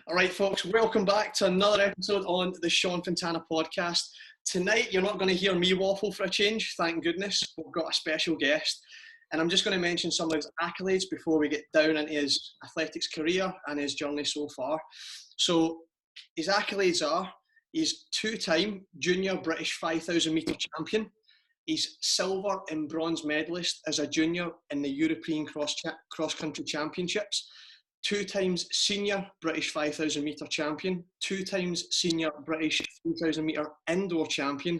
All right, folks, welcome back to another episode on the Sean Fontana podcast. Tonight, you're not going to hear me waffle for a change, thank goodness. We've got a special guest, and I'm just going to mention some of his accolades before we get down into his athletics career and his journey so far. So, his accolades are: he's two-time junior British 5,000 metre champion. He's silver and bronze medalist as a junior in the European cross-country championships. 2 times senior British 5,000 metre champion, 2 times senior British 3,000 metre indoor champion,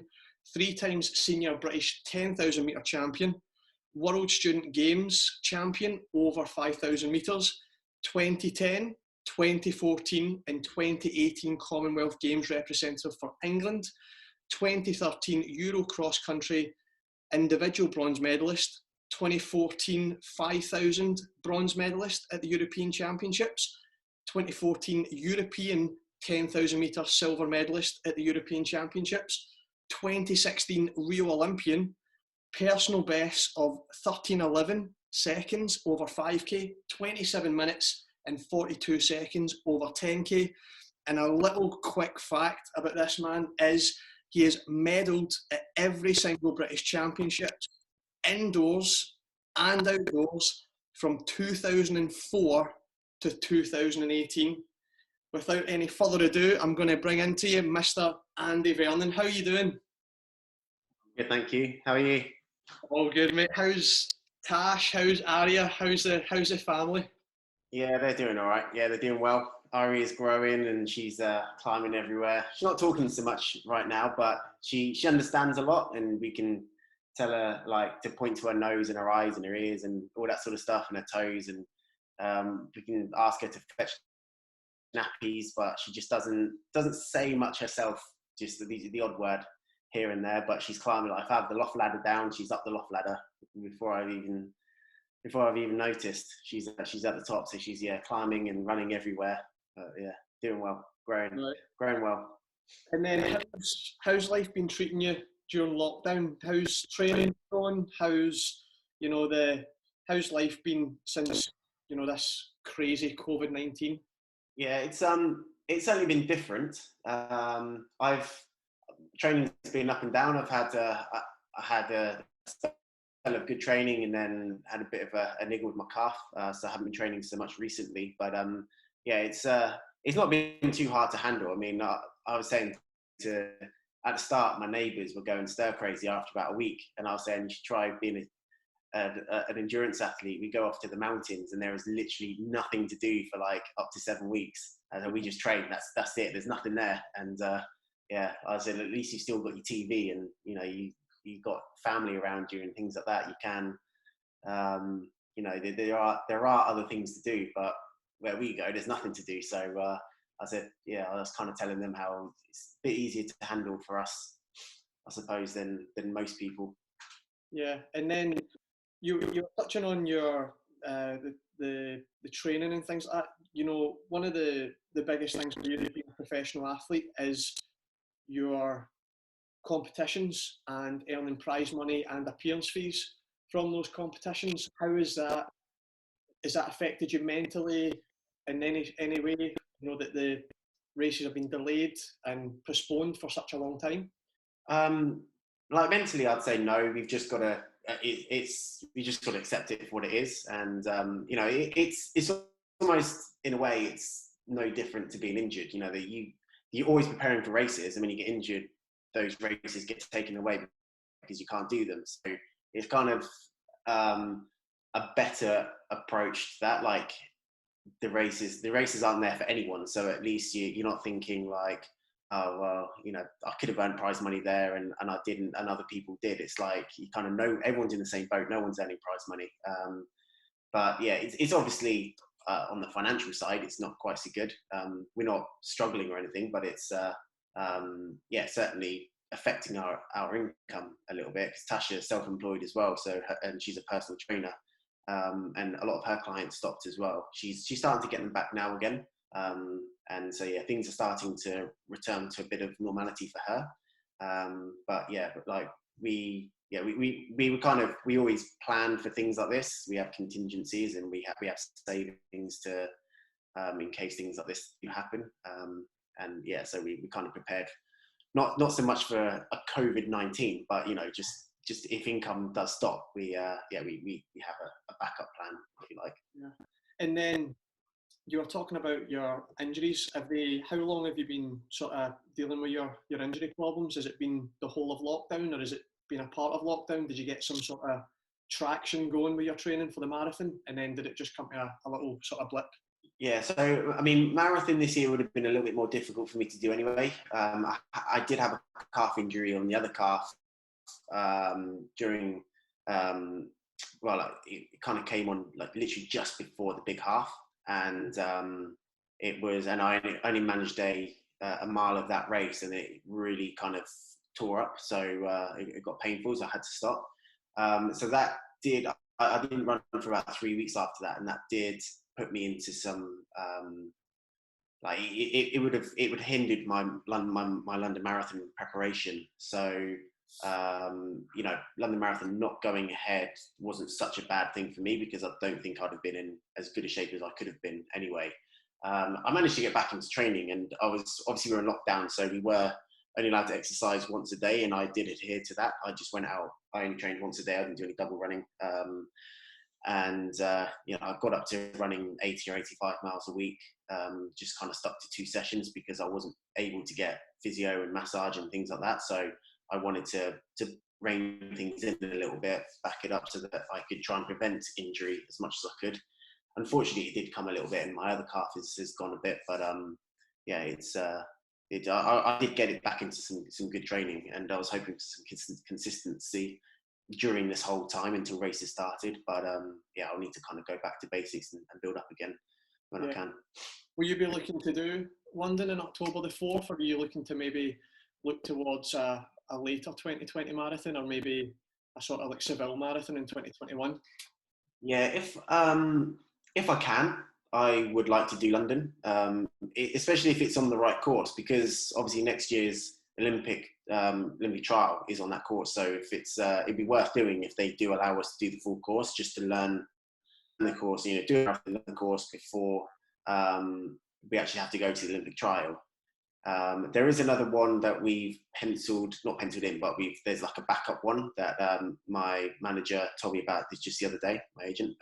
3 times senior British 10,000 metre champion, World Student Games champion over 5,000 metres, 2010, 2014 and 2018 Commonwealth Games representative for England, 2013 Euro cross country individual bronze medalist, 2014 5,000 bronze medalist at the European Championships, 2014 European 10,000 metre silver medalist at the European Championships, 2016 Rio Olympian, personal best of 13:11 seconds over 5k, 27 minutes and 42 seconds over 10k. And a little quick fact about this man is he has medalled at every single British Championships, indoors and outdoors, from 2004 to 2018. Without any further ado, I'm going to bring into you Mr. Andy Vernon. How are you doing? Good, thank you. How are you? All good, mate. How's Tash? How's Aria? How's the family? Yeah, they're doing all right. Yeah, they're doing well. Ari is growing and she's climbing everywhere. She's not talking so much right now, but she understands a lot, and we can tell her like to point to her nose and her eyes and her ears and all that sort of stuff, and her toes, and we can ask her to fetch nappies, but she just doesn't say much herself, just the odd word here and there. But she's climbing. Like, if I have the loft ladder down, she's up the loft ladder before I've even noticed. She's at the top, so she's climbing and running everywhere. Doing well, growing well. And then how's life been treating you during lockdown? How's training going? How's life been since this crazy COVID-19? Yeah, it's certainly been different. Training's been up and down. I had a spell of good training, and then had a bit of a niggle with my calf, so I haven't been training so much recently. But it's not been too hard to handle. I mean, I was saying at the start, my neighbours were going stir crazy after about a week, and I was saying, you should try being an endurance athlete. We go off to the mountains, and there is literally nothing to do for like up to 7 weeks, and we just train. That's it. There's nothing there. And I said, at least you've still got your TV, and you've got family around you and things like that. You can, there are other things to do, but where we go, there's nothing to do. So I said, I was kind of telling them how it's a bit easier to handle for us, I suppose, than most people. Yeah, and then you're touching on your the training and things like that. One of the biggest things for you to be a professional athlete is your competitions and earning prize money and appearance fees from those competitions. How is that? Has that affected you mentally in any way? That the races have been delayed and postponed for such a long time. Like, mentally, I'd say no. We've just got to. We just got to accept it for what it is, and it's almost, in a way, it's no different to being injured. That you're always preparing for races, and when you get injured, those races get taken away because you can't do them. So it's kind of a better approach to that. Like, the races aren't there for anyone, so at least you're not thinking like, oh well, I could have earned prize money there and I didn't, and other people did. It's like, you kind of know everyone's in the same boat, no one's earning prize money. But yeah, it's obviously on the financial side, it's not quite so good. We're not struggling or anything, but it's certainly affecting our income a little bit, because Tasha's self-employed as well, and she's a personal trainer. And a lot of her clients stopped as well. She's starting to get them back now again. And so things are starting to return to a bit of normality for her. But like we always plan for things like this. We have contingencies, and we have savings to in case things like this do happen. And yeah, so we kind of prepared, not so much for a COVID-19, but just if income does stop, we have a backup plan, if you like. Yeah. And then you were talking about your injuries. How long have you been sort of dealing with your injury problems? Has it been the whole of lockdown, or has it been a part of lockdown? Did you get some sort of traction going with your training for the marathon, and then did it just come to a little sort of blip? Yeah, so I mean, marathon this year would have been a little bit more difficult for me to do anyway. I did have a calf injury on the other calf during, it kind of came on like literally just before the big half, and I only managed a mile of that race, and it really kind of tore up, so it got painful, so I had to stop. So that did, I didn't run for about 3 weeks after that, and that did put me into some it would have hindered my London Marathon preparation. So London Marathon not going ahead wasn't such a bad thing for me, because I don't think I'd have been in as good a shape as I could have been anyway. I managed to get back into training, and we were in lockdown, so we were only allowed to exercise once a day, and I did adhere to that. I just went out, I only trained once a day, I didn't do any double running. I got up to running 80 or 85 miles a week, just kind of stuck to 2 sessions because I wasn't able to get physio and massage and things like that. So I wanted to rein things in a little bit, back it up so that I could try and prevent injury as much as I could. Unfortunately, it did come a little bit, and my other calf has gone a bit, but I did get it back into some good training, and I was hoping for some consistency during this whole time until races started. But I'll need to kind of go back to basics and build up again when I can. Will you be looking to do London in October the 4th, or are you looking to maybe look towards a later 2020 marathon, or maybe a sort of like Seville marathon in 2021? Yeah, if I can, I would like to do London, especially if it's on the right course, because obviously next year's Olympic trial is on that course. So if it'd be worth doing if they do allow us to do the full course, just to learn the course, do the course before we actually have to go to the Olympic trial. There is another one that we've not penciled in, but there's like a backup one that my manager told me about just the other day, my agent,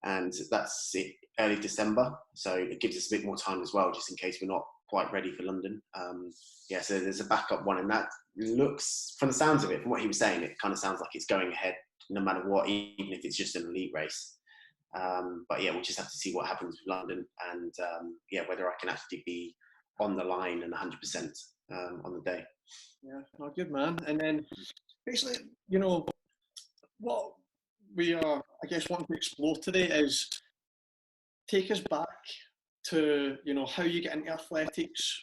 and that's early December. So it gives us a bit more time as well, just in case we're not quite ready for London. So there's a backup one, and that looks, from the sounds of it, from what he was saying, it kind of sounds like it's going ahead no matter what, even if it's just an elite race. We'll just have to see what happens with London, and whether I can actually be on the line and 100% on the day. Yeah, no, good man. And then basically, what we are, I guess, wanting to explore today is take us back to, how you get into athletics,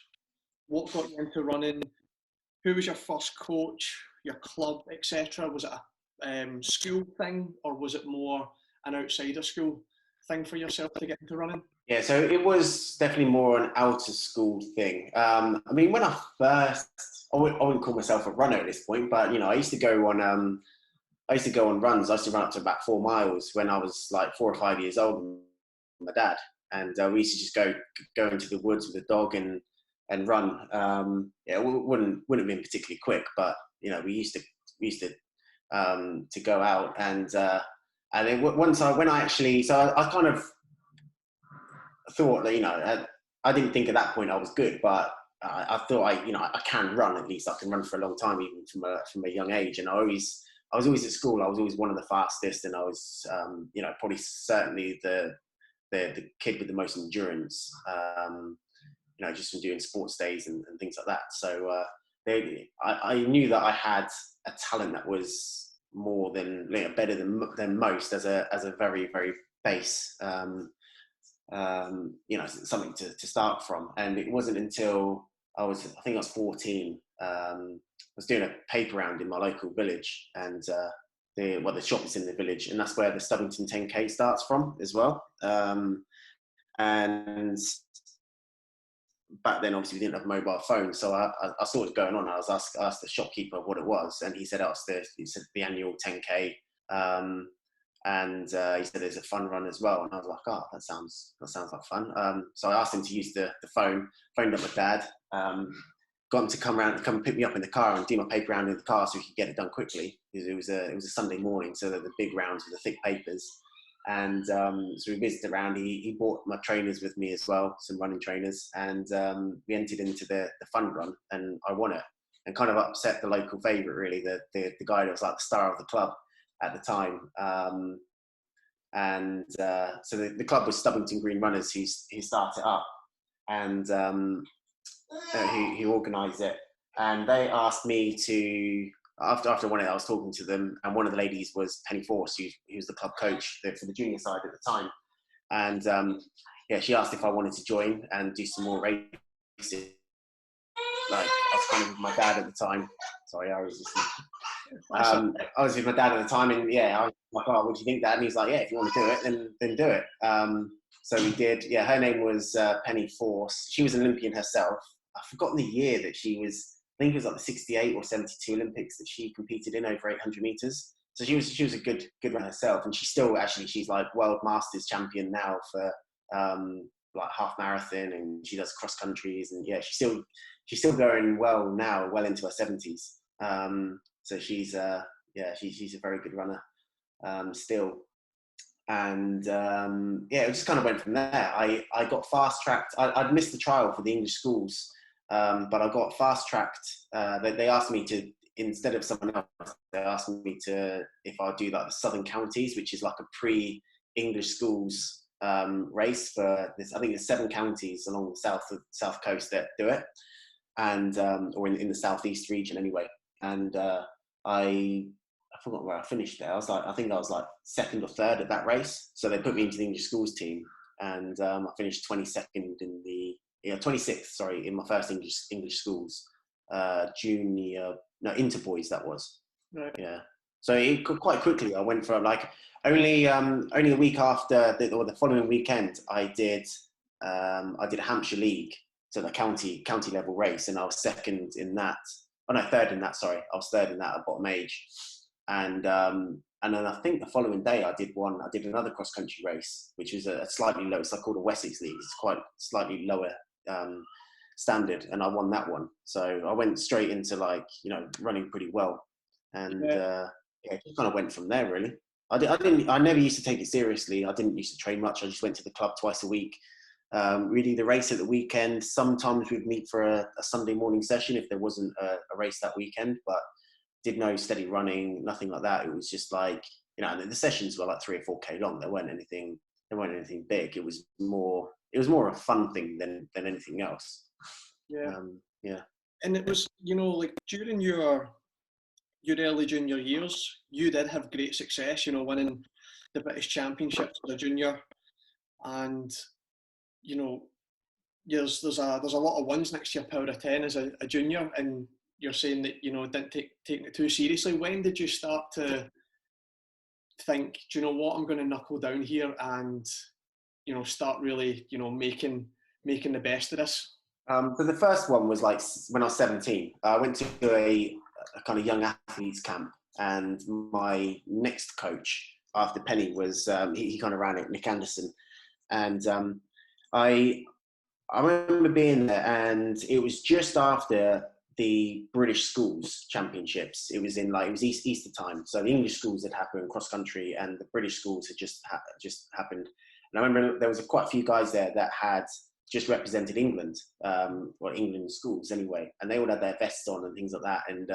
what got you into running, who was your first coach, your club, etc. Was it a school thing, or was it more an outside of school thing for yourself to get into running? Yeah, so it was definitely more an out of school thing. When I wouldn't call myself a runner at this point, but I used to go on runs. I used to run up to about 4 miles when I was like 4 or 5 years old with my dad, and we used to just go into the woods with the dog and run. It wouldn't have been particularly quick, but we used to go out, and then I kind of thought that I didn't think at that point I was good, but I thought I can run, at least I can run for a long time, even from a young age. And I was always at school, I was always one of the fastest, and I was probably certainly the kid with the most endurance, just from doing sports days and things like that. So I knew that I had a talent that was more than better than most as a very, very base, something to start from. And it wasn't until I was 14, I was doing a paper round in my local village, and the shop is in the village, and that's where the Stubbington 10K starts from as well. And back then, obviously, we didn't have mobile phones, so I saw what was going on. I asked the shopkeeper what it was, and he said, "Oh, it's the annual 10K." And he said there's a fun run as well, and I was like, oh, that sounds like fun. So I asked him to use the phone, phoned up my dad, got him to come pick me up in the car and do my paper round in the car so we could get it done quickly, because it was a Sunday morning, so the big rounds with the thick papers. And so we visited around. He bought my trainers with me as well, some running trainers, and we entered into the fun run, and I won it, and kind of upset the local favourite, really, the guy that was like the star of the club at the time. So the club was Stubbington Green Runners, who started up, and who organised it. And they asked me to, after I won it, I was talking to them, and one of the ladies was Penny Force, who was the club coach for the junior side at the time. And she asked if I wanted to join and do some more racing. Like, I was kind of with my dad at the time. Sorry, I was listening. I was with my dad at the time, and I was like, oh, what do you think, Dad? And he's like, yeah, if you want to do it, then do it. So we did. Yeah, her name was Penny Force. She was an Olympian herself. I've forgotten the year that she was. I think it was like the 68 or 72 Olympics that she competed in, over 800 meters. So she was a good runner herself, and she's like world masters champion now for like half marathon, and she does cross countries, and she's still going well now, well into her 70s. So she's a very good runner still. And it just kind of went from there. I got fast tracked. I'd missed the trial for the English schools, but I got fast tracked. They asked me to, instead of someone else, they asked me to, if I'd do like the Southern Counties, which is like a pre-English schools race for this. I think there's 7 counties along the south coast that do it, and or in the southeast region anyway. And I forgot where I finished there. I think I was like 2nd or 3rd at that race. So they put me into the English schools team, and I finished 22nd in the 26th. Sorry, in my first English schools inter boys, that was. Right. Yeah. So quite quickly I went from like only a week after the following weekend I did a Hampshire League, so the county level race, and I was 2nd in that. Oh no, 3rd in that. Sorry, I was 3rd in that at bottom age. And then I think the following day I did another cross country race, which was a slightly low. It's like called a Wessex League. It's quite slightly lower standard, and I won that one. So I went straight into running pretty well, and it just kind of went from there really. I never used to take it seriously. I didn't used to train much. I just went to the club twice a week. Really, the race at the weekend. Sometimes we'd meet for a Sunday morning session if there wasn't a race that weekend, but did no steady running, nothing like that. It was just like, the sessions were like 3 or 4K long. There weren't anything big. It was more a fun thing than anything else. Yeah. And it was, like during your early junior years, you did have great success, winning the British Championships as a junior, and there's a lot of wins next to your power of 10 as a junior, and you're saying that didn't take it too seriously. When did you start to think, do you know what, I'm going to knuckle down here and start really making the best of this? So the first one was like when I was 17. I went to a kind of young athletes camp, and my next coach after Penny was he kind of ran it, Nick Anderson, and I remember being there, and it was just after the British Schools Championships. It was Easter time, so the English schools had happened cross country, and the British schools had just happened. And I remember there was quite a few guys there that had just represented England, or England schools anyway, and they all had their vests on and things like that, and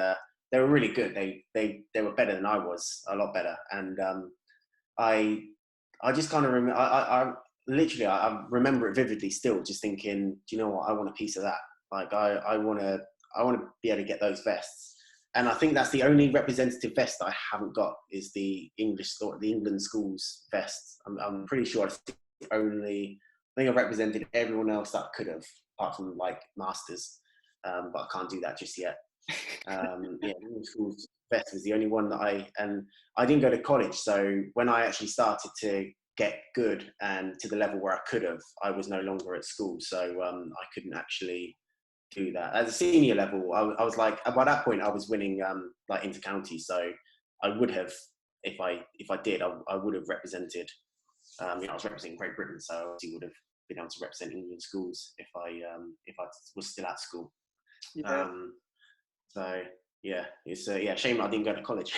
they were really good. They were better than I was, a lot better. And I just kind of remember. I remember it vividly still, just thinking, do you know what? I want a piece of that. Like I want to be able to get those vests. And I think that's the only representative vest I haven't got, is the England schools vest. I'm pretty sure I think I represented everyone else that I could have, apart from like masters, but I can't do that just yet. England schools vest was the only one that I didn't go to college. So when I actually started to get good and to the level where I could have, I was no longer at school. So I couldn't actually do that. At the senior level, I was like, by that point I was winning like inter-county, so I would have, if I did, I would have represented. I was representing Great Britain, so I obviously would have been able to represent England schools if I was still at school. Yeah. So yeah, it's shame I didn't go to college.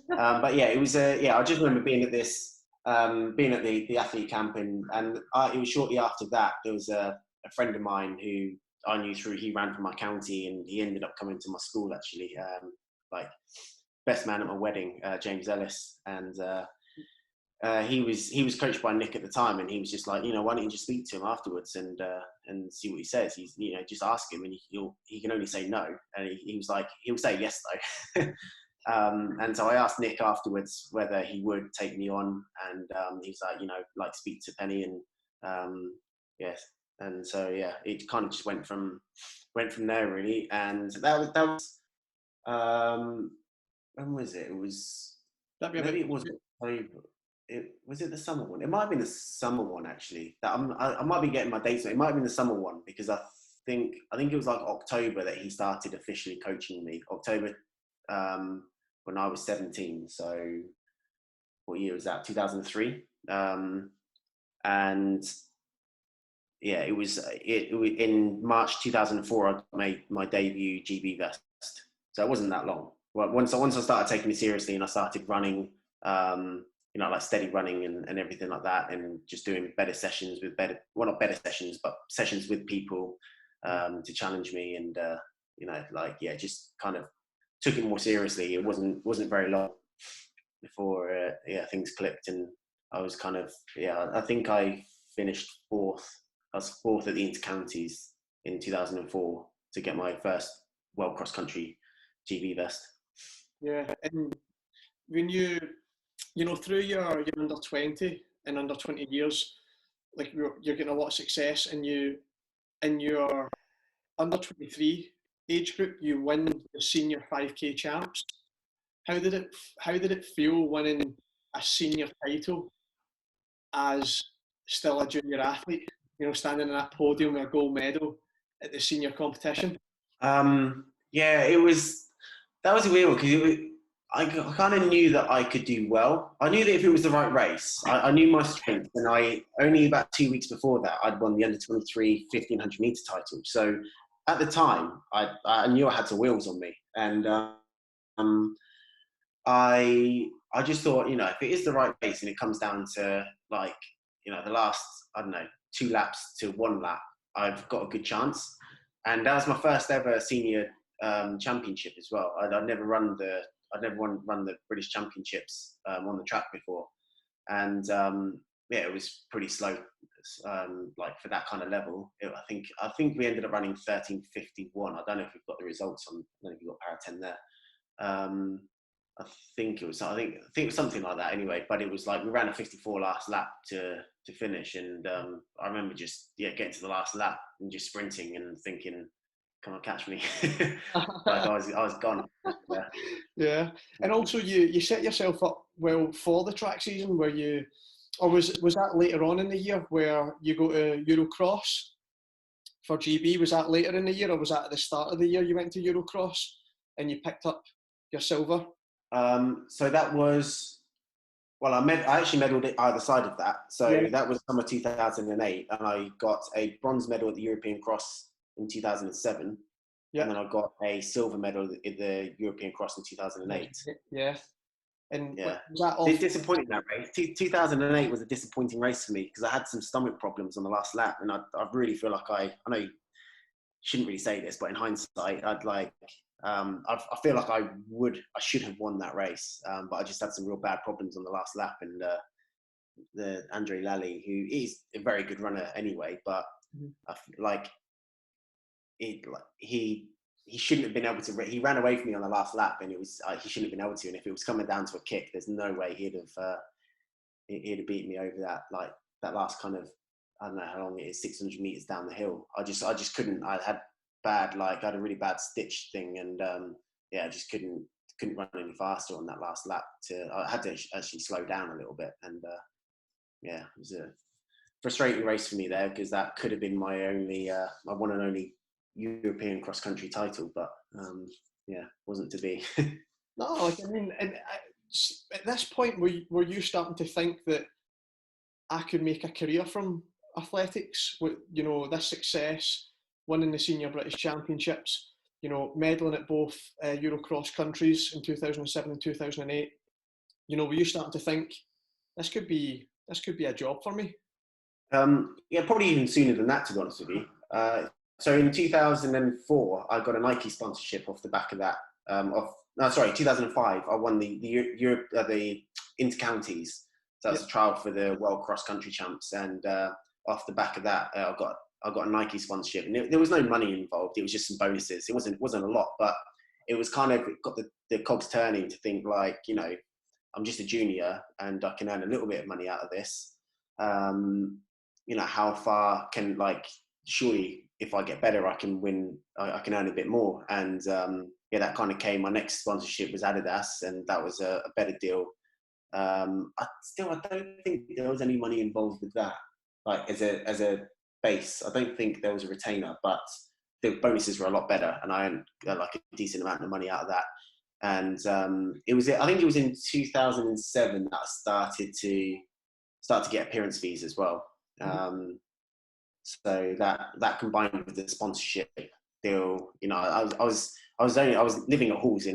But yeah, it was I just remember being at this, being at the athlete camp, and it was shortly after that there was a friend of mine who I knew he ran for my county, and he ended up coming to my school actually, like best man at my wedding, James Ellis, and he was coached by Nick at the time, and he was just like, why don't you just speak to him afterwards and see what he says. He's just ask him, and he can only say no, and he was like, he'll say yes though. And so I asked Nick afterwards whether he would take me on, and he was like speak to Penny, and yes, and so yeah, it kind of just went from there really, and that was when was it? It was maybe it was October. Was it the summer one? It might have been the summer one actually. That I might be getting my dates. It might have been the summer one, because I think it was like October that he started officially coaching me. October, when I was 17. So what year was that? 2003. And yeah, it was in March 2004. I made my debut GB vest. So it wasn't that long. Well, once I started taking it seriously and I started running, like steady running and everything like that, and just doing better sessions with not better sessions, but sessions with people to challenge me, and just kind of took it more seriously. It wasn't very long before things clicked, and I was kind of I think I finished fourth. I was fourth at the Intercounties in 2004 to get my first World Cross Country GB vest. Yeah, and when you through your under 20 and under 20 years, like you're getting a lot of success, and you in your under 23 age group, you win the senior 5k champs. How did it feel winning a senior title as still a junior athlete? Standing in that podium with a gold medal at the senior competition. That was a weird one, because I kind of knew that I could do well. I knew that if it was the right race, I knew my strength, and I only about 2 weeks before that I'd won the under 23 1500 meter title. So at the time, I knew I had some wheels on me, and I just thought, if it is the right race and it comes down to the last, I don't know, 2 laps to 1 lap, I've got a good chance. And that was my first ever senior championship as well. I'd never run the British Championships on the track before, and it was pretty slow, for that kind of level. I think we ended up running 13:51. I don't know if we've got the results on. I don't know if you've got para 10 there. I think it was something like that anyway. But it was like we ran a 54 last lap to finish, and I remember just getting to the last lap and just sprinting and thinking, come on, catch me. Like I was gone. Yeah. And also you set yourself up well for the track season, where was that later on in the year where you go to Eurocross for GB? Was that later in the year, or was that at the start of the year you went to Eurocross and you picked up your silver? So that was, well, I actually medalled at either side of that. So that was summer 2008, and I got a bronze medal at the European Cross in 2007. Yeah. And then I got a silver medal in the European Cross in 2008. Yeah. And was that it's disappointing, that race. 2008 was a disappointing race for me, because I had some stomach problems on the last lap, and I really feel like I know you shouldn't really say this, but in hindsight, I feel like I should have won that race, but I just had some real bad problems on the last lap, and the Andre Lally, who is a very good runner anyway, but I feel like he shouldn't have been able to. He ran away from me on the last lap, and it was he shouldn't have been able to. And if it was coming down to a kick, there's no way he'd have beaten me over that. Like that last kind of, I don't know how long it is, 600 meters down the hill. I just couldn't. I had I had a really bad stitch thing, and I just couldn't run any faster on that last lap. I had to actually slow down a little bit, and it was a frustrating race for me there, because that could have been my one and only European cross country title, but wasn't to be. No, and at this point, were you starting to think that I could make a career from athletics? With, you know, this success, winning the Senior British Championships, you know, medaling at both Euro cross countries in 2007 and 2008. You know, were you starting to think this could be a job for me? Yeah, probably even sooner than that, to be honest with you. So in 2004, I got a Nike sponsorship off the back of that. 2005, I won the inter-counties. So that was a trial for the World Cross Country Champs, and off the back of that, I got a Nike sponsorship, and there was no money involved. It was just some bonuses. It wasn't a lot, but it was kind of, it got the cogs turning to think, like, you know, I'm just a junior and I can earn a little bit of money out of this. You know, how far can, like, surely if I get better, I can win, I can earn a bit more. And yeah, that kind of came. My next sponsorship was Adidas, and that was a better deal. I don't think there was any money involved with that, like as a base. I don't think there was a retainer, but the bonuses were a lot better, and I earned like a decent amount of money out of that. And I think it was in 2007 that I started to get appearance fees as well. So that combined with the sponsorship deal, you know, I was living at halls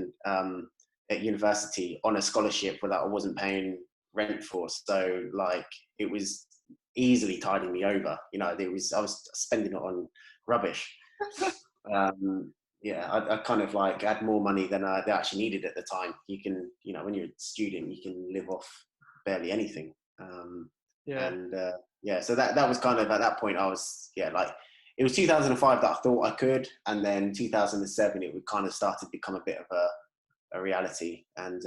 at university on a scholarship that I wasn't paying rent for. So like, it was easily tiding me over. You know, I was spending it on rubbish. Yeah, I kind of like had more money than I actually needed at the time. You can, you know, when you're a student, you can live off barely anything. Yeah, so that was kind of, at that point, I was, yeah, like, it was 2005 that I thought I could, and then 2007 it would kind of start to become a bit of a reality. And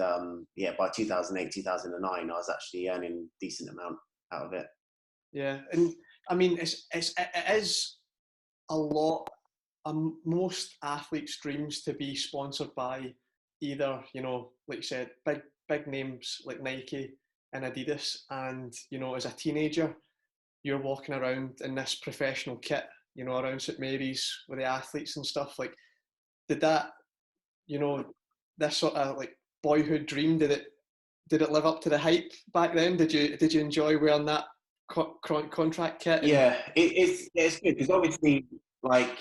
yeah, by 2008, 2009, I was actually earning a decent amount out of it. Yeah, and I mean, it is a lot. Most athletes' dreams to be sponsored by either, you know, like you said, big names like Nike and Adidas, and, you know, as a teenager, you're walking around in this professional kit, you know, around St Mary's with the athletes and stuff. Like, did that, you know, this sort of like boyhood dream, did it live up to the hype back then? Did you enjoy wearing that contract kit? Yeah, it's good, because obviously, like,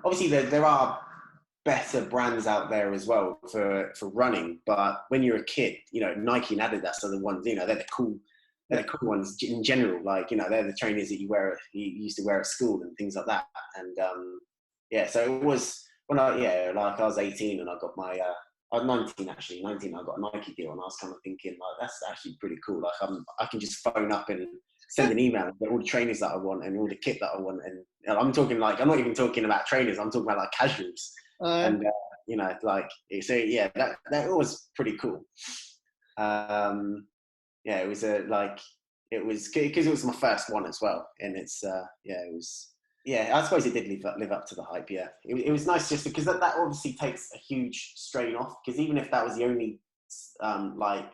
there are better brands out there as well for running, but when you're a kid, you know, Nike and Adidas are the ones, you know, they're the cool ones in general. Like, you know, they're the trainers that you used to wear at school and things like that. And yeah, so it was when I was 18 and I got my I was 19 actually. 19, I got a Nike deal, and I was kind of thinking, like, that's actually pretty cool. Like, I can just phone up and send an email and get all the trainers that I want and all the kit that I want. And I'm talking, like, I'm not even talking about trainers. I'm talking about like casuals. And you know, like, so yeah, that was pretty cool. Yeah, it was because it was my first one as well, and it's it was. Yeah, I suppose it did live up to the hype. Yeah, it was nice, just because that obviously takes a huge strain off. Because even if that was the only like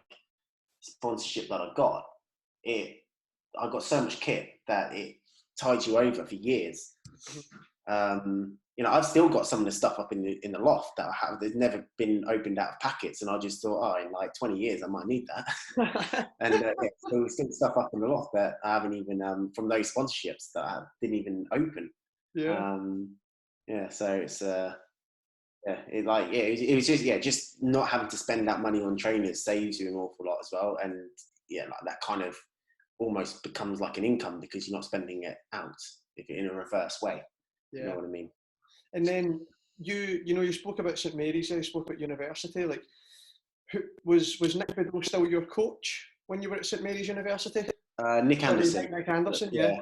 sponsorship that I got so much kit that it tied you over for years. You know, I've still got some of the stuff up in the loft that I have. There's never been opened out of packets, and I just thought, oh, in like 20 years, I might need that. And yeah, still stuff up in the loft that I haven't even from those sponsorships that I didn't even open. Yeah. Yeah. So it's it was just not having to spend that money on trainers saves you an awful lot as well. And yeah, like, that kind of almost becomes like an income, because you're not spending it out in a reverse way. Yeah. You know what I mean? And then you spoke about St Mary's, you spoke about university. Like, was Nick Biddle still your coach when you were at St Mary's University? Nick Anderson. Nick Anderson, yeah.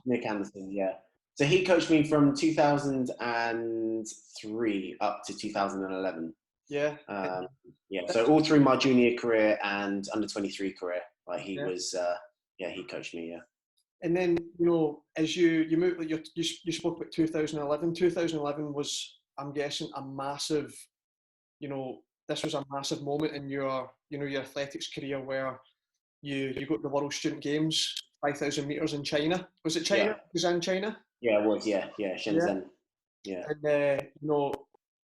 Nick Anderson, yeah. So he coached me from 2003 up to 2011. Yeah. Yeah. So all through my junior career and under 23 career, like, he was, he coached me, yeah. And then, you know, as you moved, like, you spoke about 2011. 2011 was, I'm guessing, a massive, you know, this was a massive moment in your athletics career, where you got the World Student Games, 5,000 meters in China. Was it China? Yeah. Was that in China? Yeah, it was. Yeah, Shenzhen. Yeah. And you know,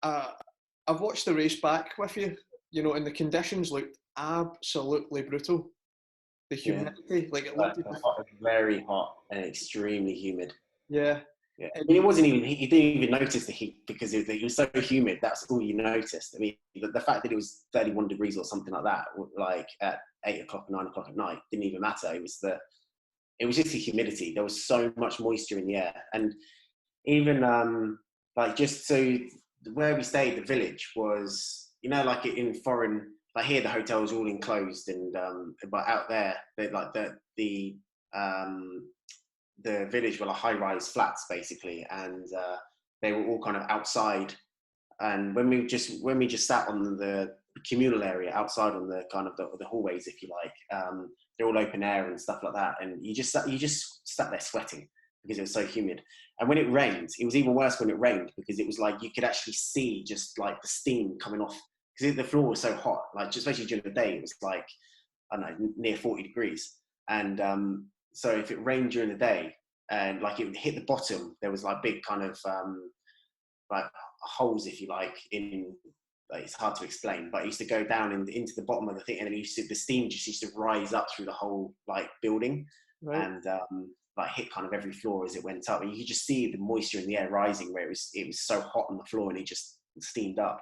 I've watched the race back with you. You know, and the conditions looked absolutely brutal. The Yeah. humidity, like it looked. Very hot and extremely humid. Yeah. Yeah. I mean, it wasn't even, you didn't even notice the heat because it was so humid. That's all you noticed. I mean, the fact that it was 31 degrees or something like that, like at 8 o'clock, 9 o'clock at night, didn't even matter. It was just the humidity. There was so much moisture in the air. And even like just so where we stayed, the village was, you know, like in foreign, like here the hotels all enclosed, and but out there, like the village were like high-rise flats basically, and they were all kind of outside. And when we just sat on the communal area outside on the kind of the hallways, if you like, they're all open air and stuff like that, and you just sat there sweating because it was so humid. And when it rained, it was even worse when it rained, because it was like you could actually see just like the steam coming off, because the floor was so hot, like especially during the day, it was like, I don't know, near 40 degrees. And so if it rained during the day and like it would hit the bottom, there was like big kind of like holes, if you like, in, like, it's hard to explain, but it used to go down into the bottom of the thing, and then the steam just used to rise up through the whole like building. Right. And like hit kind of every floor as it went up, and you could just see the moisture in the air rising, where it was so hot on the floor and it just steamed up.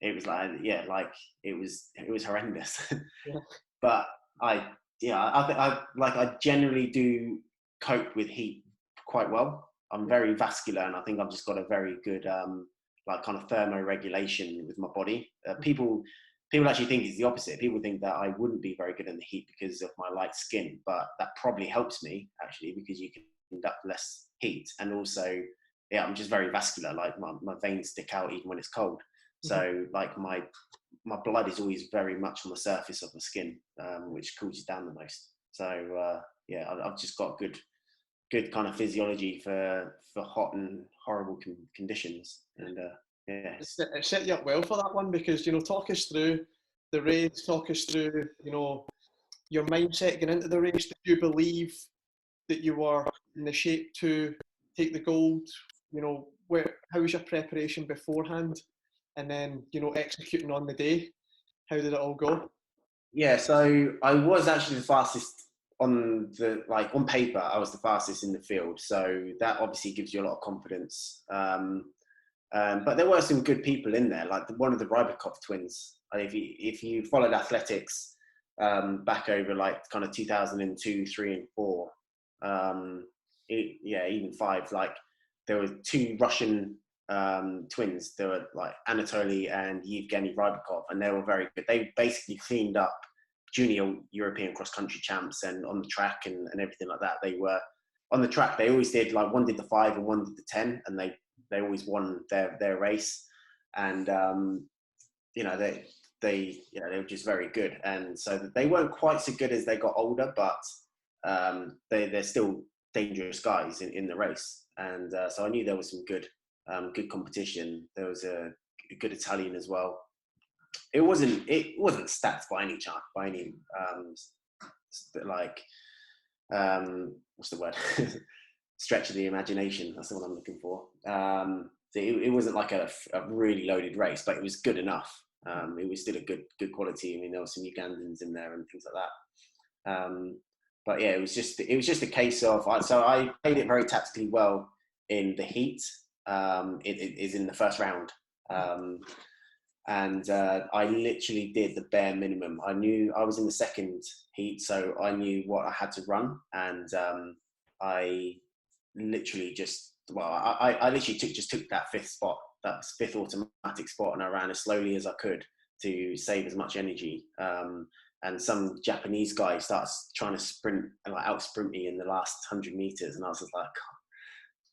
It was like, yeah, like it was horrendous. Yeah. But I generally do cope with heat quite well. I'm very vascular, and I think I've just got a very good like kind of thermoregulation with my body. People actually think it's the opposite. People think that I wouldn't be very good in the heat because of my light skin, but that probably helps me actually, because you can conduct less heat. And also, yeah, I'm just very vascular. Like my veins stick out even when it's cold. So like my blood is always very much on the surface of the skin, which cools you down the most. So yeah, I've just got good kind of physiology for hot and horrible conditions. And yeah, it set you up well for that one, because, you know, talk us through the race, talk us through, you know, your mindset going into the race. Did you believe that you were in the shape to take the gold? You know, how was your preparation beforehand, and then, you know, executing on the day? How did it all go? Yeah, so I was actually the fastest on paper. I was the fastest in the field, so that obviously gives you a lot of confidence. But there were some good people in there, like one of the Rybakov twins. If you followed athletics back over like kind of 2002, 3, and 4, even 5, like there were 2 Russian twins. There were like Anatoly and Yevgeny Rybakov, and they were very good. They basically cleaned up junior European cross-country champs, and on the track and everything like that. They were on the track. They always did, like, one did the 5 and one did the 10, and they always won their race. And you know, they were just very good. And so they weren't quite so good as they got older, but they're still dangerous guys in the race. And so I knew there was some good competition. There was a good Italian as well. It wasn't stats by any chance, by any what's the word? Stretch of the imagination. That's the one I'm looking for. It wasn't like a really loaded race, but it was good enough. It was still a good quality. I mean, there were some Ugandans in there and things like that. But yeah, it was just a case of, so I played it very tactically well in the heat. It is in the first round. And I literally did the bare minimum. I knew I was in the second heat, so I knew what I had to run, and I literally I literally took that 5th spot, that 5th automatic spot, and I ran as slowly as I could to save as much energy. And some Japanese guy starts trying to sprint and like out sprint me in the last 100 meters, and I was just like,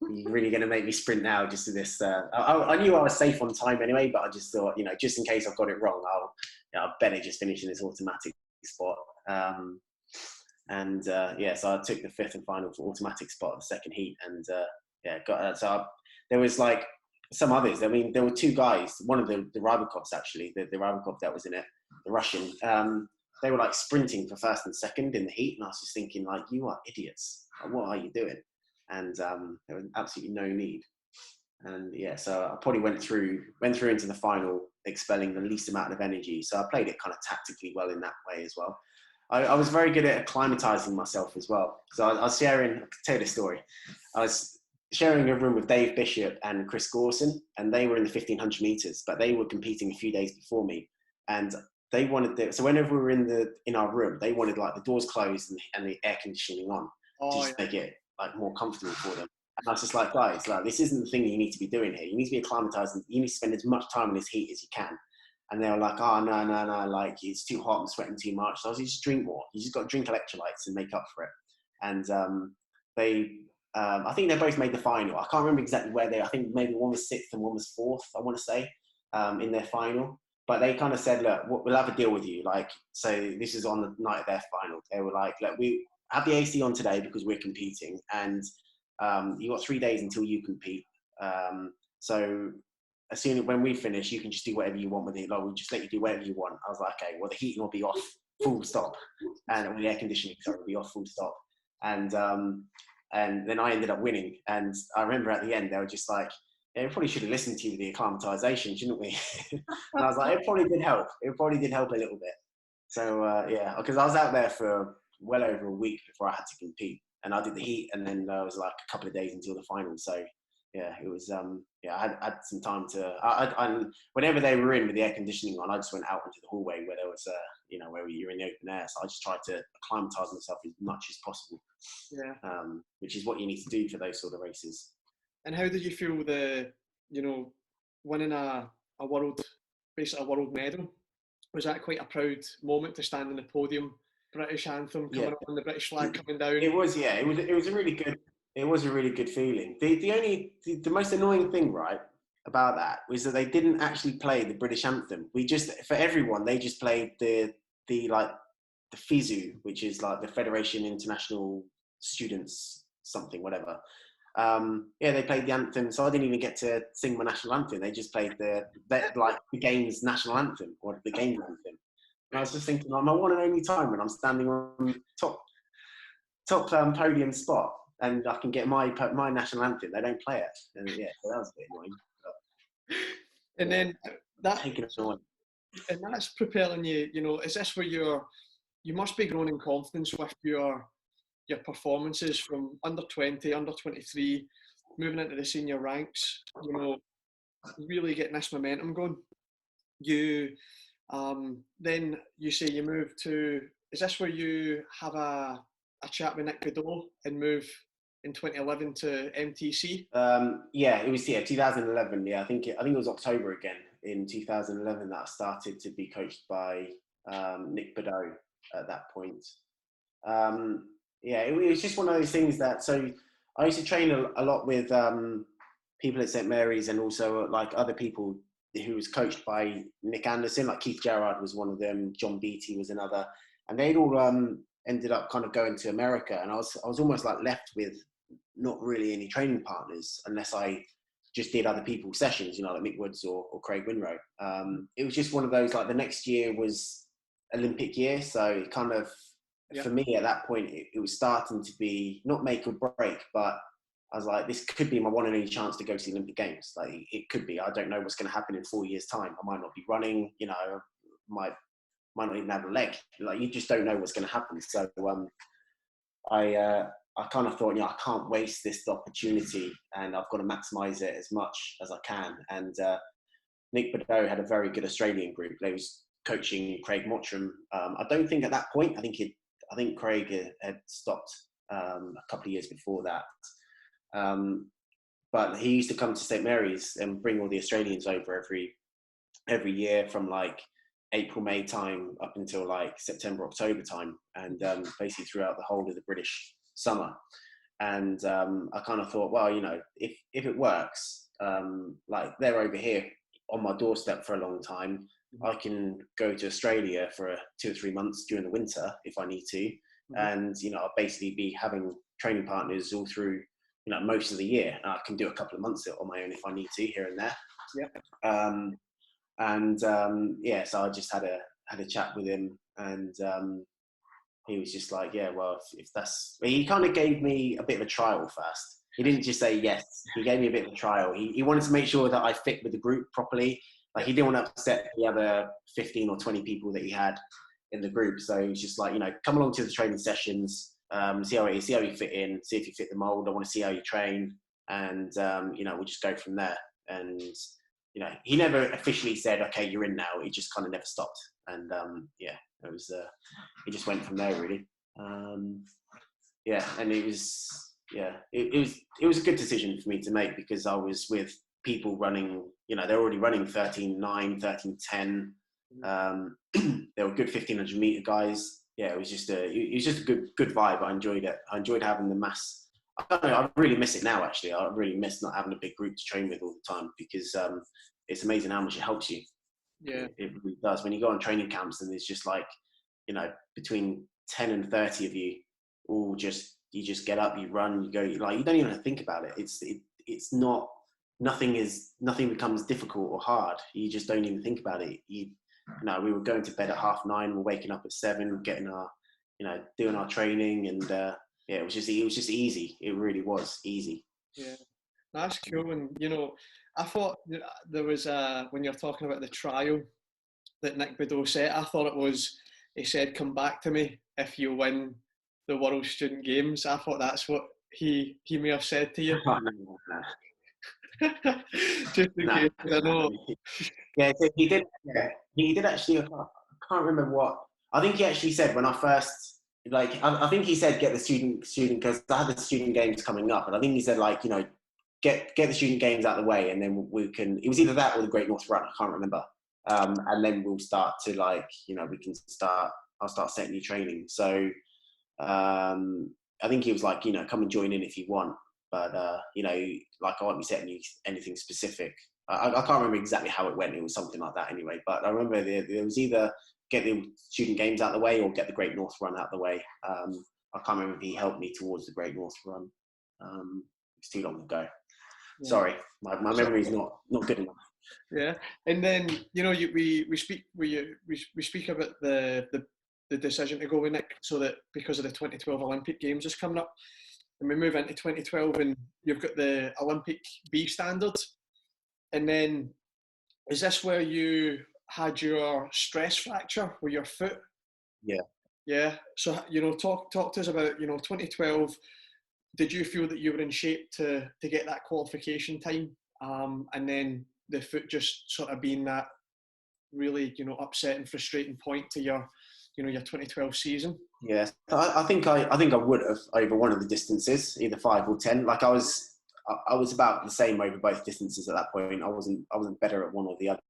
you're really going to make me sprint now just to this? I knew I was safe on time anyway, but I just thought, you know, just in case I've got it wrong, I'll better just finish in this automatic spot. So I took the 5th and final automatic spot of the second heat, and there was like some others. I mean, there were 2 guys, one of the Rybakovs actually, the Rybakov that was in it, the Russian. They were like sprinting for 1st and 2nd in the heat, and I was just thinking, like, you are idiots. Like, what are you doing? And there was absolutely no need. And yeah, so I probably went through into the final expelling the least amount of energy. So I played it kind of tactically well in that way as well. I was very good at acclimatizing myself as well. So I was sharing, I can tell you the story. I was sharing a room with Dave Bishop and Chris Gorson, and they were in the 1500 meters, but they were competing a few days before me. And they wanted so whenever we were in our room, they wanted like the doors closed and the air conditioning on to just make it like more comfortable for them. And I was just like, guys, like, this isn't the thing you need to be doing here. You need to be acclimatizing. You need to spend as much time in this heat as you can. And they were like, oh, no, like, it's too hot, I'm sweating too much. So I was like, just drink more. You just got to drink electrolytes and make up for it. And I think they both made the final. I can't remember exactly where I think maybe one was 6th and one was 4th, I want to say, in their final. But they kind of said, look, we'll have a deal with you. Like, so this is on the night of their final. They were like, look, we have the AC on today because we're competing. And you got 3 days until you compete. So as soon as when we finish, you can just do whatever you want with it. Like, we'll just let you do whatever you want. I was like, okay, well, the heating will be off full stop. And the air conditioning, will be off full stop. And then I ended up winning. And I remember at the end, they were just like, yeah, we probably should have listened to you with the acclimatization, shouldn't we? And I was like, it probably did help. It probably did help a little bit. So, yeah, because I was out there for well over a week before I had to compete. And I did the heat, and then it was like a couple of days until the final. So, yeah, it was, yeah, I had some time to, whenever they were in with the air conditioning on, I just went out into the hallway where there was, where you're in the open air. So I just tried to acclimatize myself as much as possible. Yeah. Which is what you need to do for those sort of races. And how did you feel winning a world medal? Was that quite a proud moment to stand on the podium, British anthem coming up and the British flag coming down? It was, yeah. It was a really good feeling. The most annoying thing, right, about that was that they didn't actually play the British anthem. For everyone, they just played the FISU, which is like the Federation International Students something, whatever. They played the anthem, so I didn't even get to sing my national anthem. They just played the game's national anthem or the game's anthem. And I was just thinking, my one and only time when I'm standing on top podium spot and I can get my national anthem, they don't play it. And yeah, so that was a bit annoying. But, and then that's propelling you. Is this where you must be growing in confidence with your performances from under 20, under 23, moving into the senior ranks, really getting this momentum going. Then you say you move to, is this where you have a chat with Nick Bideau and move in 2011 to MTC? Yeah, it was 2011. Yeah, I think it was October again in 2011 that I started to be coached by Nick Bideau at that point. It was just one of those things that, so I used to train a lot with people at St. Mary's and also like other people who was coached by Nick Anderson, like Keith Gerrard was one of them, John Beattie was another, and they'd all ended up kind of going to America, and I was almost like left with not really any training partners unless I just did other people's sessions, like Mick Woods or Craig Winrow. It was just one of those, like the next year was Olympic year, so it kind of, for me at that point, it was starting to be not make or break, but I was like, this could be my one and only chance to go to the Olympic Games. Like, it could be. I don't know what's going to happen in 4 years' time. I might not be running, might not even have a leg. Like, you just don't know what's going to happen. So I kind of thought, I can't waste this opportunity, and I've got to maximise it as much as I can. And Nick Bideau had a very good Australian group. They was coaching Craig Mottram. I don't think at that point, I think Craig had stopped a couple of years before that. But he used to come to St. Mary's and bring all the Australians over every year from like April, May time up until like September, October time, and basically throughout the whole of the British summer. And I kind of thought, well, if it works, like they're over here on my doorstep for a long time, I can go to Australia for 2 or 3 months during the winter if I need to. And, I'll basically be having training partners all through, most of the year. I can do a couple of months on my own if I need to here and there. So I just had a chat with him, and he was just like, yeah, well, if that's, he kind of gave me a bit of a trial first. He didn't just say yes. He gave me a bit of a trial. He wanted to make sure that I fit with the group properly. Like, he didn't want to upset the other 15 or 20 people that he had in the group. So he was just like, come along to the training sessions, see how you fit in, see if you fit the mold. I want to see how you train, and we'll just go from there. And he never officially said, okay, you're in now. He just kind of never stopped. And it was he just went from there, really. And it was a good decision for me to make, because I was with people running, they're already running 13.9, 13.10. They were good 1500 meter guys. Yeah, it was just a good vibe. I enjoyed it. I enjoyed having the mass. I don't know, I really miss it now, actually. I really miss not having a big group to train with all the time, because it's amazing how much it helps you. Yeah, it really does. When you go on training camps and there's just like, between 10 and 30 of you, all you just get up, you run, you go, like, you don't even have to think about it. It's not, nothing becomes difficult or hard. You just don't even think about it. We were going to bed at 9:30, we're waking up at 7, getting our, doing our training, and it was just easy. It really was easy. Yeah, that's cool. And I thought there was when you're talking about the trial that Nick Bideau set, I thought he said, come back to me if you win the World Student Games. I thought that's what he may have said to you. Just in case, I know. Yeah, so he did. Yeah, he did actually. I can't remember what. I think he actually said when I first, I think he said get the student, because I had the student games coming up, and I think he said, get the student games out of the way, and then we can. It was either that or the Great North Run. I can't remember. And then we'll start to we can start. I'll start setting you training. So I think he was like, come and join in if you want, but I won't be setting you anything specific. I can't remember exactly how it went. It was something like that anyway. But I remember there was either get the student games out of the way or get the Great North Run out of the way. I can't remember if he helped me towards the Great North Run. It's too long ago. Yeah. Sorry, my memory is not good enough. Yeah, and then we speak about the decision to go with Nick, so that because of the 2012 Olympic Games is coming up, and we move into 2012, and you've got the Olympic B standard, and then is this where you had your stress fracture with your foot? Yeah. Yeah. So talk to us about 2012. Did you feel that you were in shape to get that qualification time, and then the foot just sort of being that really upsetting, frustrating point to your 2012 season? Yes, I think I would have over one of the distances, either 5 or 10. Like I was about the same over both distances at that point. I wasn't better at one or the other.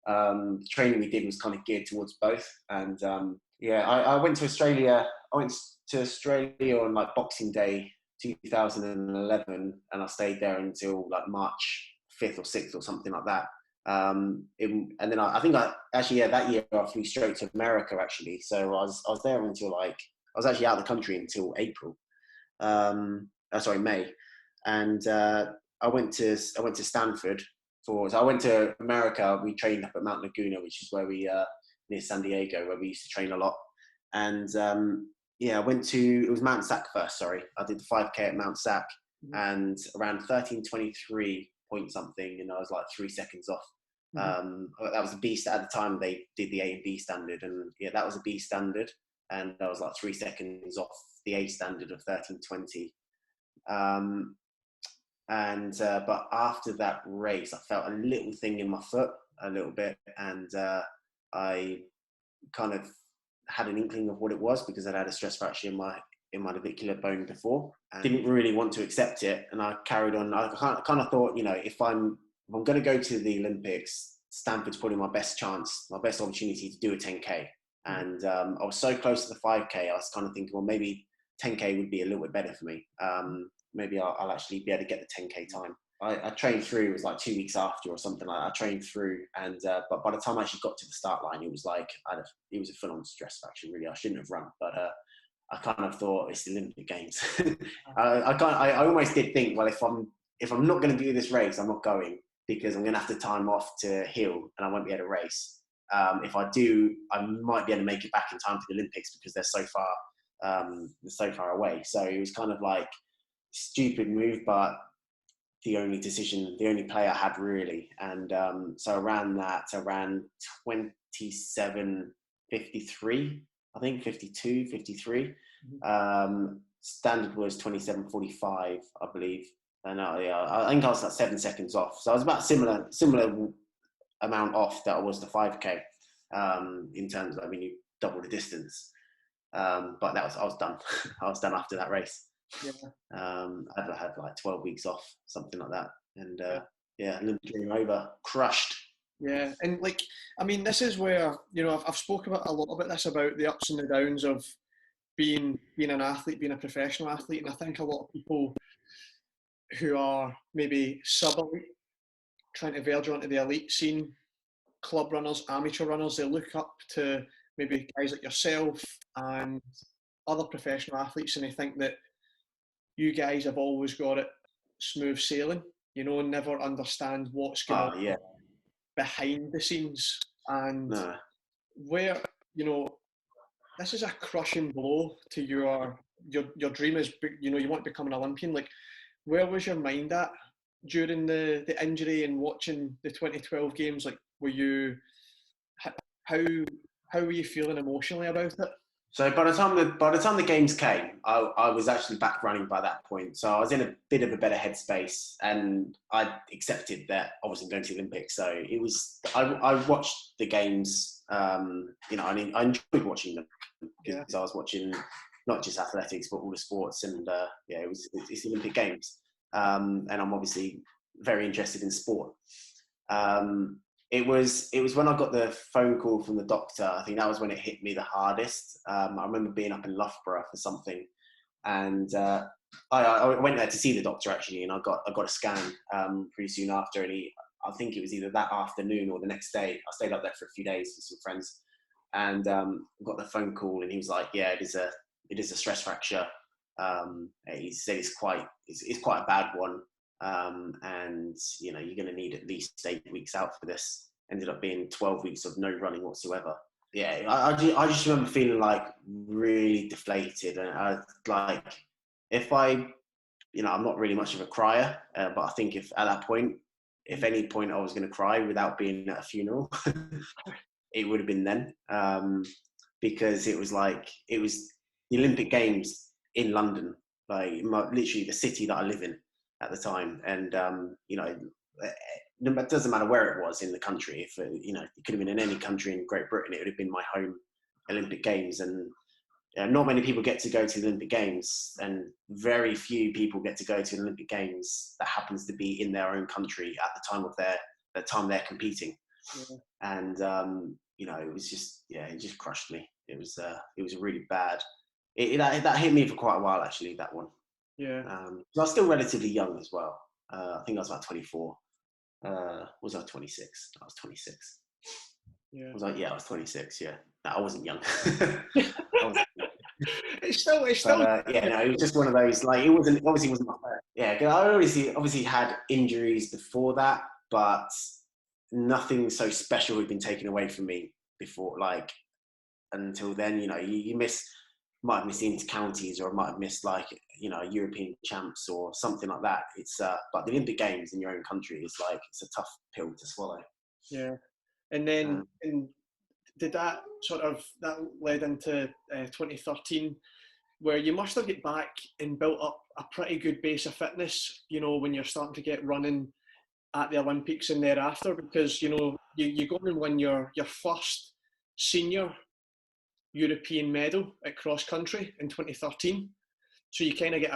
The training we did was kind of geared towards both, and I went to Australia. I went to Australia on Boxing Day 2011, and I stayed there until March 5th or 6th or something like that. And then I think that year I flew straight to America, actually. So I was there until I was actually out of the country until April. May. And I went to Stanford so I went to America. We trained up at Mount Laguna, which is where we near San Diego, where we used to train a lot. And I went to, it was Mount Sac first. Sorry, I did the 5K at Mount Sac, and around 13:23 point something, and I was 3 seconds off. That was a B at the time. They did the A and B standard, and that was a B standard, and I was 3 seconds off the A standard of 13:20. But after that race, I felt a little thing in my foot, a little bit, and I kind of had an inkling of what it was, because I'd had a stress fracture in my navicular bone before. And didn't really want to accept it, and I carried on. I kind of thought, if I'm going to go to the Olympics, Stanford's probably my best chance, my best opportunity to do a 10K. And I was so close to the 5K, I was kind of thinking, well, maybe 10K would be a little bit better for me. Maybe I'll actually be able to get the 10K time. I trained through, it was 2 weeks after or something like that. I trained through, and but by the time I actually got to the start line, it was it was a full-on stress fracture, really. I shouldn't have run, but I kind of thought, it's the Olympic Games. I almost did think, well, if I'm not going to do this race, I'm not going, because I'm going to have to time off to heal, and I won't be able to race. If I do, I might be able to make it back in time for the Olympics, because they're so far away. So it was kind of stupid move, but the only play I had really. And so I ran 27:53, I think 52, 53. Standard was 27:45, I believe. And I think I was like 7 seconds off. So I was about similar amount off that I was the 5K, in terms of, I mean, you double the distance. But I was done. I was done after that race. Yeah. I had like 12 weeks off, something like that. And Olympian over, crushed. Yeah, and like, I mean, this is where, you know, I've spoken about a lot about this, about the ups and the downs of being an athlete, being a professional athlete. And I think a lot of people who are maybe sub-elite, trying to verge onto the elite scene, club runners, amateur runners, they look up to maybe guys like yourself and other professional athletes, and they think that you guys have always got it smooth sailing, you know, and never understand what's going on behind the scenes. And where, you know, this is a crushing blow to your dream is, you know, you want to become an Olympian. Like, where was your mind at during the injury and watching the 2012 games? Like, were you, how were you feeling emotionally about it? So by the time the games came, I was actually back running by that point. So I was in a bit of a better headspace, and I accepted that I wasn't going to the Olympics. So it was, I watched the games. You know, I mean, I enjoyed watching them because I was watching not just athletics but all the sports, and it's the Olympic Games, and I'm obviously very interested in sport. It was when I got the phone call from the doctor. I think that was when it hit me the hardest. I remember being up in Loughborough for something, and I went there to see the doctor actually, and I got a scan pretty soon after. And I think it was either that afternoon or the next day. I stayed up there for a few days with some friends, and got the phone call, and he was like, "Yeah, it is a stress fracture." He said it's quite a bad one. And you know, you're going to need at least 8 weeks out for this. Ended up being 12 weeks of no running whatsoever. Yeah, I just remember feeling like really deflated, and I like, if I, you know, I'm not really much of a crier, but I think if any point I was going to cry without being at a funeral, it would have been then, because it was the Olympic Games in London, like literally the city that I live in at the time. And you know, it doesn't matter where it was in the country. If you know, it could have been in any country in Great Britain, it would have been my home Olympic Games. And not many people get to go to the Olympic Games, and very few people get to go to the Olympic Games that happens to be in their own country at the time of the time they're competing. And you know, it was just, it just crushed me. It was really bad. That hit me for quite a while actually, that one. I was still relatively young as well. I think I was about 24. Was I 26? I was 26. I was 26. Yeah, no, I wasn't young. It's still. It was just one of those. Like, it wasn't my first. Yeah, I obviously had injuries before that, but nothing so special had been taken away from me before. Like, until then, you know, you might have missed inter-counties, or might have missed, like, you know, European champs or something like that. It's but the Olympic Games in your own country is like, it's a tough pill to swallow. Yeah, and then did that led into 2013, where you must have get back and built up a pretty good base of fitness, you know, when you're starting to get running at the Olympics and thereafter, because, you know, you go and win your first senior European medal at cross country in 2013. So you kind of get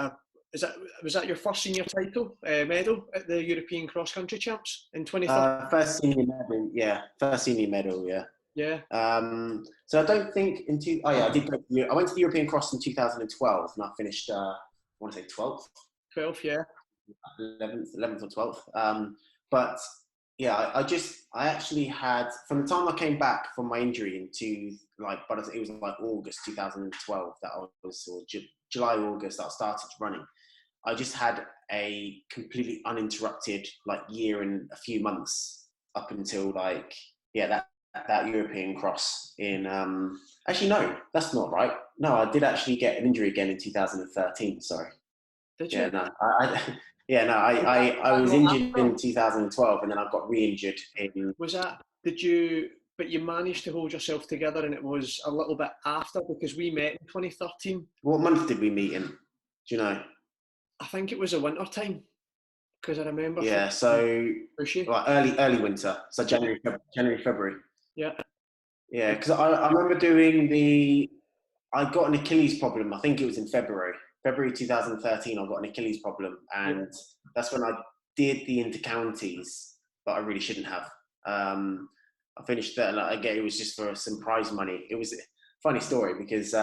was that your first senior title medal at the European cross country champs in 2013? First senior medal, yeah. Yeah. So I don't think I did go. I went to the European cross in 2012, and I finished. I want to say 12th. 12th, yeah. 11th or 12th. But yeah, I actually had, from the time I came back from my injury into, like, but it was like August 2012 that I was, or July, August that I started running. I just had a completely uninterrupted, like, year and a few months up until, like, that European cross in, actually no, that's not right. No, I did actually get an injury again in 2013, sorry. Did Yeah, you? no, I was injured in 2012, and then I got re-injured in. Was that? Did you? But you managed to hold yourself together, and it was a little bit after because we met in 2013. What month did we meet in? Do you know? I think it was a winter time because I remember Yeah, thinking, so pushy. like early winter, so January, February. Yeah. Yeah, because I remember doing the. I got an Achilles problem. I think it was in February 2013. I got an Achilles problem, Yeah. and that's when I did the intercounties, but I really shouldn't have. I finished that, and again, it was just for some prize money. It was a funny story because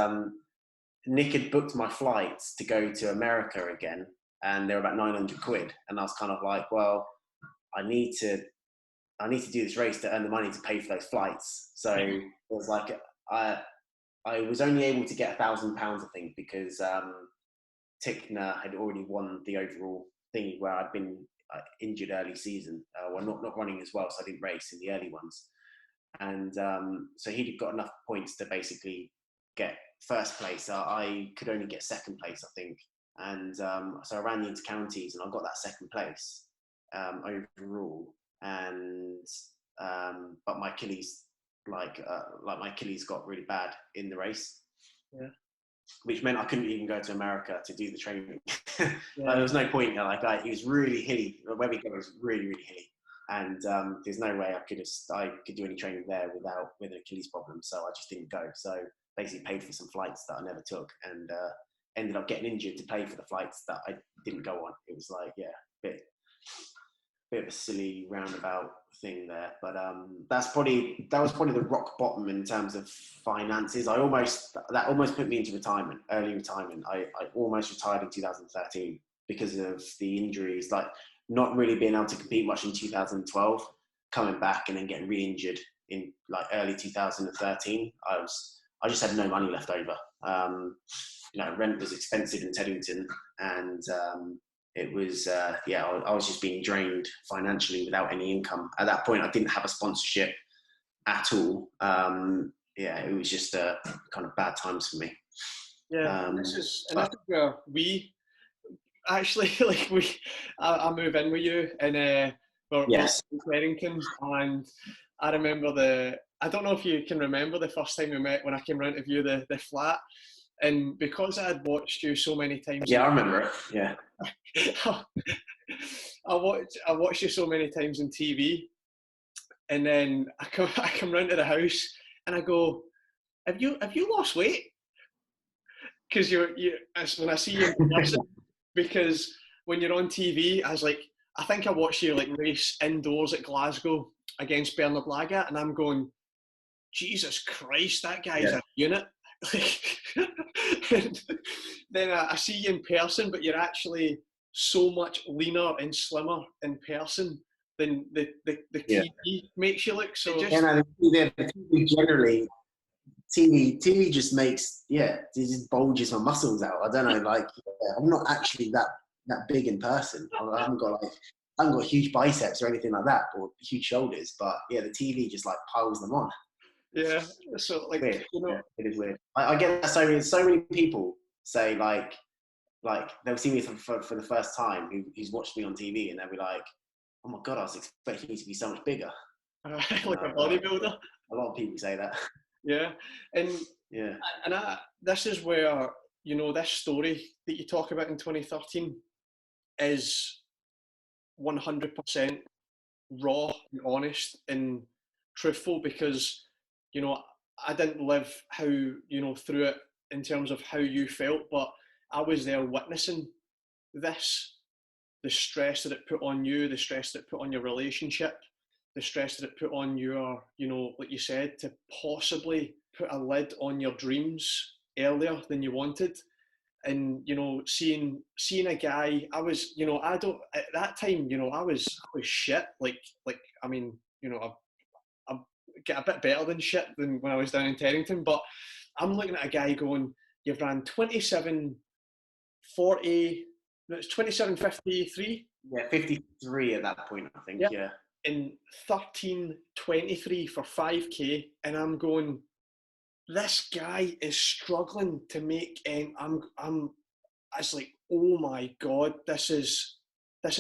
Nick had booked my flights to go to America again, and they were about 900 quid, and I was kind of like, well, I need to do this race to earn the money to pay for those flights. So it was like I was only able to get £1,000, I think, because Tickner had already won the overall thingy where I'd been injured early season, well, not running as well, so I didn't race in the early ones. And so he'd got enough points to basically get first place. I could only get second place, I think. And so I ran the intercounties, and I got that second place overall. And but my Achilles, like my Achilles got really bad in the race. Yeah. Which meant I couldn't even go to America to do the training. Yeah. There was no point. It was really hilly. Where we go was really, really hilly, and there's no way I could do any training there with an Achilles problem. So I just didn't go. So basically, paid for some flights that I never took, and ended up getting injured to pay for the flights that I didn't go on. It was like, yeah, bit of a silly roundabout thing there, but that was probably the rock bottom in terms of finances. That almost put me into early retirement. I almost retired in 2013 because of the injuries, like not really being able to compete much in 2012, coming back and then getting re-injured in like early 2013. I just had no money left over. Rent was expensive in Teddington, and it was, I was just being drained financially without any income. At that point, I didn't have a sponsorship at all. It was just kind of bad times for me. Yeah, this is where we actually I move in with you, and we're in Warrington, and I remember I don't know if you can remember the first time we met when I came round to view the flat, and because I had watched you so many times. Yeah, I remember it. Yeah. I watched you so many times on TV, and then I come round to the house and I go, have you lost weight? Because when I see you in person, because when you're on TV, I think I watched you like race indoors at Glasgow against Bernard Lagat, and I'm going, Jesus Christ, that guy's a unit. And then I see you in person, but you're actually so much leaner and slimmer in person than the TV makes you look. So generally, TV just makes, it just bulges my muscles out. I don't know, I'm not actually that big in person. I haven't got huge biceps or anything like that, or huge shoulders, but the TV just piles them on. Yeah, so weird. It is weird. I get that so many people say they'll see me for the first time who's watched me on TV, and they'll be like, oh my God, I was expecting you to be so much bigger. Like a bodybuilder. A lot of people say that. Yeah, and this is where this story that you talk about in 2013 is 100% raw and honest and truthful, because I didn't live how through it in terms of how you felt, but I was there witnessing this, the stress that it put on you, the stress that it put on your relationship, the stress that it put on your, like you said, to possibly put a lid on your dreams earlier than you wanted. And seeing a guy, I was, I don't at that time, I was shit. I mean, I get a bit better than shit than when I was down in Teddington, but I'm looking at a guy going, you've ran 27:40, it's 27:53. Yeah, 53 at that point, I think. Yeah. In 13:23 for 5K, and I'm going, this guy is struggling to make. I'm it's like, oh my God, this is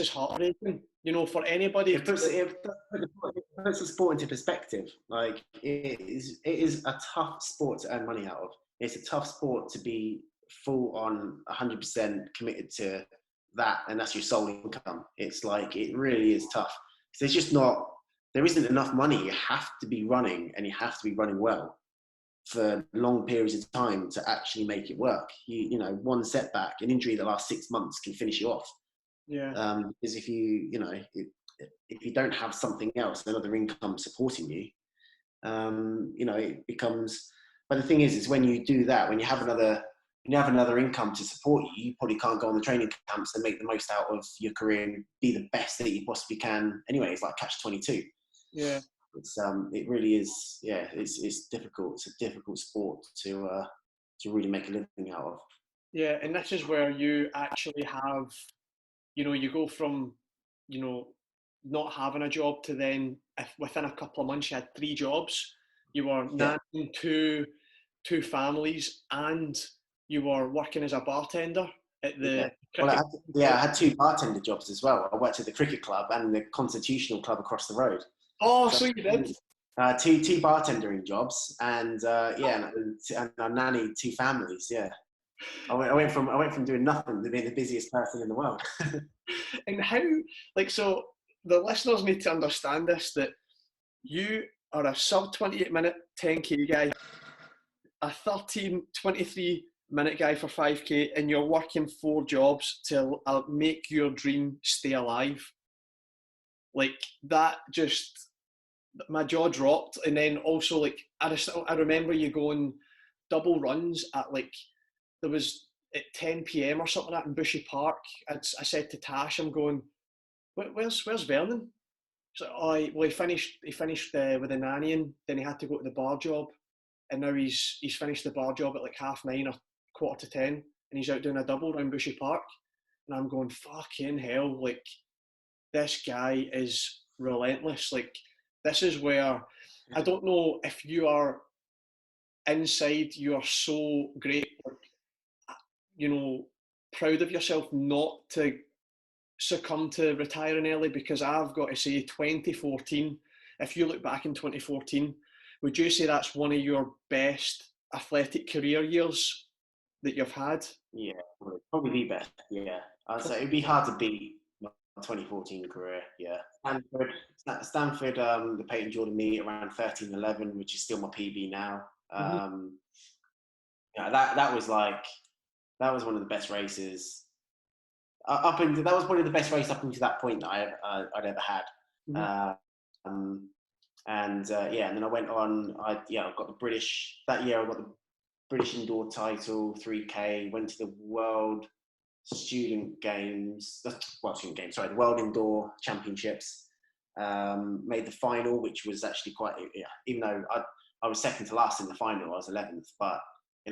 heartbreaking. You know, for anybody. It puts the sport into perspective. Like it is a tough sport to earn money out of. It's a tough sport to be full on 100% committed to that, and that's your sole income. It's like, it really is tough. There's just not, there isn't enough money. You have to be running, and you have to be running well for long periods of time to actually make it work. You know, one setback, an injury that lasts 6 months can finish you off. Yeah. Because if if you don't have something else, another income supporting you, it becomes. But the thing is when you do that, when you have another income to support you, you probably can't go on the training camps and make the most out of your career and be the best that you possibly can. Anyway, it's like catch-22. Yeah. It really is. Yeah, it's difficult. It's a difficult sport to really make a living out of. Yeah, and this is where you actually have, you go from, not having a job to then, if within a couple of months you had 3 jobs, you were nannying two families, and you were working as a bartender at the cricket. Well, I had 2 bartender jobs as well. I worked at the cricket club and the Constitutional Club across the road. Oh, so you did? Two bartendering jobs, and and I nannied 2 families. Yeah, I went from doing nothing to being the busiest person in the world. And how, so the listeners need to understand this, that you are a sub 28 minute 10k guy, a 23 minute guy for 5k, and you're working 4 jobs to make your dream stay alive. Like, that just, my jaw dropped. And then also, I remember you going double runs at, there was at 10 p.m. or something like that in Bushy Park. I said to Tash, I'm going, where's Vernon? She's like, oh, well, he finished with the nannying, then he had to go to the bar job, and now he's finished the bar job at 9:30 or 9:45, and he's out doing a double around Bushy Park. And I'm going, fucking hell, this guy is relentless. This is where, I don't know if you are inside, you are so great, proud of yourself not to succumb to retiring early, because I've got to say 2014, if you look back in 2014, would you say that's one of your best athletic career years that you've had? Yeah, probably the best. Yeah, I'd say it'd be hard to beat my 2014 career. Yeah, Stanford, the Peyton Jordan meet around 13:11, which is still my PB now. That was one of the best races. That was probably the best race up until that point that I'd ever had. And then I went on. I got the British that year. I got the British indoor title, 3K. Went to the World Student Games. The World Indoor Championships. Made the final, which was actually quite. Yeah, even though I was second to last in the final, I was 11th. But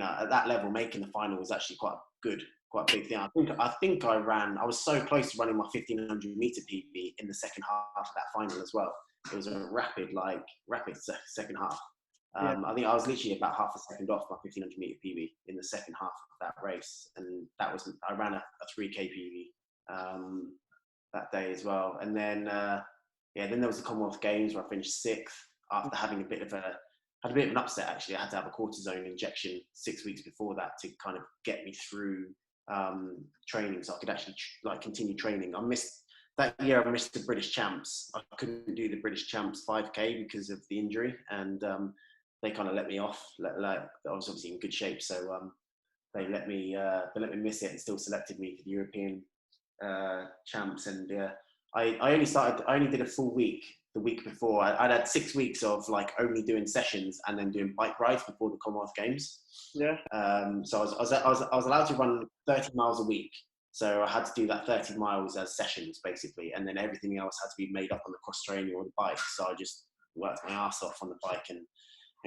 at that level, making the final was actually quite a big thing. I think I was so close to running my 1500 meter PB in the second half of that final as well. It was a rapid second half. I think I was literally about half a second off my 1500 meter PB in the second half of that race, and I ran a 3K PB that day as well. And then then there was the Commonwealth Games where I finished 6th after having a bit of an upset. Actually, I had to have a cortisone injection 6 weeks before that to kind of get me through training, so I could actually continue training. I missed the British Champs. I couldn't do the British Champs 5K because of the injury, and they kind of let me off. I was obviously in good shape, so they let me miss it and still selected me for the European Champs. And I only did a full week the week before. I'd had 6 weeks of only doing sessions and then doing bike rides before the Commonwealth Games. Yeah. So I was allowed to run 30 miles a week. So I had to do that 30 miles as sessions basically, and then everything else had to be made up on the cross trainer or the bike. So I just worked my ass off on the bike and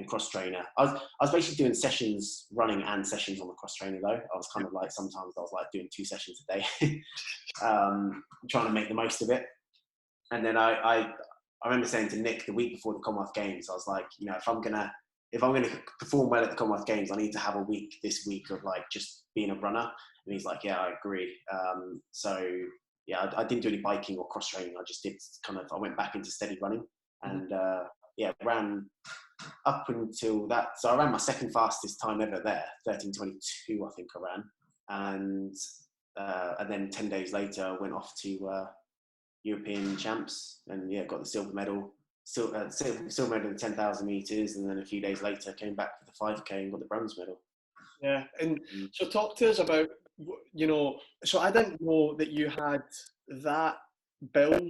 cross trainer. I was basically doing sessions running and sessions on the cross trainer though. I was kind of sometimes I was doing 2 sessions a day, trying to make the most of it. And then I remember saying to Nick the week before the Commonwealth Games, I was like, if I'm gonna if I'm going to perform well at the Commonwealth Games, I need to have this week of like just being a runner. And he's like, yeah, I agree. So yeah, I didn't do any biking or cross training. I just did I went back into steady running, and ran up until that. So I ran my second fastest time ever there, 13:22, I think I ran. And then 10 days later, I went off to European champs, and got the silver medal. Silver medal in 10,000 meters, and then a few days later came back for the 5K and got the bronze medal. Yeah, and so talk to us about, so I didn't know that you had that build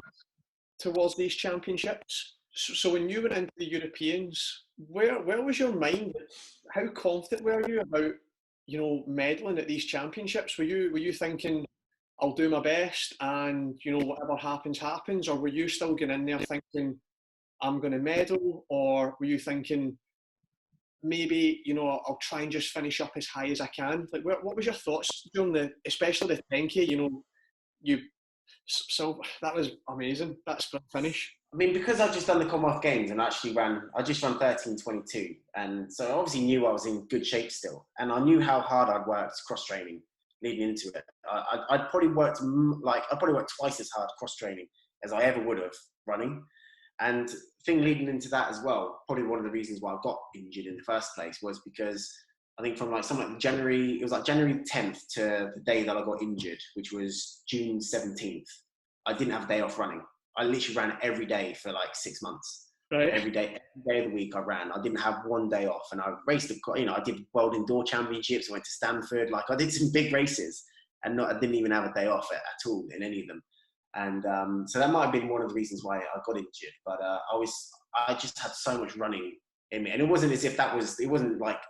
towards these championships. So when you went into the Europeans, where was your mind? How confident were you about, medaling at these championships? Were you thinking, I'll do my best and, whatever happens, happens? Or were you still going in there thinking, I'm going to medal? Or were you thinking, maybe, I'll try and just finish up as high as I can? Like, what was your thoughts during especially the 10K, so that was amazing, that sprint finish. I mean, because I've just done the Commonwealth Games and I just ran 13:22. And so I obviously knew I was in good shape still. And I knew how hard I'd worked cross-training leading into it. I'd probably worked twice as hard cross-training as I ever would have running. And thing leading into that as well, probably one of the reasons why I got injured in the first place was because I think from January, it was like January 10th to the day that I got injured, which was June 17th. I didn't have a day off running. I literally ran every day for like 6 months. Right. Every day of the week I ran. I didn't have one day off, and I raced. I did World Indoor Championships. I went to Stanford. Like I did some big races, and I didn't even have a day off at all in any of them. And so that might have been one of the reasons why I got injured. But I just had so much running in me, and it wasn't as if it wasn't like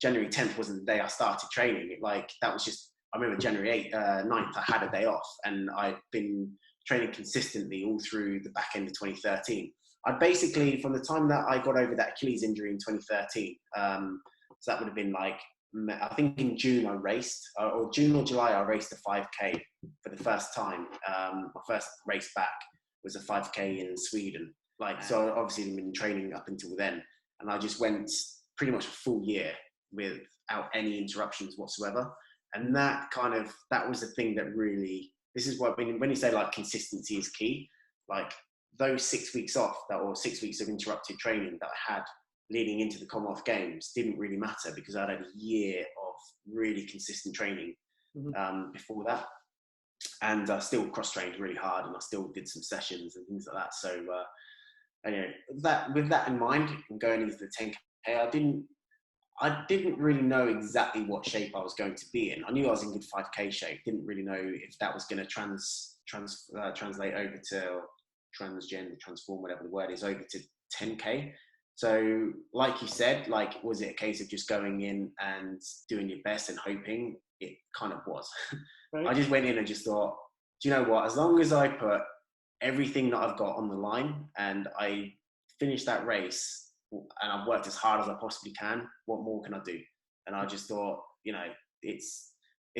January 10th wasn't the day I started training. That was just, I remember January 9th, I had a day off, and I'd been training consistently all through the back end of 2013. I basically, from the time that I got over that Achilles injury in 2013, so that would have been like, I think in June I raced, or June or July, I raced a 5K for the first time. My first race back was a 5K in Sweden. So obviously I've been training up until then, and I just went pretty much a full year without any interruptions whatsoever. And that was the thing that really, this is what, when you say like consistency is key, like those 6 weeks off, or 6 weeks of interrupted training that I had leading into the Commonwealth Games didn't really matter, because I'd had a year of really consistent training before that. And I still cross-trained really hard, and I still did some sessions and things like that. So anyway, with that in mind, and going into the 10K, I didn't really know exactly what shape I was going to be in. I knew I was in good 5K shape. Didn't really know if that was going to translate over to transform, whatever the word is, over to 10K. So, like you said, was it a case of just going in and doing your best and hoping? It kind of was. Right. I just went in and just thought, do you know what? As long as I put everything that I've got on the line and I finish that race, and I've worked as hard as I possibly can, what more can I do? And I just thought, it's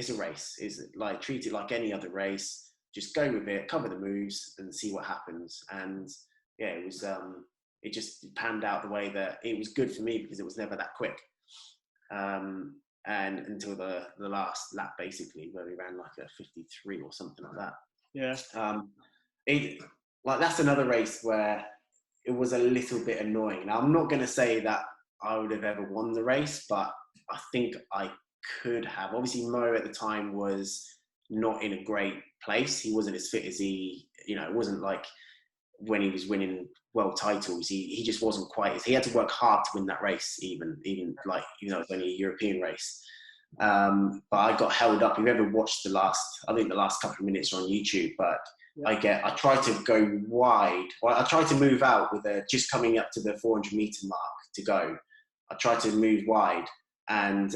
a race. It's like, treat it like any other race. Just go with it, cover the moves, and see what happens. And yeah, it was. It just panned out the way that it was good for me, because it was never that quick. And until the last lap, basically, where we ran like a 53 or something like that. Yeah. That's another race where it was a little bit annoying. Now, I'm not going to say that I would have ever won the race, but I think I could have. Obviously, Mo at the time was not in a great place. He wasn't as fit as it wasn't like when he was winning world titles. He just wasn't quite. He had to work hard to win that race, even though it was only a European race. But I got held up. If you've ever watched the last couple of minutes on YouTube, but yeah. I tried to go wide. Well, I tried to move out with just coming up to the 400 meter mark to go. I tried to move wide, and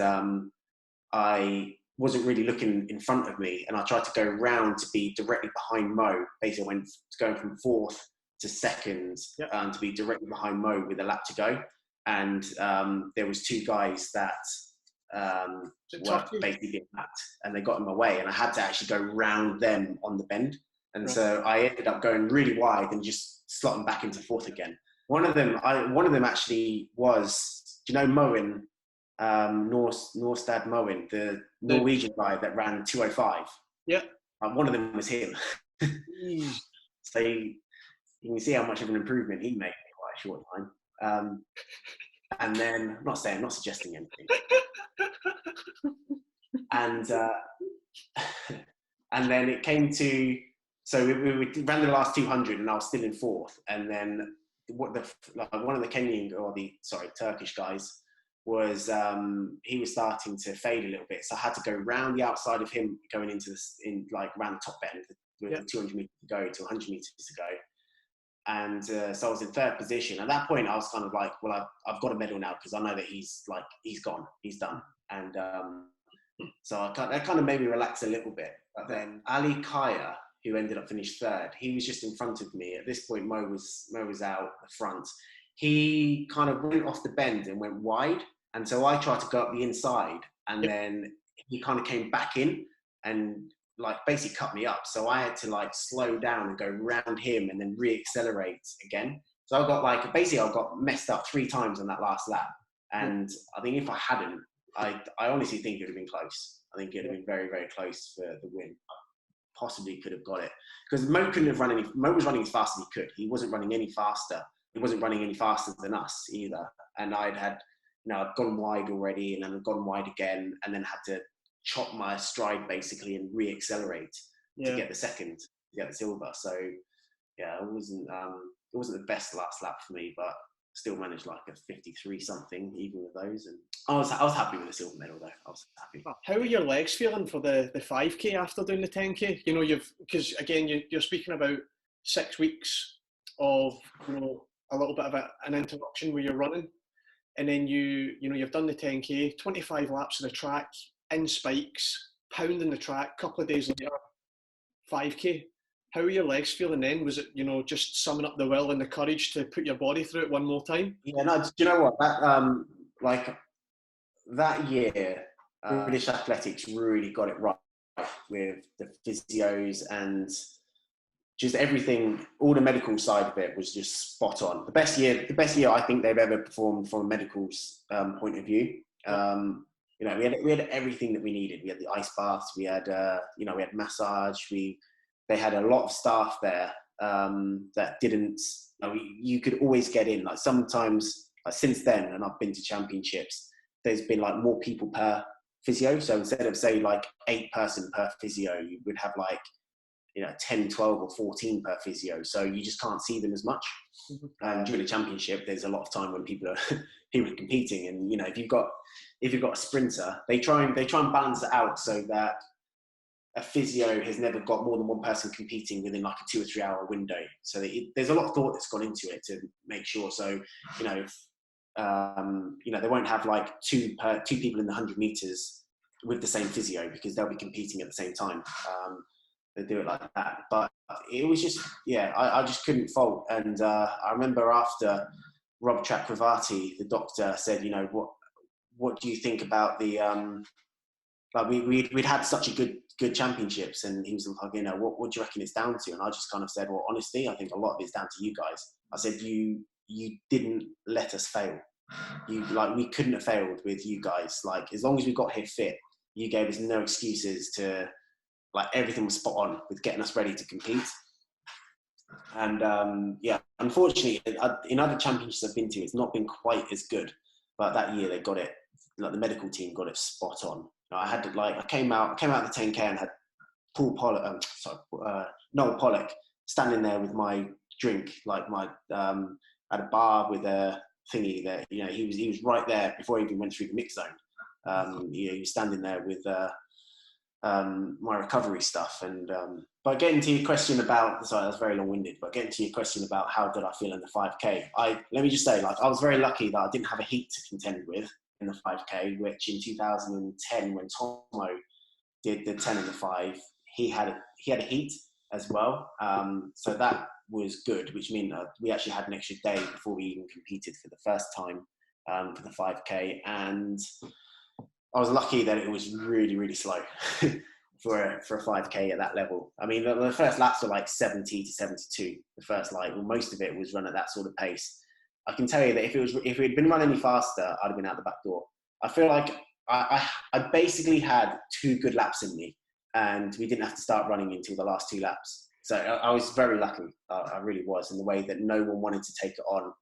I wasn't really looking in front of me, and I tried to go round to be directly behind Mo. Basically, I went going from fourth to second, to be directly behind Mo with a lap to go. And there was two guys that were basically being lapped, and they got in my way, and I had to actually go round them on the bend. And so I ended up going really wide and just slotting back into fourth again. One of them actually was you know Moen, Norstad Moen, the Norwegian guy that ran 205? Yeah. One of them was him. Jeez. So you can see how much of an improvement he made in quite a short time. And then, I'm not suggesting anything. And and then it came to, so we ran the last 200 and I was still in fourth. And then one of the Kenyan, Turkish guys was, he was starting to fade a little bit. So I had to go round the outside of him going into around the top end with 200 meters to go to 100 meters to go. And so I was in third position. At that point, I was kind of like, well, I've got a medal now because I know that he's gone, he's done. And so that kind of made me relax a little bit. But then Ali Kaya, who ended up finished third, he was just in front of me. At this point, Mo was out the front. He kind of went off the bend and went wide. And so I tried to go up the inside, and then he kind of came back in and basically cut me up. So I had to slow down and go round him and then re-accelerate again. So I got messed up 3 times on that last lap. And I think if I hadn't, I honestly think it would have been close. I think it would have been very, very close for the win. Possibly could have got it. Because Mo was running as fast as he could. He wasn't running any faster. He wasn't running any faster than us either. And I'd gone wide already, and then I'd gone wide again, and then had to chop my stride basically and re-accelerate to get the second, to get the silver. So yeah, it wasn't the best last lap for me, but still managed a 53 something even with those, and I was happy with the silver medal though. I was happy. How are your legs feeling for the 5k after doing the 10k? Because again you're speaking about 6 weeks of a little bit of an interruption where you're running, and then you've done the 10k, 25 laps of the track in spikes, pounding the track. A couple of days later, 5k. How are your legs feeling then? Was it, just summing up the will and the courage to put your body through it one more time? Yeah, no, do you know what? That year, British Athletics really got it right with the physios and just everything. All the medical side of it was just spot on. The best year I think they've ever performed from a medical's point of view. We had everything that we needed. We had the ice baths, we had we had massage, they had a lot of staff there that didn't, you could always get in. Sometimes, since then, and I've been to championships, there's been more people per physio. So instead of say 8 person per physio, you would have 10, 12 or 14 per physio. So you just can't see them as much. And during the championship, there's a lot of time when people are competing. And, if you've got a sprinter, they try and balance it out so that a physio has never got more than one person competing within a 2 or 3 hour window. So there's a lot of thought that's gone into it to make sure. So, they won't have 2 people in the 100 meters with the same physio because they'll be competing at the same time. They do it like that. But it was just, I just couldn't fault. And I remember after Rob Chakravarti, the doctor, said, what do you think about the, we'd had such a good championships, and he was like, what do you reckon it's down to? And I just kind of said, well, honestly, I think a lot of it's down to you guys. I said, you didn't let us fail. We couldn't have failed with you guys. As long as we got here fit, you gave us no excuses to, everything was spot on with getting us ready to compete. And unfortunately, in other championships I've been to, it's not been quite as good. But that year they got it, the medical team got it spot on. I had to, I came out the 10k and had Noel Pollock standing there with my drink, at a bar with a thingy that, he was right there before he even went through the mix zone. He was standing there with my recovery stuff. And but getting to your question about, sorry, that's very long-winded, but getting to your question about how did I feel in the 5k, let me just say, I was very lucky that I didn't have a heat to contend with in the 5k, which in 2010 when Tomo did the 10 and the 5, he had a heat as well. So that was good, which meant we actually had an extra day before we even competed for the first time for the 5k. And I was lucky that it was really, really slow for a 5k at that level. I mean, the first laps were 70 to 72. The first most of it was run at that sort of pace. I can tell you that if it had been run any faster, I'd have been out the back door. I feel like I basically had 2 good laps in me, and we didn't have to start running until the last 2 laps. So I was very lucky. I really was, in the way that no one wanted to take it on.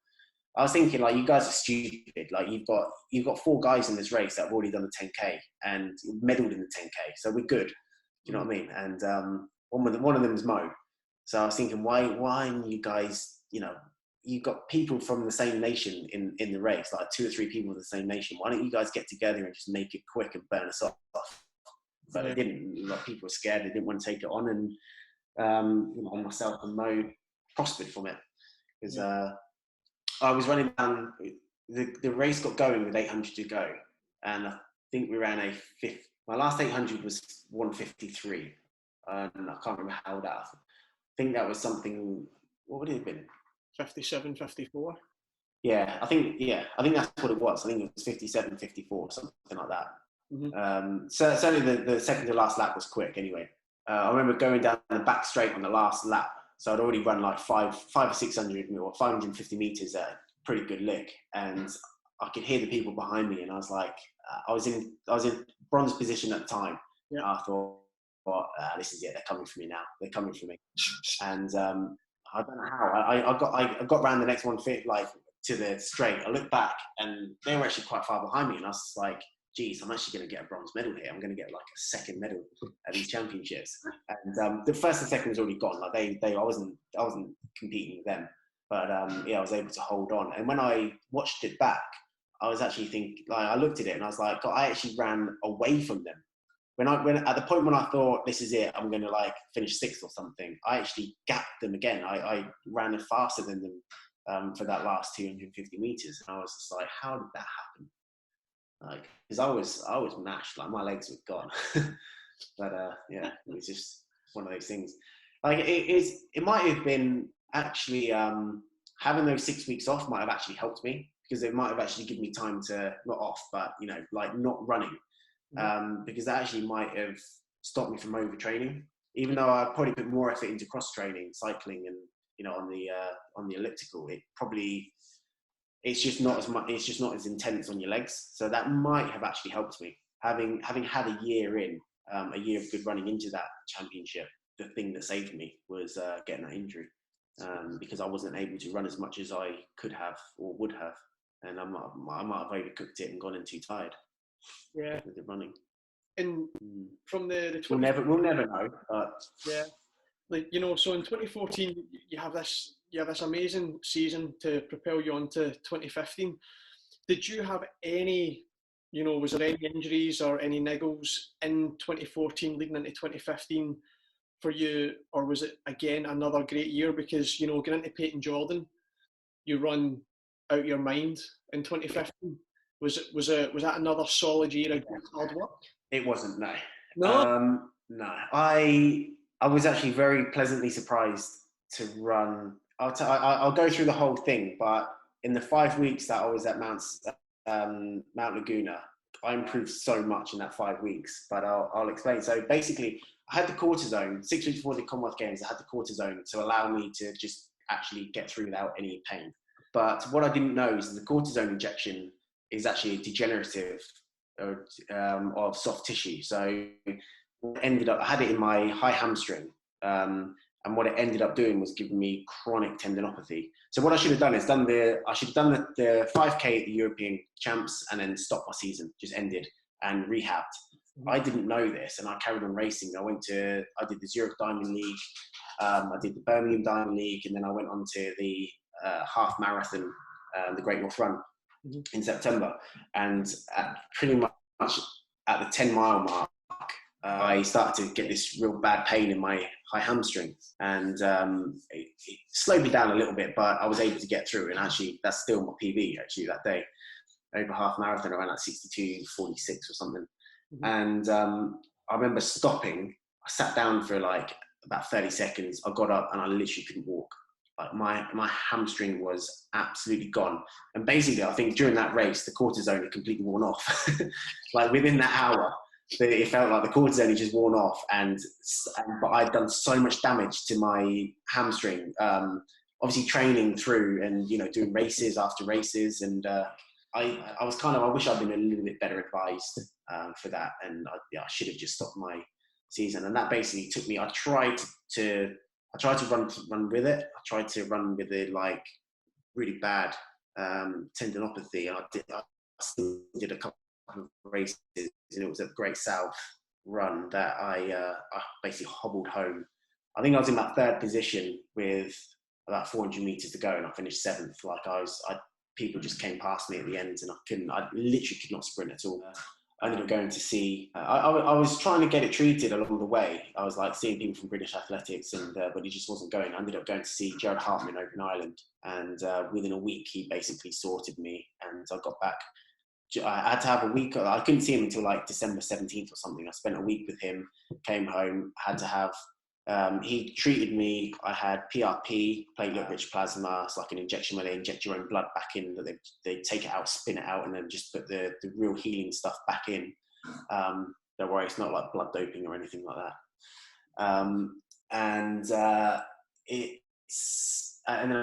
I was thinking, like, you guys are stupid. Like, you've got 4 guys in this race that have already done the 10K and medalled in the 10K, so we're good. Do you know what I mean? And one of them is Mo. So I was thinking, why you guys, you know, you've got people from the same nation in the race, like 2 or 3 people of the same nation. Why don't you guys get together and just make it quick and burn us off? But they didn't. A lot of people were scared. They didn't want to take it on, and myself and Mo prospered from it, because I was running down. The race got going with 800 to go, and I think we ran a fifth. My last 800 was 1:53, and I can't remember how that. I think that was something. What would it have been? 57, 54. Yeah, I think that's what it was. I think it was 57, 54, something like that. Mm-hmm. So certainly the second to last lap was quick. Anyway, I remember going down the back straight on the last lap. So I'd already run like 500 or 600 or 550 meters at a pretty good lick, and I could hear the people behind me. And I was like, I was in bronze position at the time. Yeah. I thought, this is it. They're coming for me now. They're coming for me. And I don't know how I got round the next one like to the straight. I looked back, and they were actually quite far behind me, and I was like, geez, I'm actually going to get a bronze medal here. I'm going to get like a second medal at these championships. And the first and second was already gone. Like I wasn't competing with them, but I was able to hold on. And when I watched it back, I was actually thinking, like, I looked at it and I was like, God, I actually ran away from them. When at the point when I thought, this is it, I'm going to like finish 6th or something, I actually gapped them again. I ran faster than them for that last 250 meters. And I was just like, how did that happen? Like, because I was mashed, like my legs were gone. But it was just one of those things. Like it might have been actually having those 6 weeks off might have actually helped me, because it might have actually given me time to, not off, but like not running, because that actually might have stopped me from overtraining. Even though I probably put more effort into cross training, cycling, and on the elliptical, it's just not as much. It's just not as intense on your legs. So that might have actually helped me. Having had a year of good running into that championship, the thing that saved me was getting that injury, because I wasn't able to run as much as I could have or would have, and I might have overcooked it and gone in too tired. Yeah, with the running. And from the we'll never know. But yeah, like so in 2014 you have this amazing season to propel you on to 2015. Did you have any, was there any injuries or any niggles in 2014 leading into 2015 for you, or was it again another great year? Because getting into Peyton Jordan, you run out your mind in 2015. Was that another solid year of hard work? It wasn't. No. No. I was actually very pleasantly surprised to run. I'll go through the whole thing, but in the 5 weeks that I was at Mount Laguna, I improved so much in that 5 weeks. But I'll explain. So basically, I had the cortisone 6 weeks before the Commonwealth Games. I had the cortisone to allow me to just actually get through without any pain. But what I didn't know is the cortisone injection is actually a degenerative of soft tissue. So what ended up, I had it in my high hamstring, and what it ended up doing was giving me chronic tendinopathy. So what I should have done is the 5K at the European Champs and then stopped my season, just ended and rehabbed. I didn't know this, and I carried on racing. I did the Zurich Diamond League, I did the Birmingham Diamond League, and then I went on to the half marathon, the Great North Run in September. And pretty much at the 10-mile mark, I started to get this real bad pain in my high hamstring, and it slowed me down a little bit, but I was able to get through. And actually, that's still my PB actually that day. Over half marathon, I ran at 62:46 or something. And I remember stopping. I sat down for like about 30 seconds. I got up and I literally couldn't walk. Like my hamstring was absolutely gone. And basically, I think during that race, the cortisone had completely worn off. Like within that hour, it felt like the cortisone had just worn off. But I'd done so much damage to my hamstring obviously training through and, you know, doing races after races. And I was kind of, I wish I'd been a little bit better advised for that. And I should have just stopped my season. And that basically took me, I tried to run with it. I tried to run with it like really bad tendinopathy. I still did a couple of races, and it was a Great South run that I basically hobbled home. I think I was in that third position with about 400 meters to go, and I finished seventh. Like people just came past me at the end, and I literally could not sprint at all. I ended up going to see, I was trying to get it treated along the way. I was like seeing people from British Athletics, but it just wasn't going. I ended up going to see Jared Hartman over in Ireland, and within a week he basically sorted me, and I got back. I had to have a week. I couldn't see him until like December 17th or something. I spent a week with him, came home, had to have, he treated me. I had PRP, platelet-rich plasma. It's like an injection where they inject your own blood back in. They take it out, spin it out, and then just put the real healing stuff back in. Don't worry, it's not like blood doping or anything like that. And then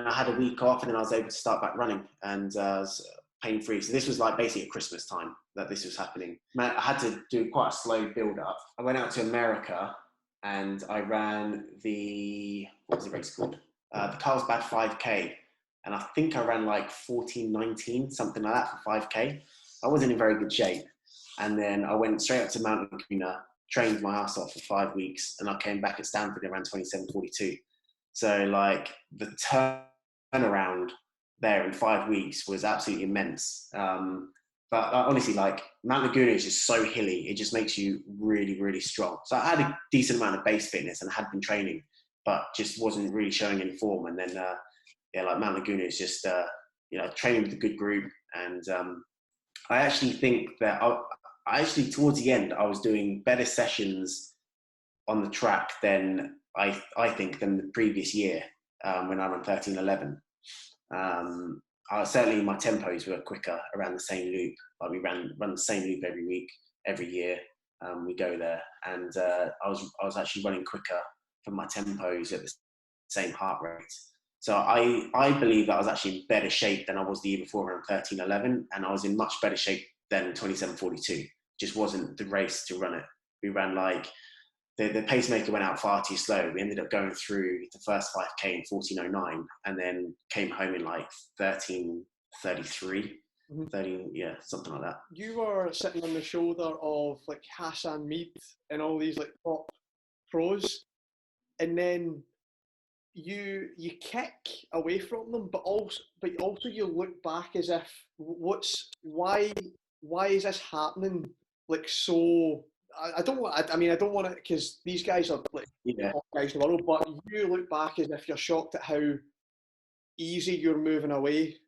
I had a week off, and then I was able to start back running, and was pain-free. So this was like basically at Christmas time that this was happening. I had to do quite a slow build-up. I went out to America, and I ran what was the race called? The Carlsbad 5K. And I think I ran like 14:19, something like that for 5K. I wasn't in very good shape. And then I went straight up to Mount Laguna, trained my ass off for 5 weeks, and I came back at Stanford and ran 27:42. So like the turnaround there in 5 weeks was absolutely immense. But honestly, like Mount Laguna is just so hilly. It just makes you really, really strong. So I had a decent amount of base fitness and had been training, but just wasn't really showing any form. And then, like Mount Laguna is just, training with a good group. And I actually think that towards the end, I was doing better sessions on the track than I think than the previous year when I ran 13:11. Certainly my tempos were quicker around the same loop. Like we run the same loop every week, every year. We go there, and I was actually running quicker for my tempos at the same heart rate. So I believe that I was actually in better shape than I was the year before around 13:11, and I was in much better shape than 27:42. Just wasn't the race to run it. We ran like the pacemaker went out far too slow. We ended up going through the first 5K in 14:09, and then came home in like 13:33. 30, something like that. You were sitting on the shoulder of like Hassan Mead and all these like top pros, and then you kick away from them, but also you look back as if why is this happening? Like so. I don't want it because these guys are like top guys in the world, but you look back as if you're shocked at how easy you're moving away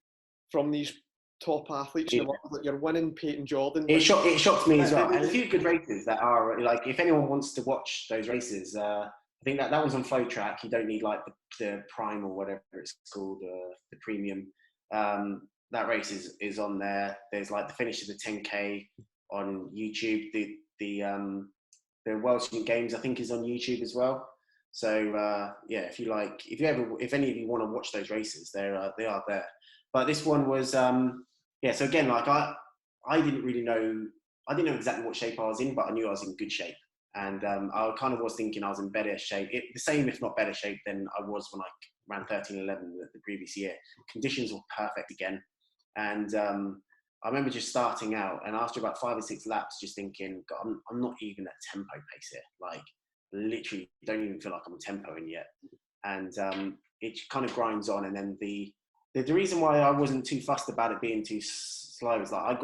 from these top athletes in the world. Like you're winning Peyton Jordan. It shocked me as well. And a few good races that are like, if anyone wants to watch those races, I think that one's on Flow Track. You don't need like the Prime or whatever it's called, the Premium. That race is on there. There's like the finish of the 10K on YouTube. The World Student Games I think is on YouTube as well. So if any of you want to watch those races, they are there. But this one was so again, like I didn't know exactly what shape I was in, but I knew I was in good shape. And I kind of was thinking I was in better shape, the same if not better shape than I was when I ran 13:11 the previous year. Conditions were perfect again, and I remember just starting out, and after about 5 or 6 laps, just thinking, God, I'm not even at tempo pace here. Like, literally, don't even feel like I'm tempoing yet. And it kind of grinds on. And then the reason why I wasn't too fussed about it being too slow is like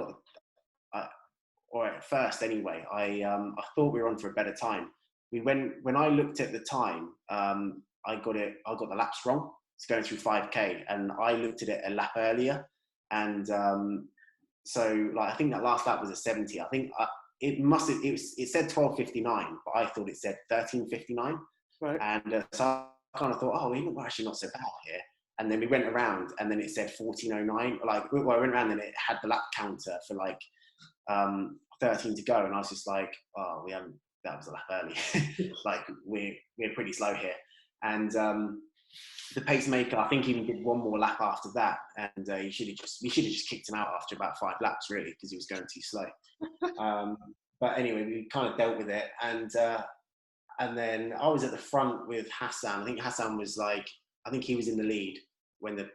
or at first anyway, I thought we were on for a better time. When I looked at the time, I got the laps wrong. It's going through 5K, and I looked at it a lap earlier, and so like I think that last lap was a 70. I think it said 12:59, but I thought it said 13:59. Right. And so I kind of thought, we're actually not so bad here. And then we went around, and then it said 14:09. Like, I went around, and it had the lap counter for like 13 to go, and I was just like, that was a lap early. Like we're pretty slow here. And the pacemaker, I think, even did one more lap after that, and we should have just kicked him out after about 5 laps, really, because he was going too slow. But anyway, we kind of dealt with it, and then I was at the front with Hassan. I think Hassan was like, I think he was in the lead when the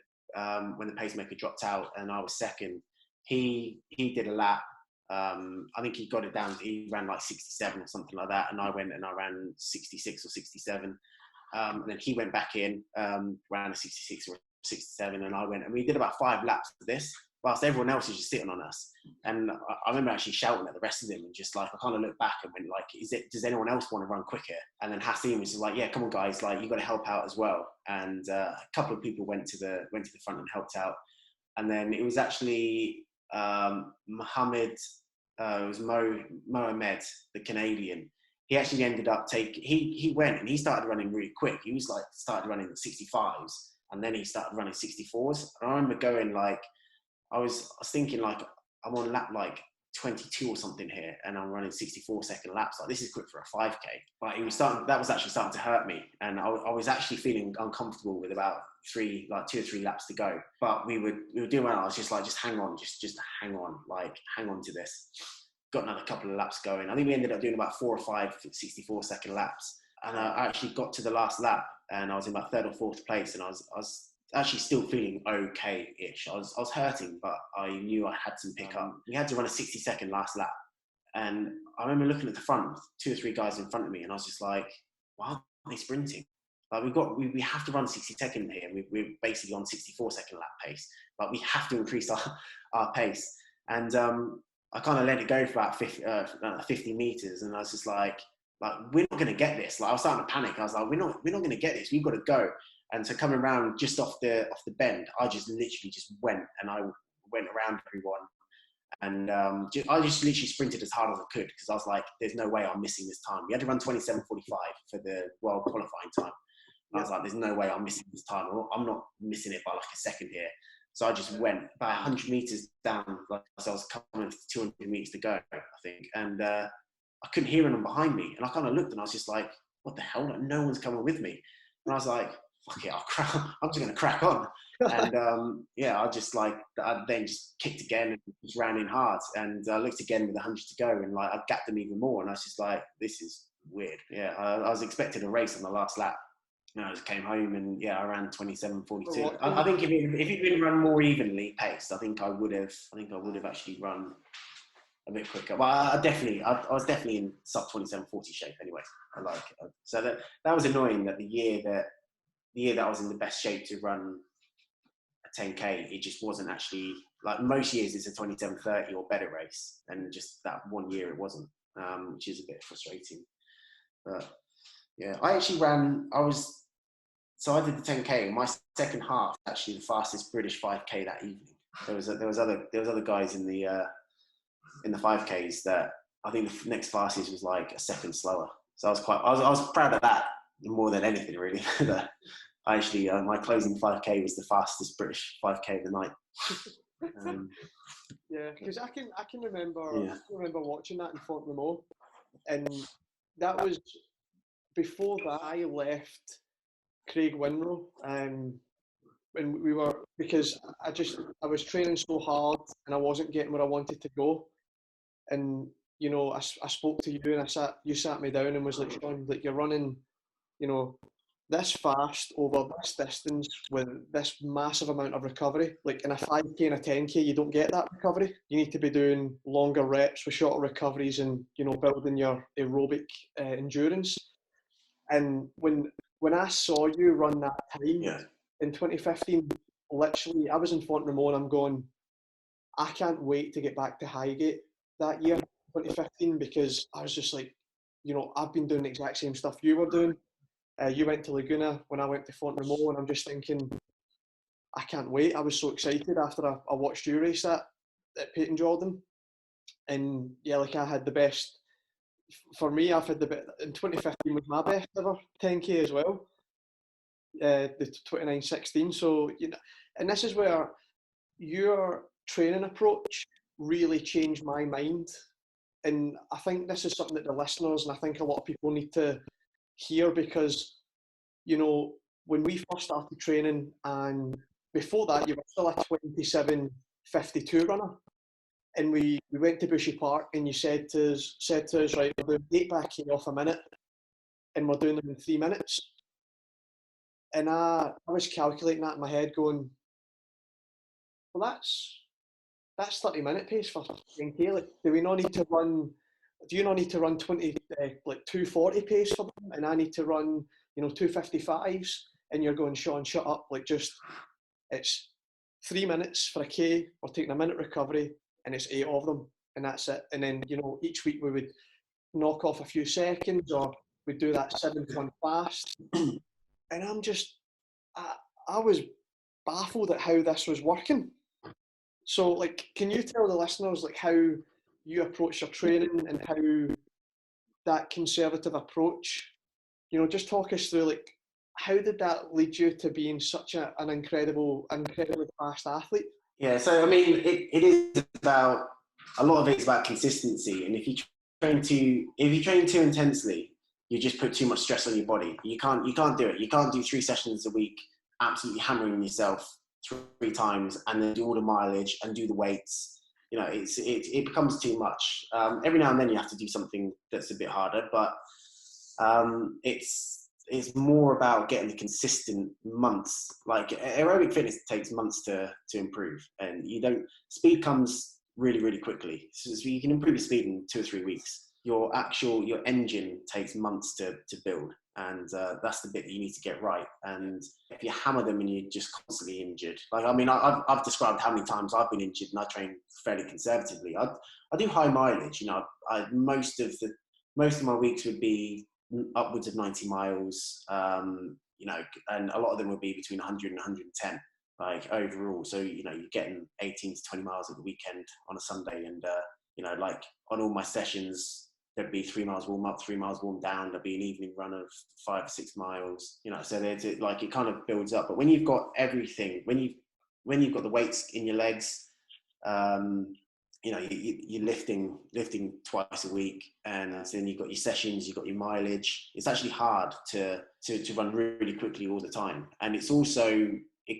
pacemaker dropped out, and I was second. He did a lap. I think he got it down. He ran like 67 or something like that, and I went and I ran 66 or 67. And then he went back in, ran a 66 or 67, and I went, and we did about 5 laps of this, whilst everyone else was just sitting on us. And I remember actually shouting at the rest of them, and just like, I kind of looked back and went like, does anyone else want to run quicker? And then Hassan was just like, yeah, come on guys, like, you got to help out as well. And a couple of people went to the front and helped out. And then it was actually Mohammed, it was Mohamed, the Canadian. He actually ended up he went and he started running really quick. He was like, started running the 65s, and then he started running 64s. And I remember going like, I was thinking like, I'm on lap like 22 or something here, and I'm running 64-second laps. Like, this is quick for a 5K. But that was actually starting to hurt me, and I was actually feeling uncomfortable with about 2 or 3 laps to go. But we were doing well. I was just like, just hang on, just hang on, like, hang on to this. Got another couple of laps going. I think we ended up doing about 4 or 5 64-second laps. And I actually got to the last lap, and I was in about 3rd or 4th place, and I was actually still feeling okay-ish. I was hurting, but I knew I had some pickup. We had to run a 60-second last lap. And I remember looking at the front with 2 or 3 guys in front of me, and I was just like, why aren't they sprinting? Like, we have to run 60-second here. We're basically on 64-second lap pace. Like, we have to increase our pace. And I kind of let it go for about 50 meters, and I was just like, we're not going to get this. Like, I was starting to panic. I was like, we're not going to get this. We've got to go. And so coming around just off the bend, I just literally just went, and I went around everyone, and I just literally sprinted as hard as I could, because I was like, there's no way I'm missing this time. We had to run 27:45 for the world qualifying time. I was like, there's no way I'm missing this time. I'm not missing it by like a second here. So I just went about 100 meters down, like, so I was coming 200 meters to go, I think. And I couldn't hear anyone behind me. And I kind of looked, and I was just like, what the hell? Like, no one's coming with me. And I was like, fuck it, I'm just going to crack on. And I then just kicked again and just ran in hard. And I looked again with 100 to go, and like, I gapped them even more. And I was just like, this is weird. Yeah, I was expecting a race on the last lap. And I just came home, and I ran 27:42. I think if it been run more evenly paced, I think I would have actually run a bit quicker. Well, I was definitely in sub 27:40 shape anyway. So that was annoying, that the year that I was in the best shape to run a 10K, it just wasn't actually, like, most years it's a 27:30 or better race, and just that one year it wasn't, which is a bit frustrating. But yeah, I did the 10K, and my second half was actually the fastest British 5K that evening. There was other guys in the 5Ks that I think the next fastest was like a second slower. So I was proud of that more than anything, really. That I actually, my closing 5K was the fastest British 5K of the night. Yeah, because I can remember watching that in Font-Romeu, and that was before that I left Craig Winrow, and we were, because I was training so hard and I wasn't getting where I wanted to go, and I spoke to you, and you sat me down and was like, Sean, like, you're running, this fast over this distance with this massive amount of recovery. Like, in a 5K and a 10K, you don't get that recovery. You need to be doing longer reps with shorter recoveries, and building your aerobic endurance. And when I saw you run that time in 2015, literally, I was in Font-Romeu, and I'm going, I can't wait to get back to Highgate that year, 2015, because I was just like, I've been doing the exact same stuff you were doing. You went to Laguna when I went to Font-Romeu, and I'm just thinking, I can't wait. I was so excited after I watched you race at Peyton Jordan. And yeah, like, I had the best, for me, I've had the best, in 2015 was my best ever 10K as well, the 29:16. So, and this is where your training approach really changed my mind. And I think this is something that the listeners, and I think a lot of people, need to hear, because when we first started training, and before that, you were still a 27:52 runner. And we went to Bushy Park, and you said to us, right, we're doing 8 back K off a minute, and we're doing them in 3 minutes. And I was calculating that in my head, going, well, that's 30-minute pace for 10K. Like, do you not need to run 240 pace for them, and I need to run 255s, and you're going, Sean, shut up, like, just, it's 3 minutes for a K, we're taking a minute recovery, and it's 8 of them, and that's it. And then each week we would knock off a few seconds, or we'd do that 7-1 fast. And I was baffled at how this was working. So, like, can you tell the listeners, like, how you approach your training and how that conservative approach, just talk us through, like, how did that lead you to being such an incredibly fast athlete? Yeah, so I mean, it is about, a lot of it is about consistency. And if you train too intensely, you just put too much stress on your body. You can't do it. You can't do 3 sessions a week, absolutely hammering yourself 3 times, and then do all the mileage and do the weights. It becomes too much. Every now and then you have to do something that's a bit harder, but it's more about getting the consistent months. Like, aerobic fitness takes months to improve, and speed comes really, really quickly. So you can improve your speed in 2 or 3 weeks. Your engine takes months to build, and that's the bit that you need to get right. And if you hammer them and you're just constantly injured, like, I mean, I've described how many times I've been injured, and I train fairly conservatively. I do high mileage. Most of my weeks would be upwards of 90 miles, and a lot of them would be between 100 and 110, like, overall. So, you're getting 18 to 20 miles at the weekend on a Sunday. And, like, on all my sessions, there'd be 3 miles warm up, 3 miles warm down. There'd be an evening run of 5 or 6 miles, so it kind of builds up. But when you've got everything, when you've got the weights in your legs, you're lifting twice a week, and then you've got your sessions, you've got your mileage. It's actually hard to run really quickly all the time. And it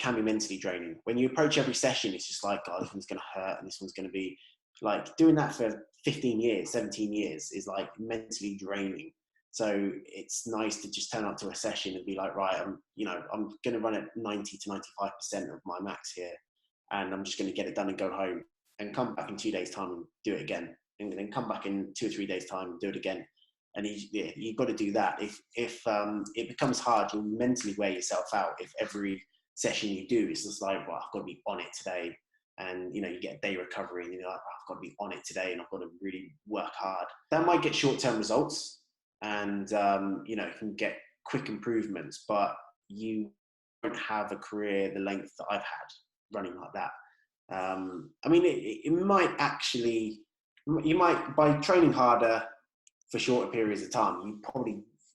can be mentally draining. When you approach every session, it's just like, oh, this one's going to hurt, and this one's going to be, like, doing that for 15 years, 17 years is, like, mentally draining. So it's nice to just turn up to a session and be like, right, I'm going to run at 90 to 95% of my max here, and I'm just going to get it done and go home, and come back in 2 days' time and do it again, and then come back in 2 or 3 days' time and do it again. And you've got to do that. If it becomes hard, you'll mentally wear yourself out. If every session you do is just like, well, I've got to be on it today, and you get a day recovery, and you're like, oh, I've got to be on it today, and I've got to really work hard. That might get short-term results, and can get quick improvements, but you won't have a career the length that I've had running like that. I mean, it might actually, you might, by training harder for shorter periods of time,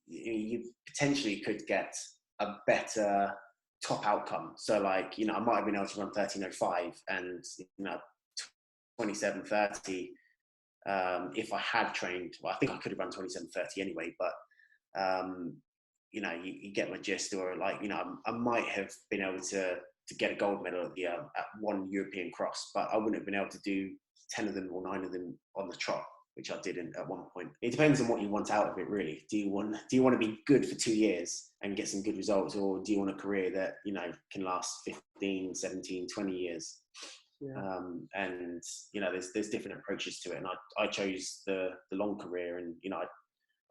you potentially could get a better top outcome. So, like, I might have been able to run 13:05 and 27:30 if I had trained. Well, I think I could have run 27:30 anyway, but you get my gist. Or, like, I might have been able to get a gold medal at one European cross, but I wouldn't have been able to do 10 of them or 9 of them on the trot, which I did at one point. It depends on what you want out of it, really. Do you want to be good for 2 years and get some good results, or do you want a career that can last 15, 17, 20 years? Yeah. And there's different approaches to it, and I chose the long career, and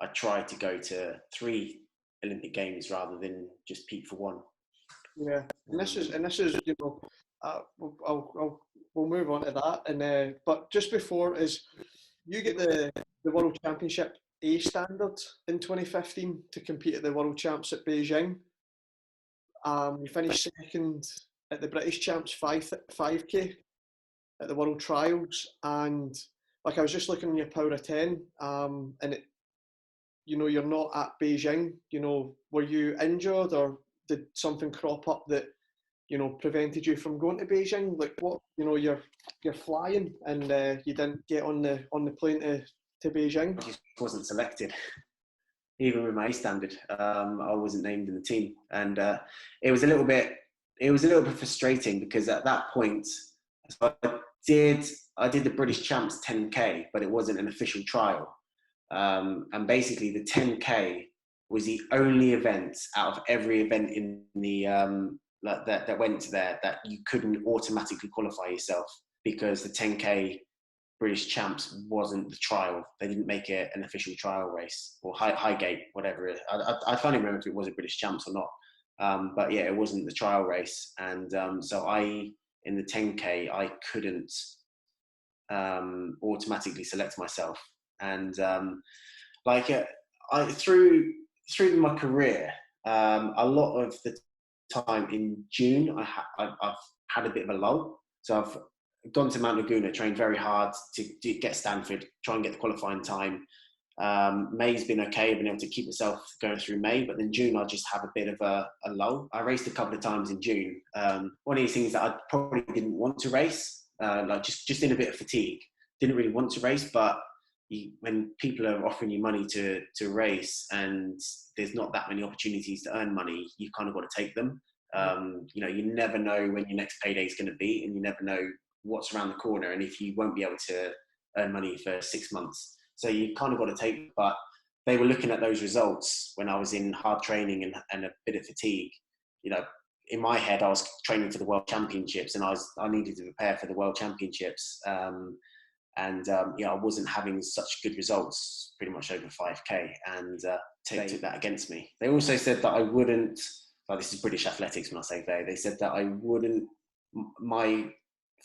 I tried to go to 3 Olympic Games rather than just peak for 1. Yeah, and this is we'll move on to that, and but just before is, you get the World Championship A standard in 2015 to compete at the World Champs at Beijing. You finished second at the British Champs 5K at the World Trials, and like, I was just looking at your power of 10, and it, you're not at Beijing. Were you injured, or did something crop up that prevented you from going to Beijing? Like, what, you're flying, and you didn't get on the plane to Beijing? I just wasn't selected. even with my A standard, I wasn't named in the team, and it was a little bit frustrating because at that point, so I did the British Champs 10K, but it wasn't an official trial, and basically the 10K was the only event out of every event in the that went there that you couldn't automatically qualify yourself, because the 10K British Champs wasn't the trial. They didn't make it an official trial race, or Highgate, whatever it is. I can't even remember if it was a British Champs or not. But yeah, it wasn't the trial race. And so in the 10K, I couldn't automatically select myself. And through my career, a lot of the time in June, I've had a bit of a lull. So I've gone to Mount Laguna, trained very hard to get Stanford, try and get the qualifying time. May's been okay. I've been able to keep myself going through May, but then June I just have a bit of a lull. I raced a couple of times in June. One of these things that I probably didn't want to race, just in a bit of fatigue. Didn't really want to race, but when people are offering you money to race and there's not that many opportunities to earn money, you've kind of got to take them. You never know when your next payday is going to be, and you never know what's around the corner, and if you won't be able to earn money for 6 months. So you kind of got to take, but they were looking at those results when I was in hard training and a bit of fatigue. In my head, I was training for the World Championships, and I needed to prepare for the World Championships. I wasn't having such good results, pretty much over 5K, and they took that against me. They also said that I wouldn't, this is British athletics when I say they said that I wouldn't, my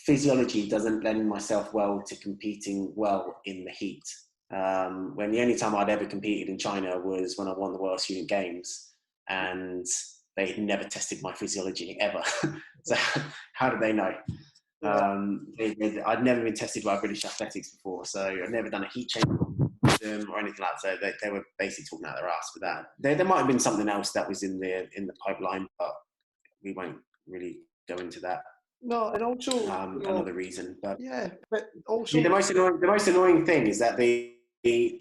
physiology doesn't lend myself well to competing well in the heat. When the only time I'd ever competed in China was when I won the World Student Games, and they had never tested my physiology ever. So how did they know? I'd never been tested by British Athletics before, so I'd never done a heat change or anything like that. So they were basically talking out their ass with that. There might have been something else that was in the pipeline, but we won't really go into that. No, and also another reason. But yeah, but also the most annoying thing is that the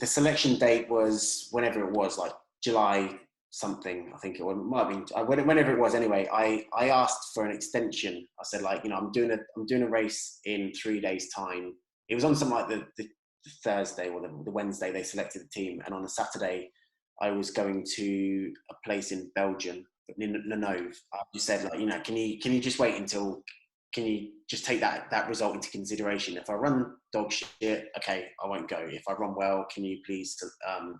selection date was whenever it was, like July something, I think it might have been whenever it was. Anyway, I asked for an extension. I said, I'm doing a race in 3 days' time. It was on something like the Thursday or the Wednesday they selected the team, and on the Saturday I was going to a place in Belgium, in Nenove. I just said, can you just wait until, can you just take that result into consideration? If I run dog shit, okay, I won't go. If I run well, can you please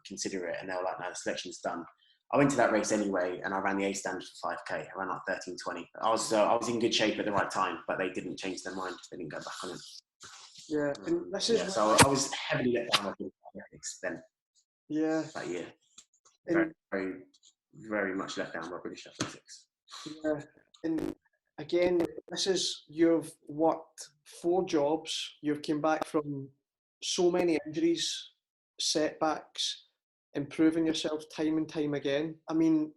consider it? And they were like, no, the selection's done. I went to that race anyway, and I ran the A standard for 5K. I ran like 13:20. I was in good shape at the right time, but they didn't change their mind. They didn't go back on it. Yeah, and this is so I was heavily let down by athletics then. Yeah, that year. Very, very, very much let down by British athletics. Yeah, and again, you've worked 4 jobs. You've come back from so many injuries, setbacks, improving yourself time and time again. I mean,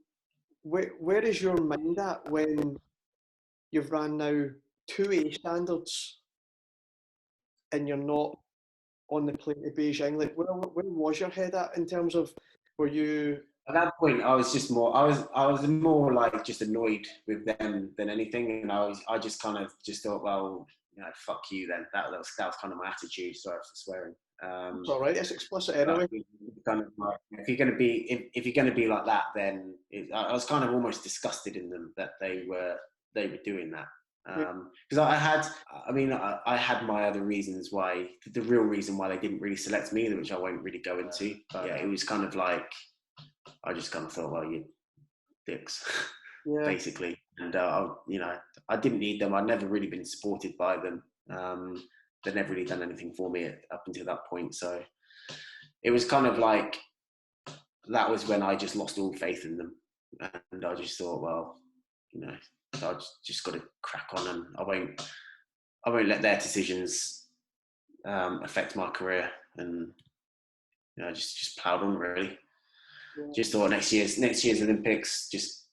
where is your mind at when you've ran now 2 A standards and you're not on the plane to Beijing? Like, where was your head at in terms of, were you? At that point, I was just more. I was more like just annoyed with them than anything, and I just kind of just thought, well, fuck you then. That was kind of my attitude. Sorry for swearing. It's all right. It's explicit anyway. Kind of like, if you're going to be like that, then I was kind of almost disgusted in them that they were doing that. Because I had my other reasons why, the real reason why they didn't really select me, which I won't really go into. But yeah, it was kind of like, I just kind of thought, well, you dicks, basically. And I didn't need them. I'd never really been supported by them. They'd never really done anything for me up until that point. So it was kind of like, that was when I just lost all faith in them. And I just thought, well, I just got to crack on, and I won't let their decisions affect my career. And just ploughed on, really. Just thought next year's Olympics, just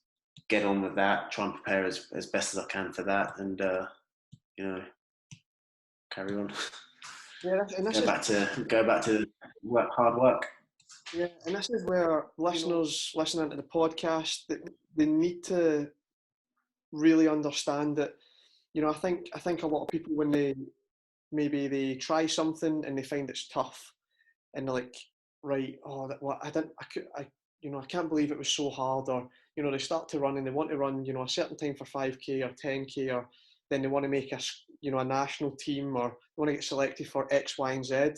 get on with that, try and prepare as best as I can for that, and carry on. Yeah, and go back to hard work. Yeah, and this is where listeners listening to the podcast, that they need to really understand that, I think a lot of people, when they try something and they find it's tough, and they're like, right, oh, what I didn't, I could, I can't believe it was so hard, or they start to run and they want to run, a certain time for 5K or 10K, or then they want to make a national team, or they want to get selected for X, Y, and Z,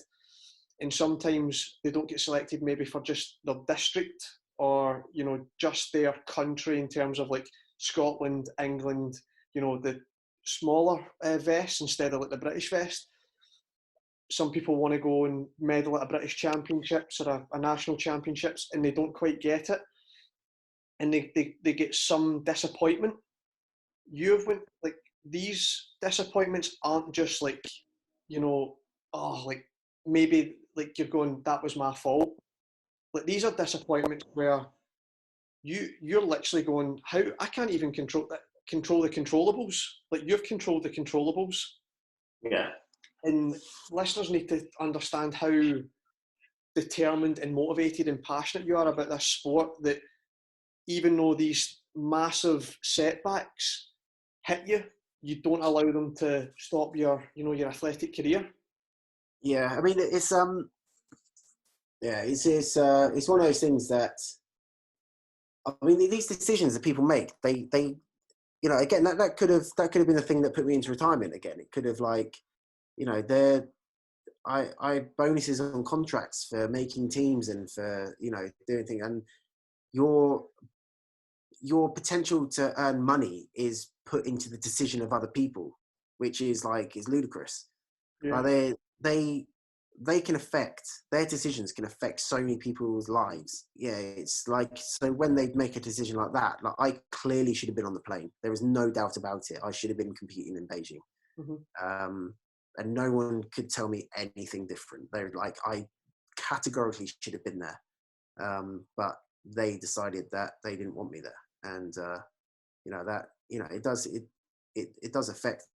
and sometimes they don't get selected maybe for just their district, or just their country, in terms of like Scotland, England, the smaller vests instead of like the British vest. Some people want to go and medal at a British Championships or a national championships, and they don't quite get it, and they get some disappointment. You've went like, these disappointments aren't just like, like, maybe like you're going, that was my fault. Like, these are disappointments where you're literally going, how I can't even control the controllables. Like, you've controlled the controllables. Yeah. And listeners need to understand how determined and motivated and passionate you are about this sport, that even though these massive setbacks hit you, you don't allow them to stop your athletic career. Yeah, I mean, it's it's one of those things that, I mean, these decisions that people make, they again, that could have been the thing that put me into retirement again. It could have, like, I bonuses on contracts for making teams and for doing things, and your potential to earn money is put into the decision of other people, which is ludicrous. Yeah. They can affect, their decisions can affect so many people's lives. Yeah, it's like, so when they make a decision like that, like, I clearly should have been on the plane. There is no doubt about it. I should have been competing in Beijing. Mm-hmm. And no one could tell me anything different. They're like, I categorically should have been there. But they decided that they didn't want me there. And, it does affect,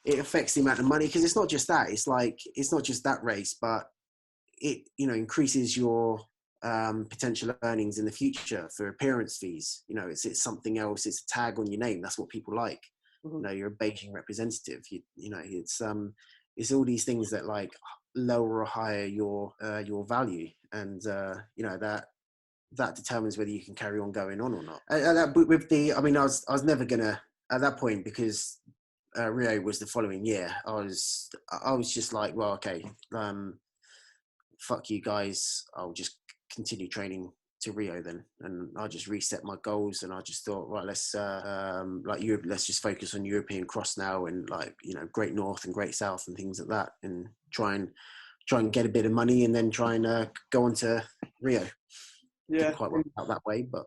it affects the amount of money, because it's not just that. It's like, it's not just that race, but it increases your potential earnings in the future for appearance fees. It's something else. It's a tag on your name. That's what people like. Mm-hmm. You're a Beijing representative. It's all these things that, like, lower or higher your value, and that determines whether you can carry on going on or not. With the, I mean, I was never gonna, at that point, because Rio was the following year. I was just like, well, okay, fuck you guys. I'll just continue training to Rio then, and I just reset my goals. And I just thought, right, let's Europe, let's just focus on European cross now, and Great North and Great South and things like that, and try and get a bit of money, and then try and go on to Rio. Yeah. Didn't quite work out that way, but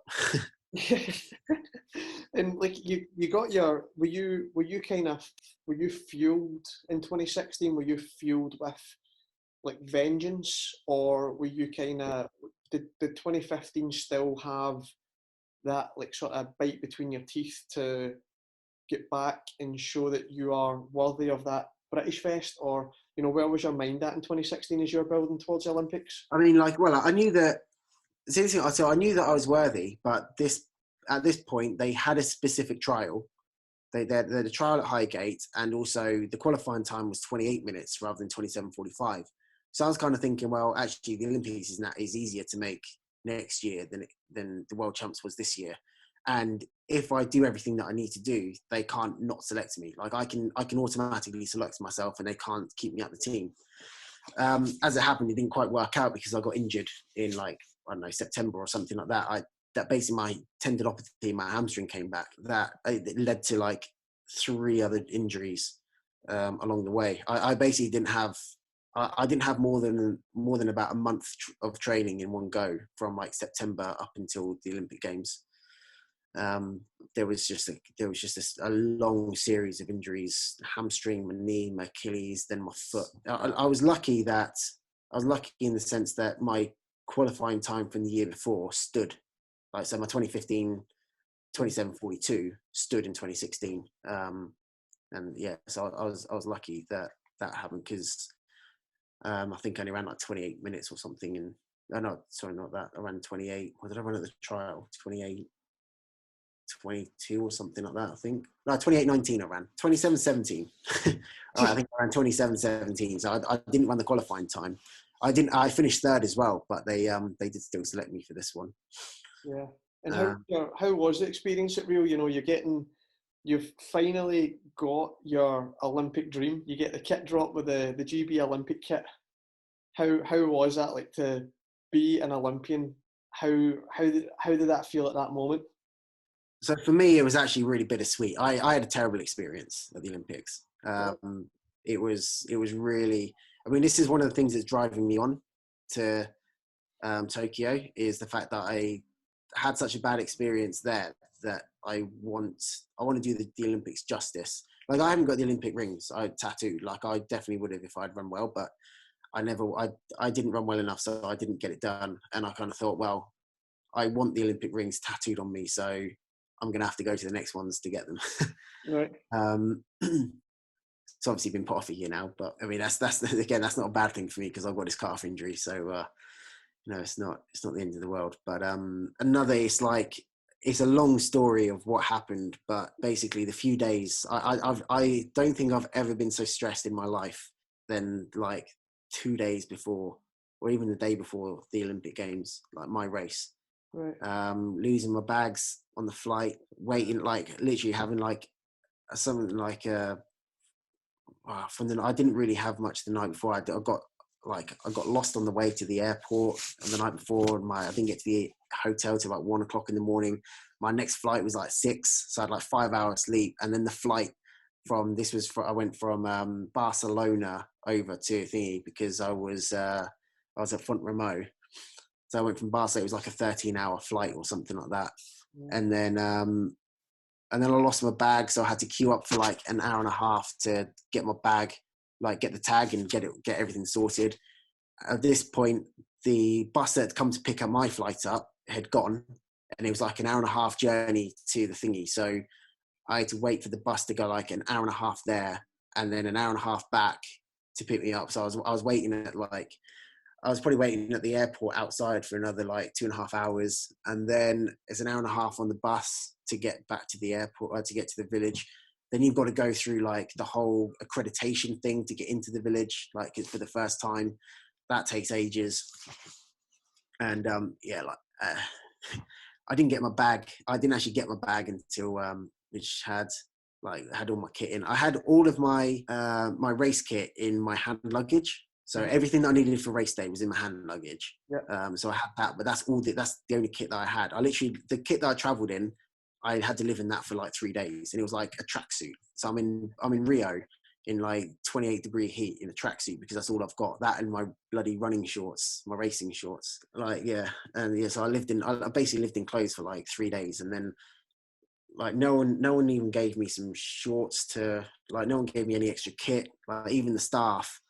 And like, you got were you fueled in 2016? Were you fueled with like vengeance, or were you did 2015 still have that like sort of bite between your teeth to get back and show that you are worthy of that British vest? Or where was your mind at in 2016 as you were building towards the Olympics? I mean, like, well, I knew that. So I knew that I was worthy, but at this point they had a specific trial. They had a trial at Highgate, and also the qualifying time was 28 minutes rather than 27:45. So I was kind of thinking, well, actually, the Olympics is easier to make next year than the World Champs was this year. And if I do everything that I need to do, they can't not select me. Like, I can automatically select myself, and they can't keep me at the team. As it happened, it didn't quite work out because I got injured in, like, I don't know, September or something like that. That basically, my tendinopathy, my hamstring came back. That it led to like 3 other injuries along the way. I basically didn't have. I didn't have more than about a month of training in one go from like September up until the Olympic Games. There was just a long series of injuries: hamstring, my knee, my Achilles, then my foot. I was lucky in the sense that my qualifying time from the year before stood. Like, so my 2015 27:42 stood in 2016. And yeah, so I was lucky that happened, because I think I only ran like 28 minutes or something No, sorry, not that. I ran 28. What did I run at the trial? 28, 22 or something like that, I think. No, 28.19 I ran. 27.17. I think I ran 27.17. So I didn't run the qualifying time. I finished third as well, but they did still select me for this one. Yeah. And how was the experience at Rio? You know, you've finally got your Olympic dream. You get the kit drop with the GB Olympic kit. How was that like to be an Olympian? How did that feel at that moment? So for me, it was actually really bittersweet. I had a terrible experience at the Olympics. It was really. I mean, this is one of the things that's driving me on to Tokyo, is the fact that I had such a bad experience there that I want to do the Olympics justice. Like, I haven't got the Olympic rings I tattooed. Like, I definitely would have if I'd run well, but I didn't run well enough, so I didn't get it done. And I kind of thought, well, I want the Olympic rings tattooed on me, so I'm going to have to go to the next ones to get them. Right. It's obviously been put off a year now, but I mean, that's again, that's not a bad thing for me because I've got this calf injury, so it's not the end of the world. But it's a long story of what happened, but basically the few days, I don't think I've ever been so stressed in my life than like 2 days before, or even the day before the Olympic Games, like my race. Right. Losing my bags on the flight, waiting, like literally having like something like I didn't really have much the night before. I got lost on the way to the airport the night before. I didn't get to the hotel till like 1 o'clock in the morning. My next flight was like 6, so I had like 5 hours sleep. And then the flight I went from Barcelona over to thingy because I was at Front Remo. So I went from Barcelona. It was like a 13-hour flight or something like that. Yeah. And then I lost my bag, so I had to queue up for like an hour and a half to get my bag, like get the tag and get everything sorted. At this point, the bus that had come to pick up my flight up had gone, and it was like an hour and a half journey to the thingy. So I had to wait for the bus to go like an hour and a half there, and then an hour and a half back to pick me up. So I was waiting at I was probably waiting at the airport outside for another like 2.5 hours. And then it's an hour and a half on the bus to get back to the airport, to get to the village. Then you've got to go through like the whole accreditation thing to get into the village, like for the first time. That takes ages. And I didn't get my bag. I didn't actually get my bag until which had all my kit in. I had all of my my race kit in my hand luggage. So everything that I needed for race day was in my hand luggage. Yep. So I had that, but that's the only kit that I had. The kit that I traveled in, I had to live in that for like 3 days, and it was like a tracksuit. So I'm in Rio in like 28-degree heat in a tracksuit because that's all I've got. That and my bloody running shorts, my racing shorts. So I basically lived in clothes for like 3 days, and then like no one even gave me some shorts to, like no one gave me any extra kit, like even the staff.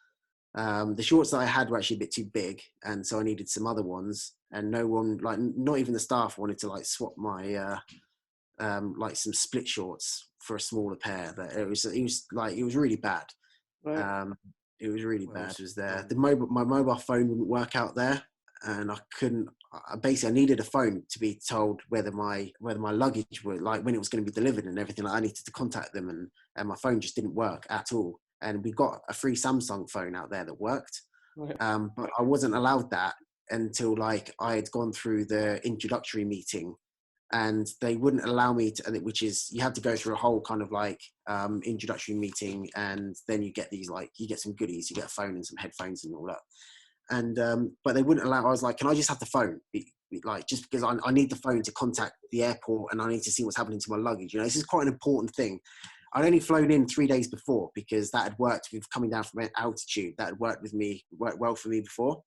The shorts that I had were actually a bit too big, and so I needed some other ones. And no one, like not even the staff, wanted to like swap my like some split shorts for a smaller pair. That it was really bad. Right. It was really bad. It was there. My mobile phone wouldn't work out there, and I couldn't. Basically, I needed a phone to be told whether my luggage were, like when it was going to be delivered and everything. Like, I needed to contact them, and my phone just didn't work at all. And we got a free Samsung phone out there that worked. Right. But I wasn't allowed that until like I had gone through the introductory meeting, and they wouldn't allow me to, which is, you have to go through a whole kind of like introductory meeting, and then you get these, like, you get some goodies, you get a phone and some headphones and all that. And but they wouldn't allow. I was like, can I just have the phone? Like, just because I need the phone to contact the airport, and I need to see what's happening to my luggage. You know, this is quite an important thing. I'd only flown in 3 days before because that had worked with coming down from altitude. That had worked well for me before.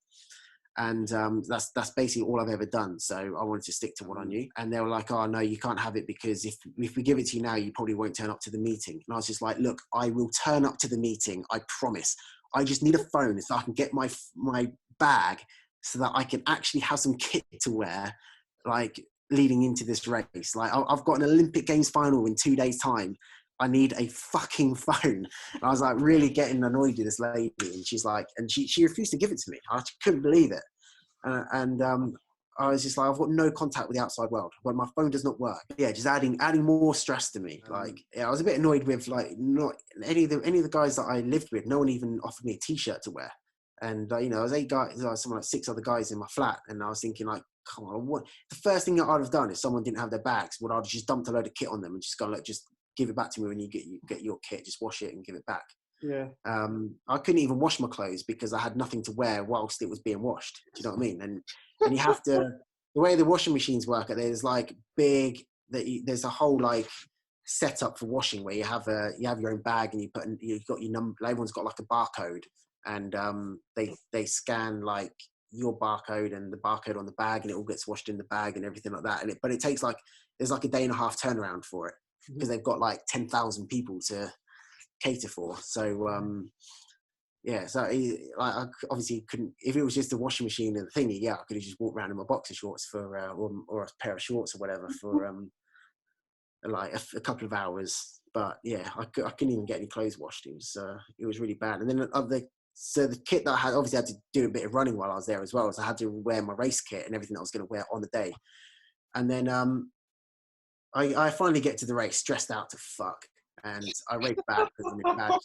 And that's basically all I've ever done. So I wanted to stick to what I knew. And they were like, oh, no, you can't have it because if we give it to you now, you probably won't turn up to the meeting. And I was just like, look, I will turn up to the meeting. I promise. I just need a phone so I can get my bag so that I can actually have some kit to wear, like, leading into this race. Like, I've got an Olympic Games final in 2 days' time. I need a fucking phone. And I was like really getting annoyed with this lady, and she's like, and she refused to give it to me. I couldn't believe it. and I was just like, I've got no contact with the outside world. When my phone does not work, yeah, just adding more stress to me. Like, yeah, I was a bit annoyed with like not any of the guys that I lived with. No one even offered me a t-shirt to wear, and you know, I was 8 guys, there was something like 6 other guys in my flat, and I was thinking like, come on, what? The first thing that I'd have done if someone didn't have their bags, would I'd have just dumped a load of kit on them and just gone like, just give it back to me when you get your kit, just wash it and give it back. Yeah. I couldn't even wash my clothes because I had nothing to wear whilst it was being washed. Do you know what I mean? And you have to, the way the washing machines work, there's like there's a whole like setup for washing where you have your own bag and you've got your number. Everyone's got like a barcode, and they scan like your barcode and the barcode on the bag, and it all gets washed in the bag and everything like that. But it takes like, there's like a day and a half turnaround for it because they've got like 10,000 people to cater for. So yeah, so I obviously couldn't, if it was just a washing machine and the thingy, yeah, I could have just walked around in my boxer shorts for or a pair of shorts or whatever for like a couple of hours. But yeah, I couldn't even get any clothes washed. It was really bad. And then so the kit that I had, obviously I had to do a bit of running while I was there as well, so I had to wear my race kit and everything that I was going to wear on the day. And then I finally get to the race stressed out to fuck, and I race bad because I'm in bad,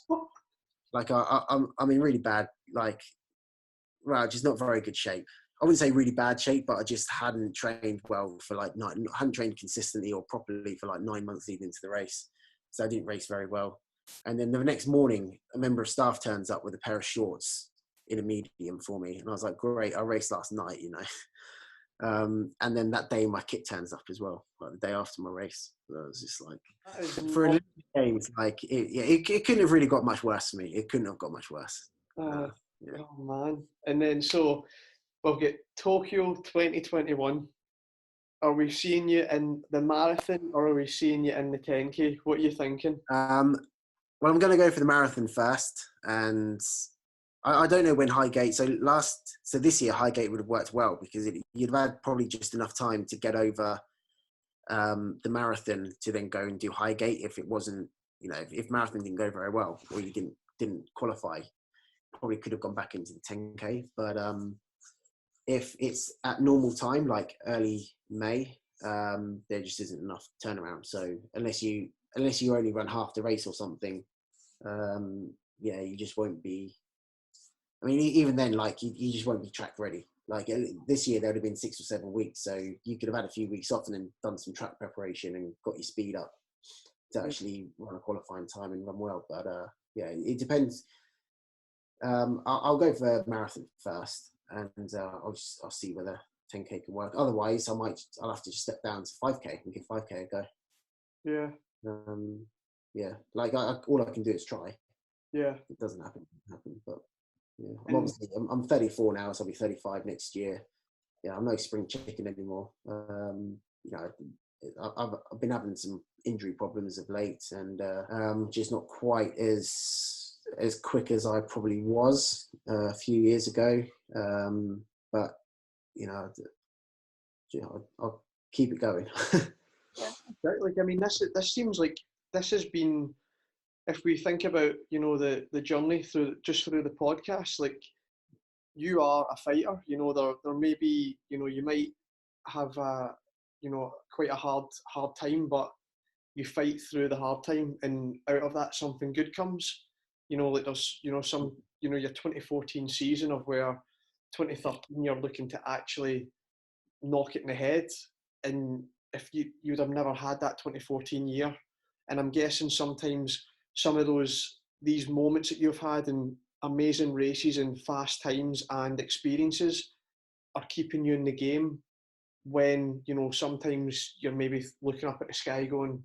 like I'm in really bad, like, well, just not very good shape. I wouldn't say really bad shape, but I just hadn't trained well for like hadn't trained consistently or properly for like 9 months leading into the race, so I didn't race very well. And then the next morning, a member of staff turns up with a pair of shorts in a medium for me, and I was like, great, I raced last night, you know. And then that day my kit turns up as well, like the day after my race. So I was just like, for Olympic Games, like it couldn't have really got much worse for me. It couldn't have got much worse. Yeah. Oh man. And then so we'll get Tokyo 2021. Are we seeing you in the marathon or are we seeing you in the 10K? What are you thinking? Well, I'm going to go for the marathon first, and I don't know when Highgate. So this year Highgate would have worked well because you'd have had probably just enough time to get over the marathon to then go and do Highgate. If it wasn't, you know, if marathon didn't go very well or you didn't qualify, probably could have gone back into the 10K. But if it's at normal time, like early May, there just isn't enough turnaround. So unless you only run half the race or something, yeah, you just won't be. I mean, even then, like you just won't be track ready. Like this year, there would have been 6 or 7 weeks, so you could have had a few weeks off and then done some track preparation and got your speed up to actually run a qualifying time and run well. But yeah, it depends. I'll go for marathon first, and I'll see whether 10K can work. Otherwise, I'll have to just step down to 5K and give 5K a go. Yeah. Yeah. Like all I can do is try. Yeah. If it doesn't happen, but. Yeah, I'm 34 now, so I'll be 35 next year. Yeah, I'm no spring chicken anymore. You know, I've been having some injury problems of late, and just not quite as quick as I probably was a few years ago. But you know, I'll keep it going. Like, I mean, this seems like this has been. If we think about, you know, the journey through the podcast, like you are a fighter, you know, there may be, you know, you might have you know, quite a hard time, but you fight through the hard time and out of that something good comes. You know, like there's, you know, your 2014 season of where 2013 you're looking to actually knock it in the head, and if you'd have never had that 2014 year, and I'm guessing sometimes some of these moments that you've had in amazing races and fast times and experiences are keeping you in the game when, you know, sometimes you're maybe looking up at the sky going,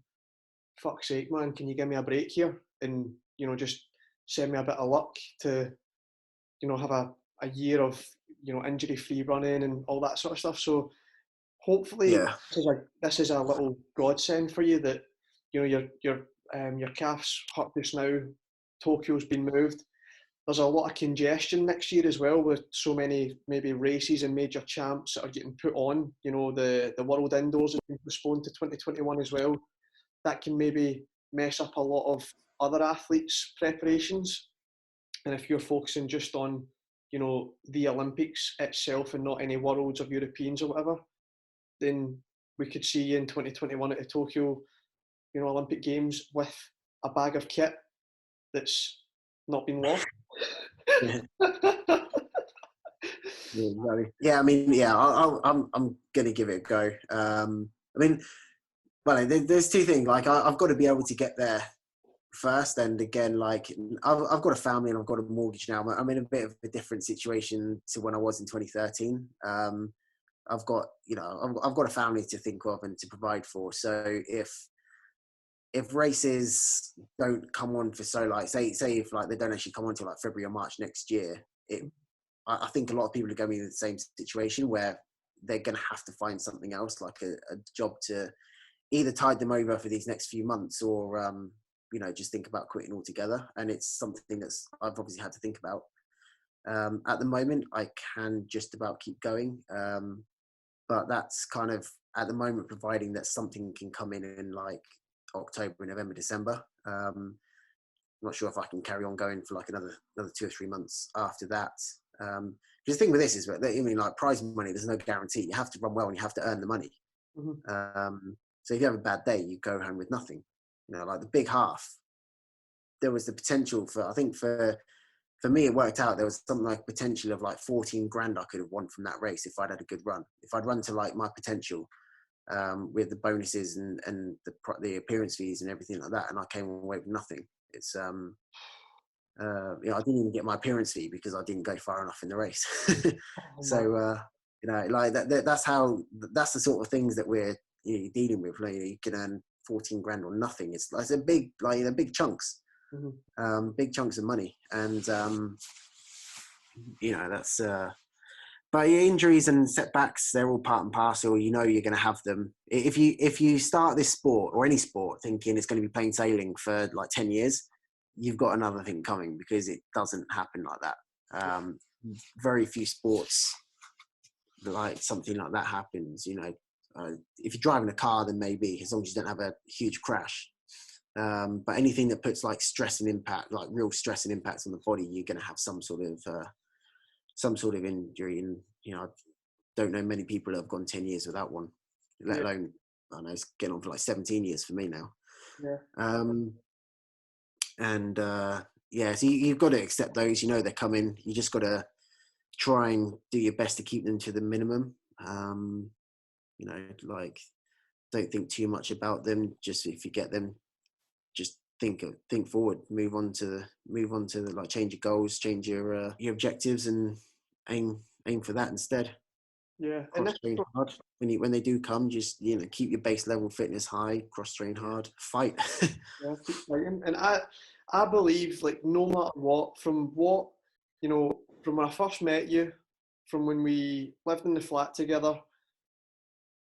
fuck's sake, man, can you give me a break here? And, you know, just send me a bit of luck to, you know, have a year of, you know, injury-free running and all that sort of stuff. So hopefully this is a little godsend for you that, you know, your calf's hurt just now, Tokyo's been moved. There's a lot of congestion next year as well with so many maybe races and major champs that are getting put on. You know, the World Indoors has been postponed to 2021 as well. That can maybe mess up a lot of other athletes' preparations. And if you're focusing just on you know, the Olympics itself and not any Worlds or Europeans or whatever, then we could see you in 2021 at the Tokyo, you know, Olympic Games with a bag of kit that's not been lost. Yeah. Yeah, exactly. Yeah, I mean, yeah, I'm gonna give it a go. I mean, well, there's two things. Like, I've got to be able to get there first, and again, like, I've got a family and I've got a mortgage now. I'm in a bit of a different situation to when I was in 2013. I've got, you know, I've got a family to think of and to provide for. So if races don't come on for so, like, say if like they don't actually come on till like February or March next year, I think a lot of people are going to be in the same situation where they're going to have to find something else, like a job to either tide them over for these next few months, or you know, just think about quitting altogether. And it's something that's I've obviously had to think about. At the moment, I can just about keep going, but that's kind of at the moment, providing that something can come in like October, November, December. I'm not sure if I can carry on going for like another 2 or 3 months after that. Because the thing with this is that, I mean, like, prize money, there's no guarantee. You have to run well and you have to earn the money. Mm-hmm. So if you have a bad day, you go home with nothing. You know, like the big half, there was the potential for, I think for me, it worked out. There was something like potential of like 14 grand I could have won from that race if I'd had a good run. If I'd run to like my potential, with the bonuses and the appearance fees and everything like that, and I came away with nothing. It's you know, I didn't even get my appearance fee because I didn't go far enough in the race. So you know, like that's the sort of things that we're, you know, dealing with. Like, you can earn 14 grand or nothing. It's a big, like, they're big chunks, big chunks of money, and you know, that's. But injuries and setbacks, they're all part and parcel. You know, you're going to have them. If you start this sport or any sport thinking it's going to be plain sailing for like 10 years, you've got another thing coming, because it doesn't happen like that. Very few sports like something like that happens. You know, if you're driving a car, then maybe, as long as you don't have a huge crash. But anything that puts like stress and impact, like real stress and impacts on the body, you're going to have some sort of injury. And, you know, I don't know many people that have gone 10 years without one, let alone, I don't know, it's getting on for like 17 years for me now. So you've got to accept those. You know, they're coming. You just got to try and do your best to keep them to the minimum. You know, like, don't think too much about them. Just if you get them, just think forward, move on to the, like, change your goals, change your objectives, and aim for that instead. Yeah, cross train hard when they do come. Just, you know, keep your base level fitness high, cross train hard, fight. Yeah, keep fighting. And I believe, like, no matter what, from when I first met you, from when we lived in the flat together,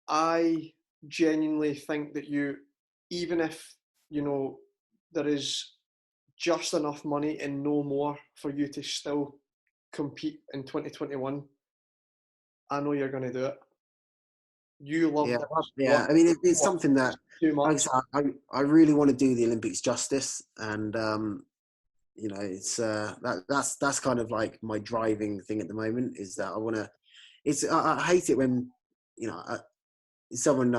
I genuinely think that you, even if, you know, there is just enough money and no more for you to still compete in 2021, I know you're going to do it. You love Yeah, this. yeah. I mean, it's something that, too much. I really want to do the Olympics justice, and you know, it's that's kind of like my driving thing at the moment, is that I want to. I hate it when, you know, someone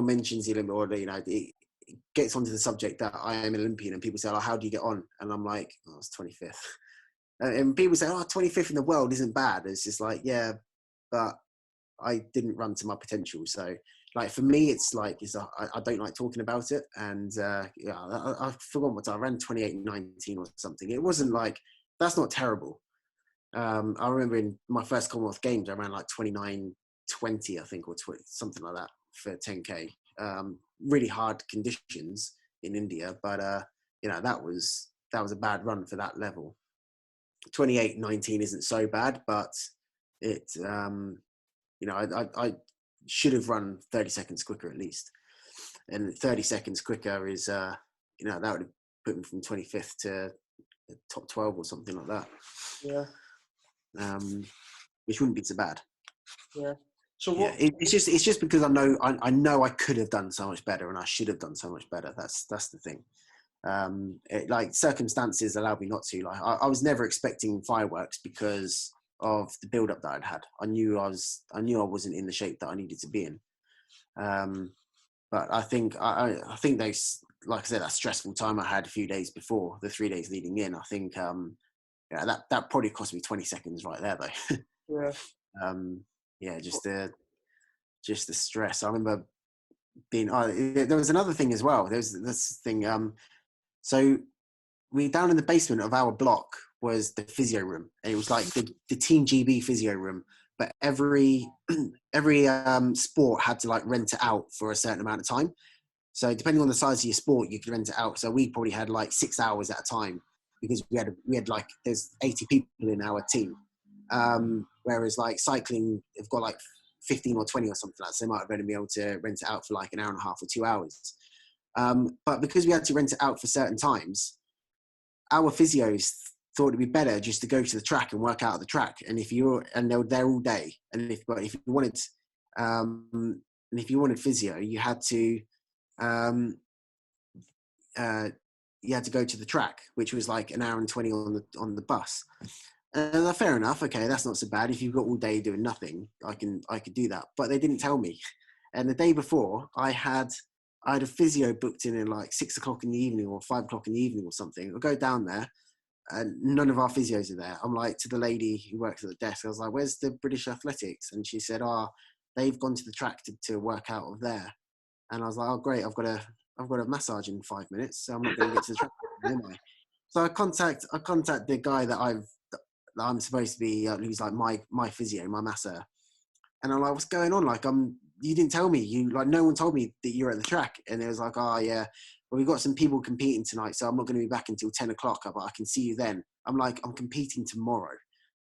mentions the Olympic, or, you know, it gets onto the subject that I am an Olympian, and people say, "Oh, how do you get on?" And I'm like, "Oh, I was 25th." And people say, "Oh, 25th in the world isn't bad." It's just like, yeah, but I didn't run to my potential. So, like, for me, it's like, I don't like talking about it. And yeah, I forgot what I ran, 28:19 or something. It wasn't like, that's not terrible. I remember in my first Commonwealth Games, I ran like 29:20, I think, or something like that for 10K. Really hard conditions in India, but you know, that was a bad run for that level. 28:19 isn't so bad, but it, you know, I should have run 30 seconds quicker at least. And 30 seconds quicker is, you know, that would have put me from 25th to top 12 or something like that. Yeah. Which wouldn't be so bad. Yeah. So yeah, it's just because I know I could have done so much better, and I should have done so much better. That's the thing. Like circumstances allowed me not to. Like I was never expecting fireworks because of the build-up that I'd had. I knew I wasn't in the shape that I needed to be in. But I think those, like I said, that stressful time I had a few days before, the 3 days leading in, I think that probably cost me 20 seconds right there though. Yeah. Just the stress. I remember being. There was another thing as well. There's this thing. So we down in the basement of our block was the physio room, and it was like the Team GB physio room. But every sport had to like rent it out for a certain amount of time. So depending on the size of your sport, you could rent it out. So we probably had like 6 hours at a time because we had like there's 80 people in our team. Whereas like cycling, they've got like 15 or 20 or something like that. So they might have only been able to rent it out for like an hour and a half or 2 hours. But because we had to rent it out for certain times, our physios thought it'd be better just to go to the track and work out at the track. And they were there all day. And if you wanted physio, you had to go to the track, which was like an hour and 20 on the bus. Fair enough. Okay, that's not so bad. If you've got all day doing nothing, I could do that. But they didn't tell me. And the day before, I had a physio booked in like 6 o'clock in the evening or 5 o'clock in the evening or something. I go down there, and none of our physios are there. I'm like, to the lady who works at the desk, I was like, "Where's the British Athletics?" And she said, they've gone to the track to work out of there. And I was like, "Oh, great! I've got a massage in 5 minutes, so I'm not going to get to the track anyway." So I contact the guy that I'm supposed to be, who's like my physio, my masseur. And I'm like, "What's going on? Like, you didn't tell me. No one told me that you're at the track." And it was like, "Oh yeah, well, we've got some people competing tonight, so I'm not going to be back until 10 o'clock, but I can see you then." I'm like, "I'm competing tomorrow."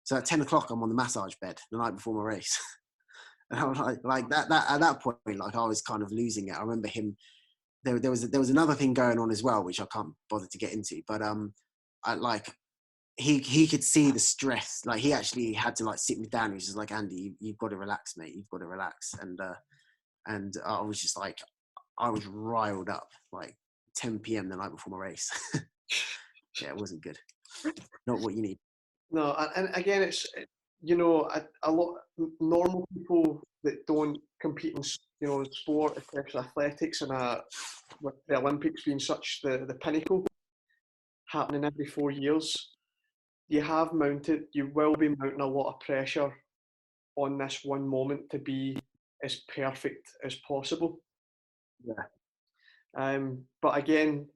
So at 10 o'clock, I'm on the massage bed the night before my race. And I'm like that at that point, like I was kind of losing it. I remember him, there was another thing going on as well, which I can't bother to get into, but he could see the stress. Like he actually had to like sit me down. He was just like, "Andy, you've got to relax, mate. You've got to relax." And I was just like, I was riled up like 10 p.m. the night before my race. Yeah, it wasn't good. Not what you need. No, and again, it's a lot normal people that don't compete in sport, especially athletics, with the Olympics being such the pinnacle happening every 4 years. You will be mounting a lot of pressure on this one moment to be as perfect as possible. Yeah. But again,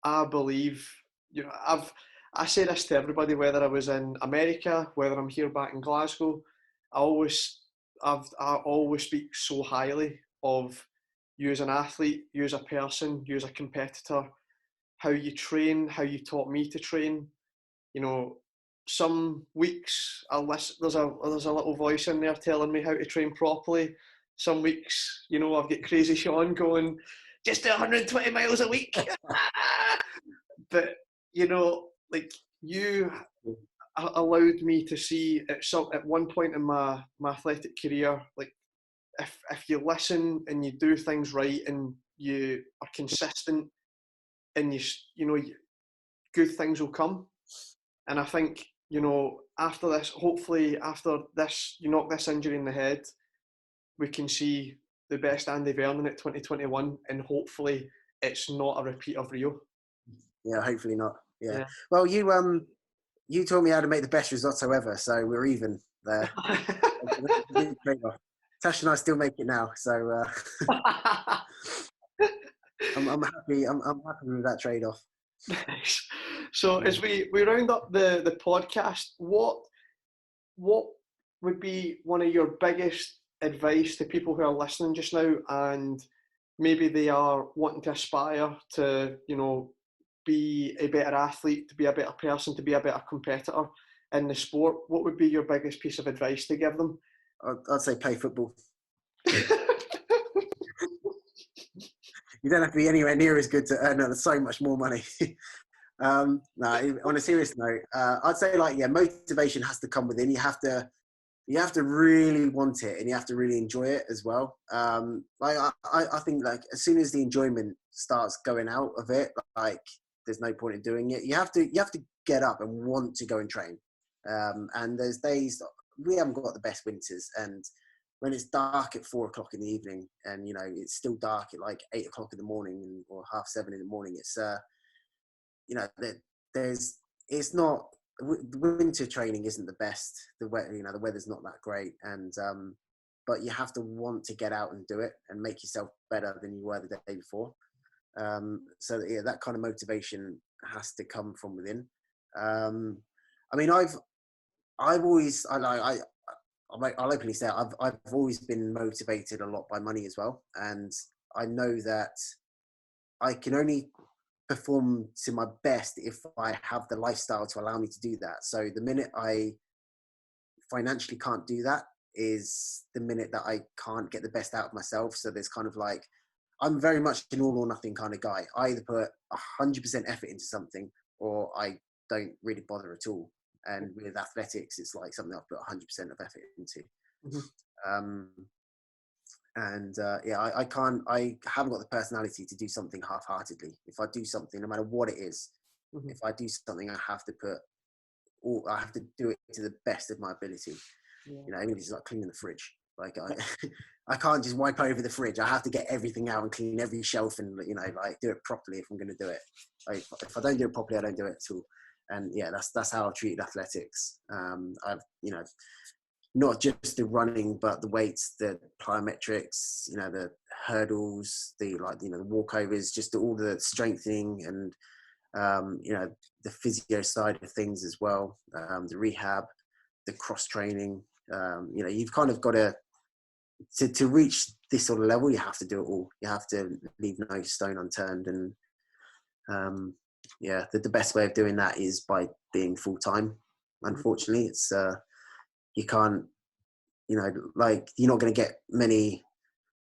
I believe, I say this to everybody, whether I was in America, whether I'm here back in Glasgow, I always speak so highly of you as an athlete, you as a person, you as a competitor, how you train, how you taught me to train. Some weeks there's a little voice in there telling me how to train properly. Some weeks, I've got crazy Sean going, "Just do 120 miles a week." But like you allowed me to see at one point in my athletic career, like if you listen and you do things right and you are consistent and good things will come. And I think, after this, hopefully after this, you knock this injury in the head, we can see the best Andy Vernon at 2021, and hopefully it's not a repeat of Rio. Yeah, hopefully not. Yeah. Well, you taught me how to make the best risotto ever, so we're even there. Tash and I still make it now, so I'm happy. I'm happy with that trade-off. Nice. So as we round up the podcast, what would be one of your biggest advice to people who are listening just now, and maybe they are wanting to aspire to be a better athlete, to be a better person, to be a better competitor in the sport? What would be your biggest piece of advice to give them? I'd say play football. You don't have to be anywhere near as good to earn so much more money. No, on a serious note, I'd say motivation has to come within. You have to you have to really want it and you have to really enjoy it as well. Like I think like as soon as the enjoyment starts going out of it, like there's no point in doing it. You have to get up and want to go and train. And there's days we haven't got the best winters, and when it's dark at 4 o'clock in the evening and, you know, it's still dark at like 8 o'clock in the morning or 7:30 in the morning, it's, you know, it's not, winter training isn't the best. The weather, you know, the weather's not that great. And, but you have to want to get out and do it and make yourself better than you were the day before. So that, yeah, that kind of motivation has to come from within. I mean, I'll openly say I've always been motivated a lot by money as well, and I know that I can only perform to my best if I have the lifestyle to allow me to do that. So the minute I financially can't do that is the minute that I can't get the best out of myself. So there's kind of like, I'm very much an all or nothing kind of guy. I either put 100% effort into something or I don't really bother at all. And with athletics, it's like something I've put 100% of effort into. Mm-hmm. Yeah, I haven't got the personality to do something half-heartedly. If I do something, no matter what it is, mm-hmm. if I do something, I have to do it to the best of my ability. Yeah. You know, even if it's like cleaning the fridge, like I can't just wipe over the fridge. I have to get everything out and clean every shelf and, you know, like do it properly if I'm going to do it. Like if I don't do it properly, I don't do it at all. And yeah, that's how I treated athletics. I've, you know, not just the running, but the weights, the plyometrics, you know, the hurdles, the, like, you know, the walkovers, just all the strengthening and, you know, the physio side of things as well, the rehab, the cross training. You know, you've kind of got to reach this sort of level, you have to do it all. You have to leave no stone unturned. And yeah, the best way of doing that is by being full-time. Unfortunately, it's you can't, you know, like you're not going to get many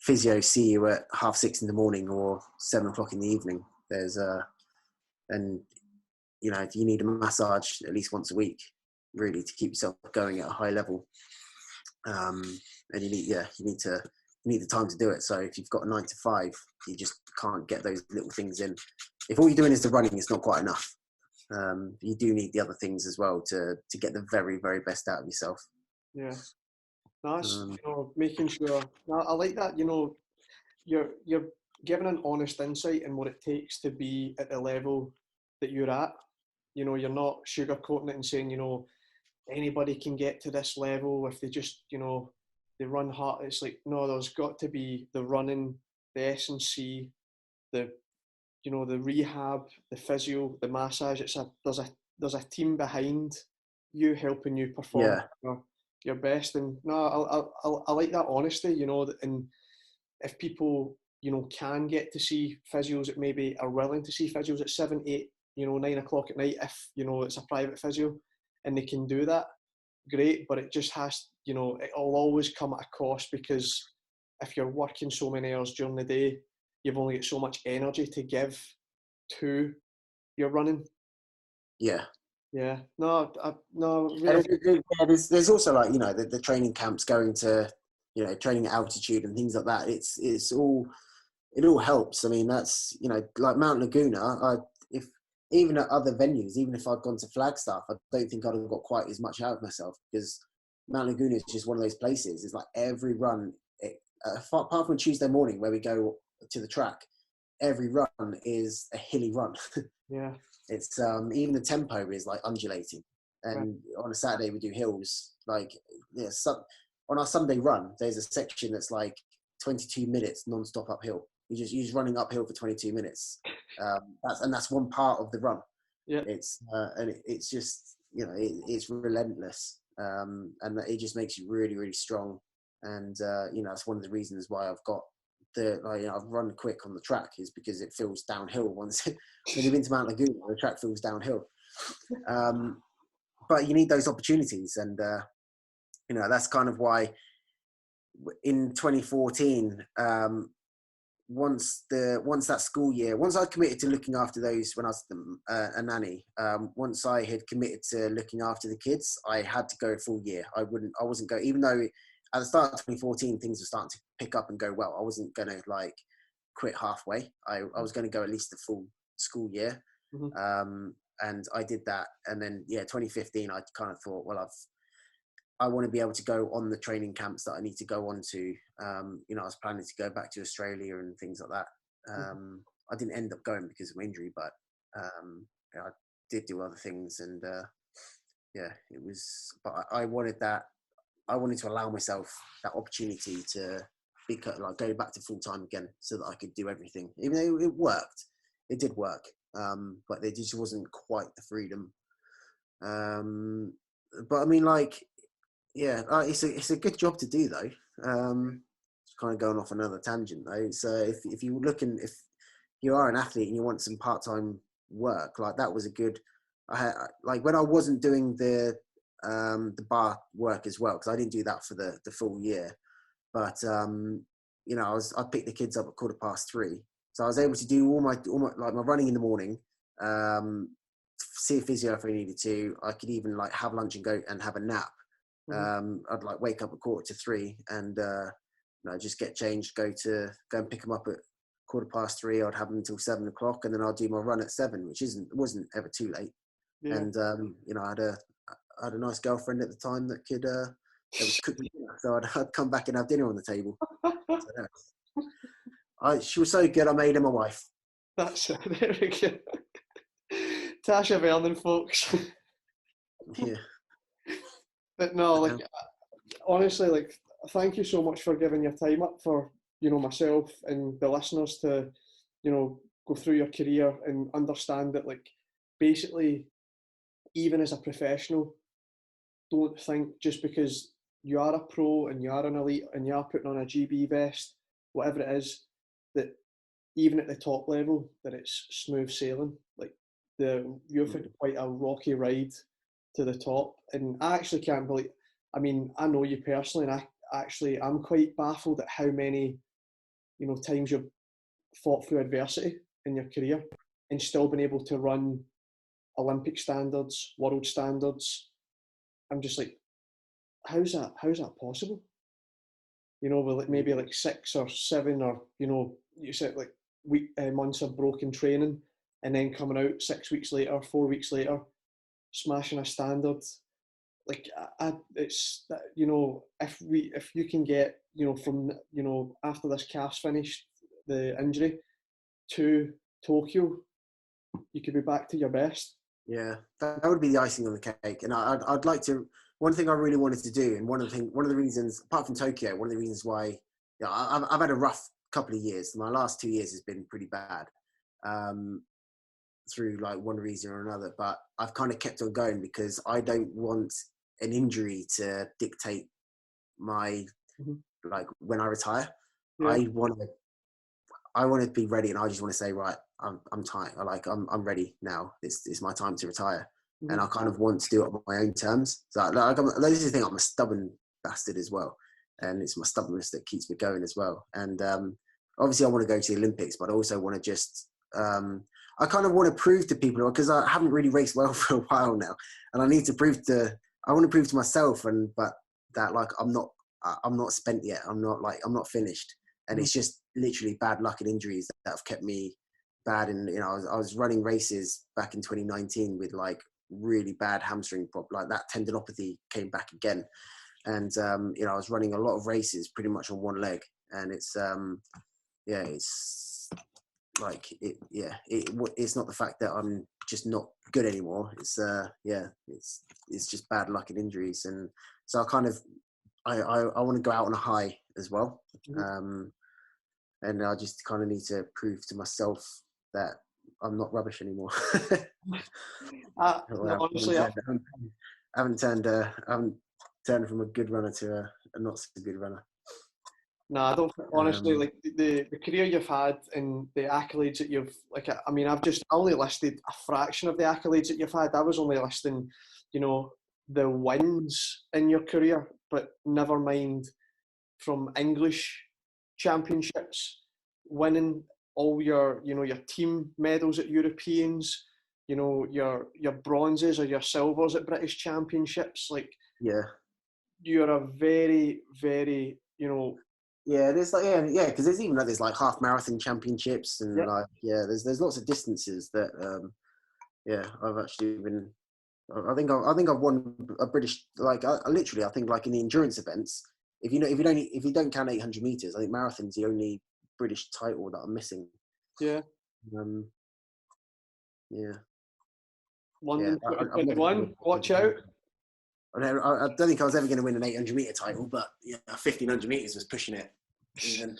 physios see you at 6:30 in the morning or 7 o'clock in the evening. There's and you know, you need a massage at least once a week, really, to keep yourself going at a high level. And you need the time to do it. So if you've got a 9 to 5, you just can't get those little things in. If all you're doing is the running, it's not quite enough. You do need the other things as well to get the very, very best out of yourself. Yeah, that's you know, making sure. I like that. You know, you're giving an honest insight in what it takes to be at the level that you're at. You know, you're not sugarcoating it and saying, you know, anybody can get to this level if they just, you know, they run hard. It's like, no, there's got to be the running, the S&C, the, you know, the rehab, the physio, the massage. There's a team behind you helping you perform your best. And no, I like that honesty, you know, and if people, you know, can get to see physios that maybe are willing to see physios at 7, 8, you know, 9 o'clock at night, if, you know, it's a private physio and they can do that, great. But it just has, you know, it'll always come at a cost, because if you're working so many hours during the day, you've only got so much energy to give to your running. Yeah. Yeah. No. Really. There's also, like, you know, the training camps, going to, you know, training at altitude and things like that. It all helps. I mean, that's, you know, like Mount Laguna. Even at other venues, even if I'd gone to Flagstaff, I don't think I'd have got quite as much out of myself, because Mount Laguna is just one of those places. It's like every run, apart from Tuesday morning where we go to the track, every run is a hilly run. Yeah. It's even the tempo is like undulating, and on a Saturday we do hills. Like, yeah, on our Sunday run, there's a section that's like 22 minutes non-stop uphill. You're just running uphill for 22 minutes. That's one part of the run. Yeah. It's it's just, you know, it's relentless, and it just makes you really, really strong. And you know, that's one of the reasons why I've got I've run quick on the track, is because it feels downhill once when you've been to Mount Laguna, the track feels downhill. But you need those opportunities, and you know, that's kind of why in 2014 once that school year, once I committed to looking after those when I was a nanny, once I had committed to looking after the kids, I had to go a full year. I wasn't go, even though at the start of 2014 things were starting to pick up and go well. I wasn't going to like quit halfway. I was going to go at least the full school year. And I did that. And then 2015 I kind of thought, well, I want to be able to go on the training camps that I need to go on to. I was planning to go back to Australia and things like that. I didn't end up going because of injury, but I did do other things. And it was, but I wanted that. I wanted to allow myself that opportunity to go back to full time again so that I could do everything. Even though it worked, it did work. But there just wasn't quite the freedom. But I mean, it's a good job to do though. It's kind of going off another tangent though. So if you are an athlete and you want some part-time work, like that was a good. When I wasn't doing the bar work as well, because I didn't do that for the full year. But I picked the kids up at 3:15, so I was able to do all my like my running in the morning. See a physio if I needed to. I could even like have lunch and go and have a nap. I'd like wake up at 2:45 and just get changed, go and pick them up at 3:15. I'd have them until 7 o'clock, and then I'll do my run at 7, which wasn't ever too late. Yeah. And I had a nice girlfriend at the time that was cooking dinner, so I'd come back and have dinner on the table. She was so good, I made her my wife. That's very good. Tasha Vernon, folks. Yeah. But no, honestly, thank you so much for giving your time up for, myself and the listeners to, go through your career and understand that, basically, even as a professional, don't think just because you are a pro and you are an elite and you are putting on a GB vest, whatever it is, that even at the top level, that it's smooth sailing. You've had quite a rocky ride to the top, and I actually can't believe. I mean, I know you personally, and I'm quite baffled at how many, times you've fought through adversity in your career and still been able to run Olympic standards, world standards. I'm just like, how's that possible? With maybe 6 or 7, or you said months of broken training, and then coming out 6 weeks later, 4 weeks later, smashing a standard. It's that, if you can get, from, after this calf's finished, the injury, to Tokyo, you could be back to your best. Yeah, that would be the icing on the cake. And I'd like to, one thing I really wanted to do, and one of the reasons, apart from Tokyo, one of the reasons why, I've had a rough couple of years. My last 2 years has been pretty bad. Through one reason or another, but I've kind of kept on going because I don't want an injury to dictate my when I retire. Yeah. I want to be ready, and I just want to say, right, I'm tired. I'm ready now. It's my time to retire, and I kind of want to do it on my own terms. So this is the thing. I'm a stubborn bastard as well, and it's my stubbornness that keeps me going as well. And obviously, I want to go to the Olympics, but I also want to just I kind of want to prove to people, because I haven't really raced well for a while now, and I want to prove to myself, but that I'm not spent yet. I'm not finished, and it's just literally bad luck and injuries that have kept me bad. And I was running races back in 2019 with really bad hamstring problem, that tendinopathy came back again, and I was running a lot of races pretty much on one leg, and it's it's not the fact that I'm just not good anymore. It's just bad luck and injuries, and so I kind of I want to go out on a high as well, and I just kind of need to prove to myself that I'm not rubbish anymore. Honestly, I haven't turned from a good runner to a not so good runner. No, I don't. Honestly, the career you've had and the accolades that you've I only listed a fraction of the accolades that you've had. I was only listing, the wins in your career, but never mind from English championships, winning all your, your team medals at Europeans, your bronzes or your silvers at British Championships. Like, Yeah. you're a very, very, Yeah, there's like because there's even there's like half marathon championships and there's lots of distances that I've actually been. I think I've won a British, like I literally I think like in the endurance events, if you don't count 800 meters, I think marathon's the only British title that I'm missing. Yeah. Yeah. London 2021. Watch out. I don't think I was ever going to win an 800 meter title, but 1500 meters was pushing it even.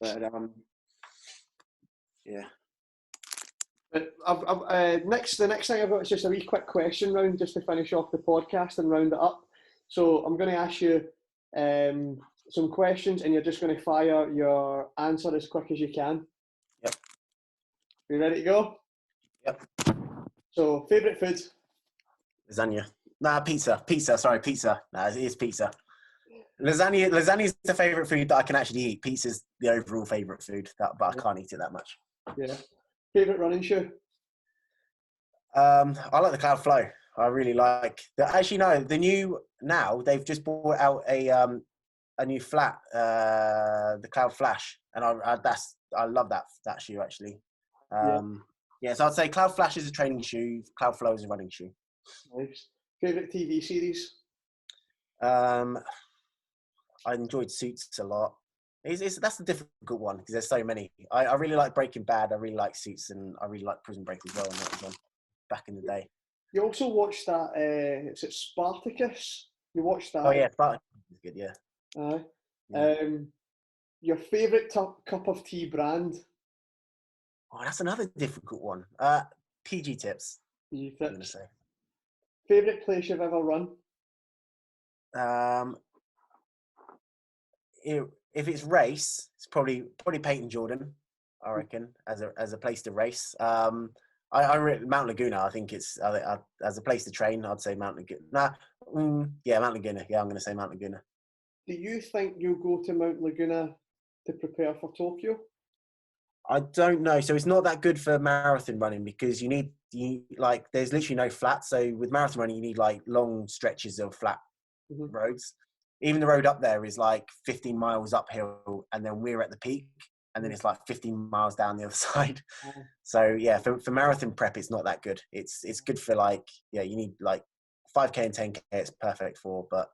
But yeah. But the next thing I've got is just a wee quick question round, just to finish off the podcast and round it up. So I'm going to ask you some questions, and you're just going to fire your answer as quick as you can. Yep. You ready to go? Yep. So, favourite food? Lasagna. Nah, pizza. Sorry, pizza. Nah, it is pizza. Lasagna is the favourite food that I can actually eat. Pizza's the overall favourite food, but I can't eat it that much. Yeah. Favourite running shoe? I like the Cloud Flow. I really like the new now. They've just brought out a new flat, the Cloud Flash, and I love that shoe actually. So I'd say Cloud Flash is a training shoe. Cloud Flow is a running shoe. Nice. Favourite TV series? I enjoyed Suits a lot. That's a difficult one because there's so many. I really like Breaking Bad. I really like Suits, and I really like Prison Break as well. And that was on back in the day. You also watched that? Is it Spartacus? You watched that? Oh yeah, Spartacus is good. Yeah. Yeah. Your favourite cup of tea brand? Oh, that's another difficult one. PG Tips. PG Tips. I'm gonna say. Favourite place you've ever run? If it's race, it's probably Peyton Jordan, I reckon, as a place to race. Mount Laguna. I think it's as a place to train. I'd say Mount Laguna. Mount Laguna. Yeah, I'm going to say Mount Laguna. Do you think you'll go to Mount Laguna to prepare for Tokyo? I don't know. So it's not that good for marathon running because there's literally no flat. So with marathon running, you need like long stretches of flat roads. Even the road up there is like 15 miles uphill, and then we're at the peak, and then it's like 15 miles down the other side. So yeah, for marathon prep, it's not that good. It's good for you need like 5K and 10K. It's perfect for, but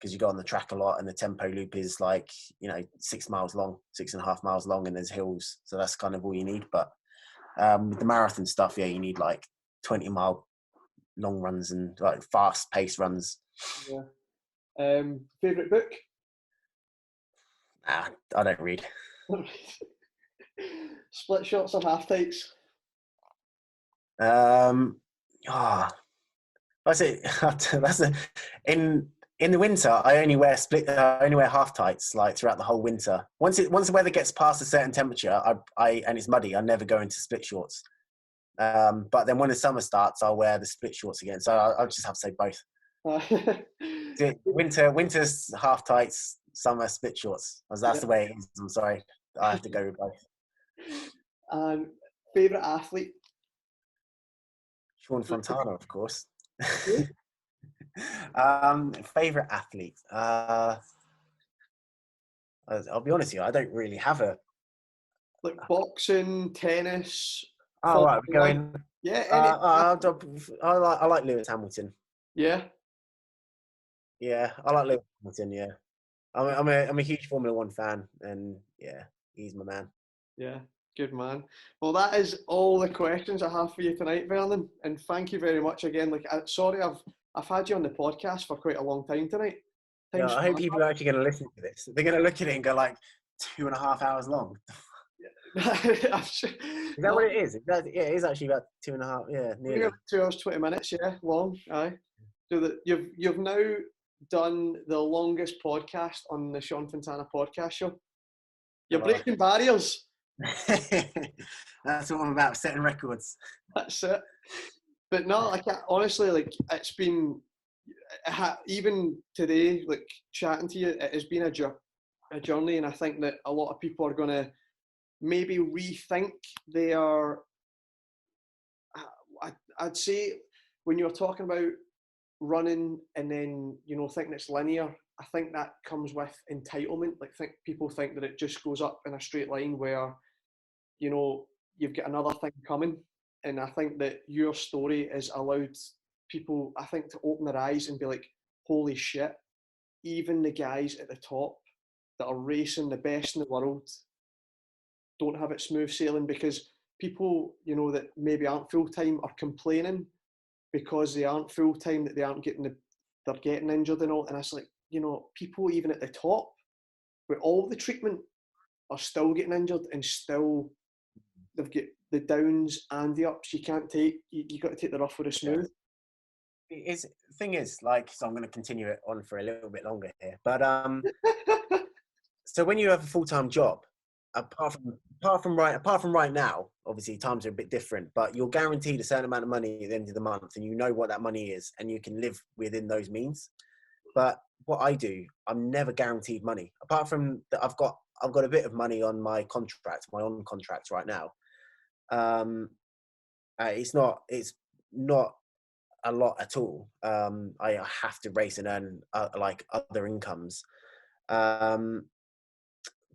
because you go on the track a lot, and the tempo loop is 6 miles long, 6.5 miles long, and there's hills, so that's kind of all you need. But with the marathon stuff, you need like 20-mile long runs and like fast paced runs. Yeah. Favourite book? I don't read. Split shots or half tights? In the winter, I only wear half tights like throughout the whole winter. Once the weather gets past a certain temperature, and it's muddy, I never go into split shorts. But then when the summer starts, I'll wear the split shorts again. So I'll just have to say both. Winter's half tights, summer split shorts. That's the way it is. I'm sorry, I have to go with both. Favourite athlete? Sean Fontana, of course. Favourite athlete? I'll be honest with you, I don't really have a boxing, tennis. Oh right, we're going. Yeah. I like Lewis Hamilton. Yeah. Yeah, I like Lewis Hamilton. Yeah, I'm a huge Formula One fan, and yeah, he's my man. Yeah, good man. Well, that is all the questions I have for you tonight, Vernon, and thank you very much again. Sorry, I've had you on the podcast for quite a long time tonight. Yeah, I hope people are actually going to listen to this. They're going to look at it and go like 2.5 hours long. Is that what it is? It is actually about 2.5. Yeah, nearly 2 hours 20 minutes. Yeah, long. Aye. So you've now done the longest podcast on the Sean Fontana podcast show. You're breaking barriers. That's what I'm about, setting records. That's it. But no, honestly, it's been even today, chatting to you, it has been a journey, and I think that a lot of people are going to maybe rethink their, I'd say when you're talking about running and then, you know, thinking it's linear, I think that comes with entitlement. Like, people think that it just goes up in a straight line where, you know, you've got another thing coming. And I think that your story has allowed people, I think, to open their eyes and be like, holy shit, even the guys at the top that are racing the best in the world don't have it smooth sailing, because people, you know, that maybe aren't full-time are complaining because they aren't full-time, that they aren't they're getting injured and all. And it's like, you know, people even at the top with all the treatment are still getting injured, and still they've got the downs and the ups. You can't take, you got to take the rough with the smooth. Thing is, like, so I'm going to continue it on for a little bit longer here, but so when you have a full-time job, apart from right now, obviously times are a bit different, but you're guaranteed a certain amount of money at the end of the month, and you know what that money is, and you can live within those means. But what I do, I'm never guaranteed money. Apart from that, I've got a bit of money on my contract, my own contract right now. It's not a lot at all. I have to race and earn like other incomes.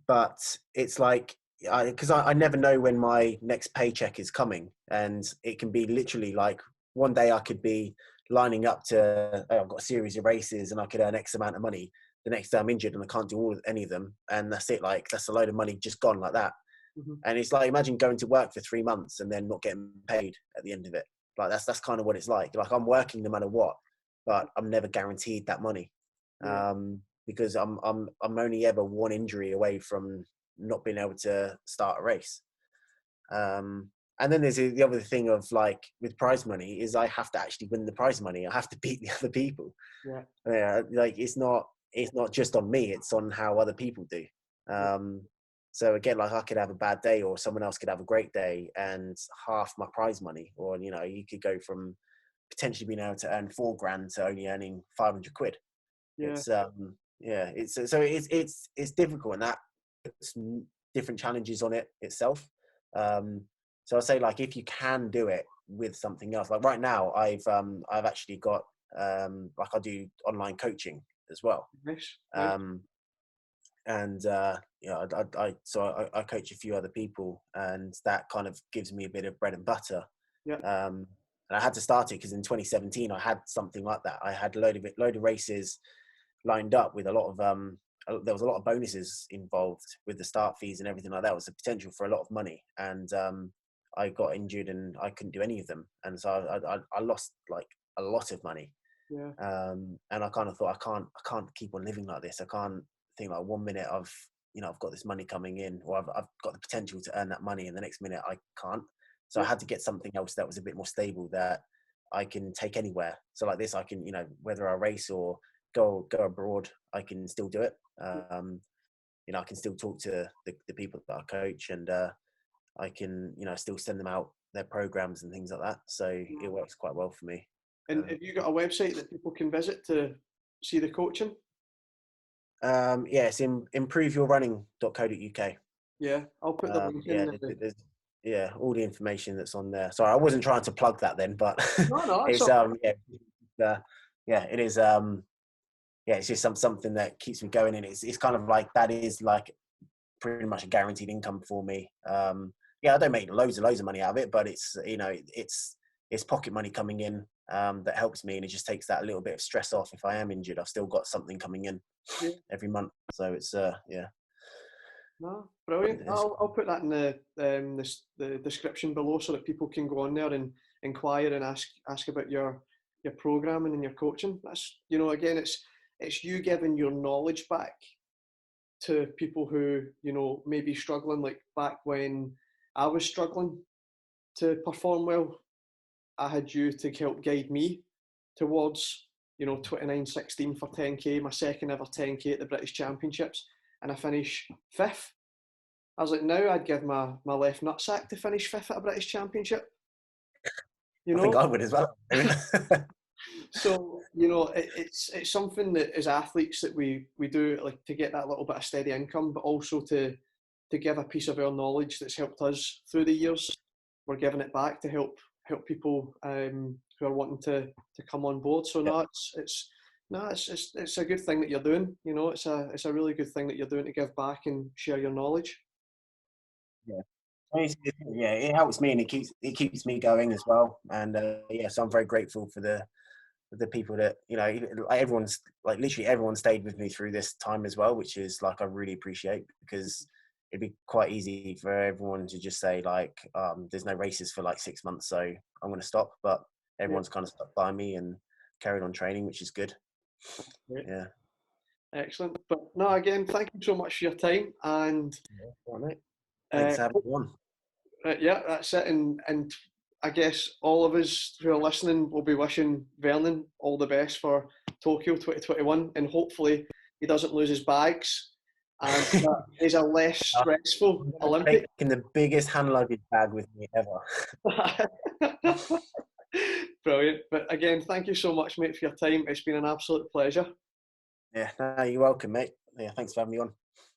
But it's like, because I never know when my next paycheck is coming, and it can be literally like one day I could be lining up to, I've got a series of races and I could earn X amount of money. The next day I'm injured and I can't do any of them, and that's it. Like, that's a load of money just gone like that. Mm-hmm. And it's like, imagine going to work for 3 months and then not getting paid at the end of it. Like, that's kind of what it's like. Like, I'm working no matter what, but I'm never guaranteed that money. Yeah. Because I'm only ever one injury away from not being able to start a race. And then there's the other thing of, like, with prize money, is I have to actually win the prize money. I have to beat the other people. Yeah. Like, it's not just on me, it's on how other people do. So again, like, I could have a bad day, or someone else could have a great day, and half my prize money, or, you know, you could go from potentially being able to earn $4,000 to only earning 500 quid. Yeah. It's difficult, and that puts different challenges on it itself. So I'll say, like, if you can do it with something else, like right now, I've actually got like, I do online coaching as well. Nice. And you know, I coach a few other people, and that kind of gives me a bit of bread and butter. Yeah. And I had to start it because in 2017 I had something like that. I had a load of races lined up with a lot of there was a lot of bonuses involved with the start fees and everything like that. It was the potential for a lot of money, and I got injured and I couldn't do any of them, and so I lost, like, a lot of money. Yeah. And I kind of thought, I can't keep on living like this. I can't think, like, 1 minute I've got this money coming in, or I've got the potential to earn that money, and the next minute I can't. So I had to get something else that was a bit more stable, that I can take anywhere. So like this, I can, you know, whether I race or go abroad, I can still do it. You know, I can still talk to the people that I coach, and I can, you know, still send them out their programs and things like that. So it works quite well for me. And have you got a website that people can visit to see the coaching? Yeah, it's improveyourrunning.co.uk. Yeah, I'll put the link in. Yeah, all the information that's on there. Sorry, I wasn't trying to plug that then, but no, it's it is. Yeah, it's just something that keeps me going, and it's kind of like, that is like pretty much a guaranteed income for me. Yeah, I don't make loads of money out of it, but it's, you know, it's pocket money coming in that helps me, and it just takes that little bit of stress off. If I am injured, I've still got something coming in every month. So it's yeah. No, brilliant. I'll put that in the description below, so that people can go on there and inquire and ask about your programming and your coaching. That's, you know, again, it's you giving your knowledge back to people who, you know, may be struggling. Like, back when I was struggling to perform well, I had you to help guide me towards, you know, 29.16 for 10k, my second ever 10k at the British Championships, and I finished 5th. I was like, now I'd give my left nutsack to finish 5th at a British Championship. You know? I think I would as well. So, you know, it's something that, as athletes, that we do, like, to get that little bit of steady income, but also to to give a piece of our knowledge that's helped us through the years. We're giving it back to help people who are wanting to come on board. So no, it's a good thing that you're doing. You know, it's a really good thing that you're doing to give back and share your knowledge. Yeah. Yeah, it helps me and it keeps me going as well. And so I'm very grateful for the people that, you know, like literally everyone stayed with me through this time as well, which is like I really appreciate, because it'd be quite easy for everyone to just say like, there's no races for like 6 months, so I'm going to stop. But everyone's kind of stuck by me and carried on training, which is good. Yeah. Excellent. But no, again, thank you so much for your time. And all right, mate. Thanks for having me on. Yeah, that's it. And I guess all of us who are listening will be wishing Vernon all the best for Tokyo 2021, and hopefully he doesn't lose his bags and he's a less stressful Olympic. Taking the biggest hand luggage bag with me ever. Brilliant. But again, thank you so much, mate, for your time. It's been an absolute pleasure. Yeah, no, you're welcome, mate. Yeah, thanks for having me on.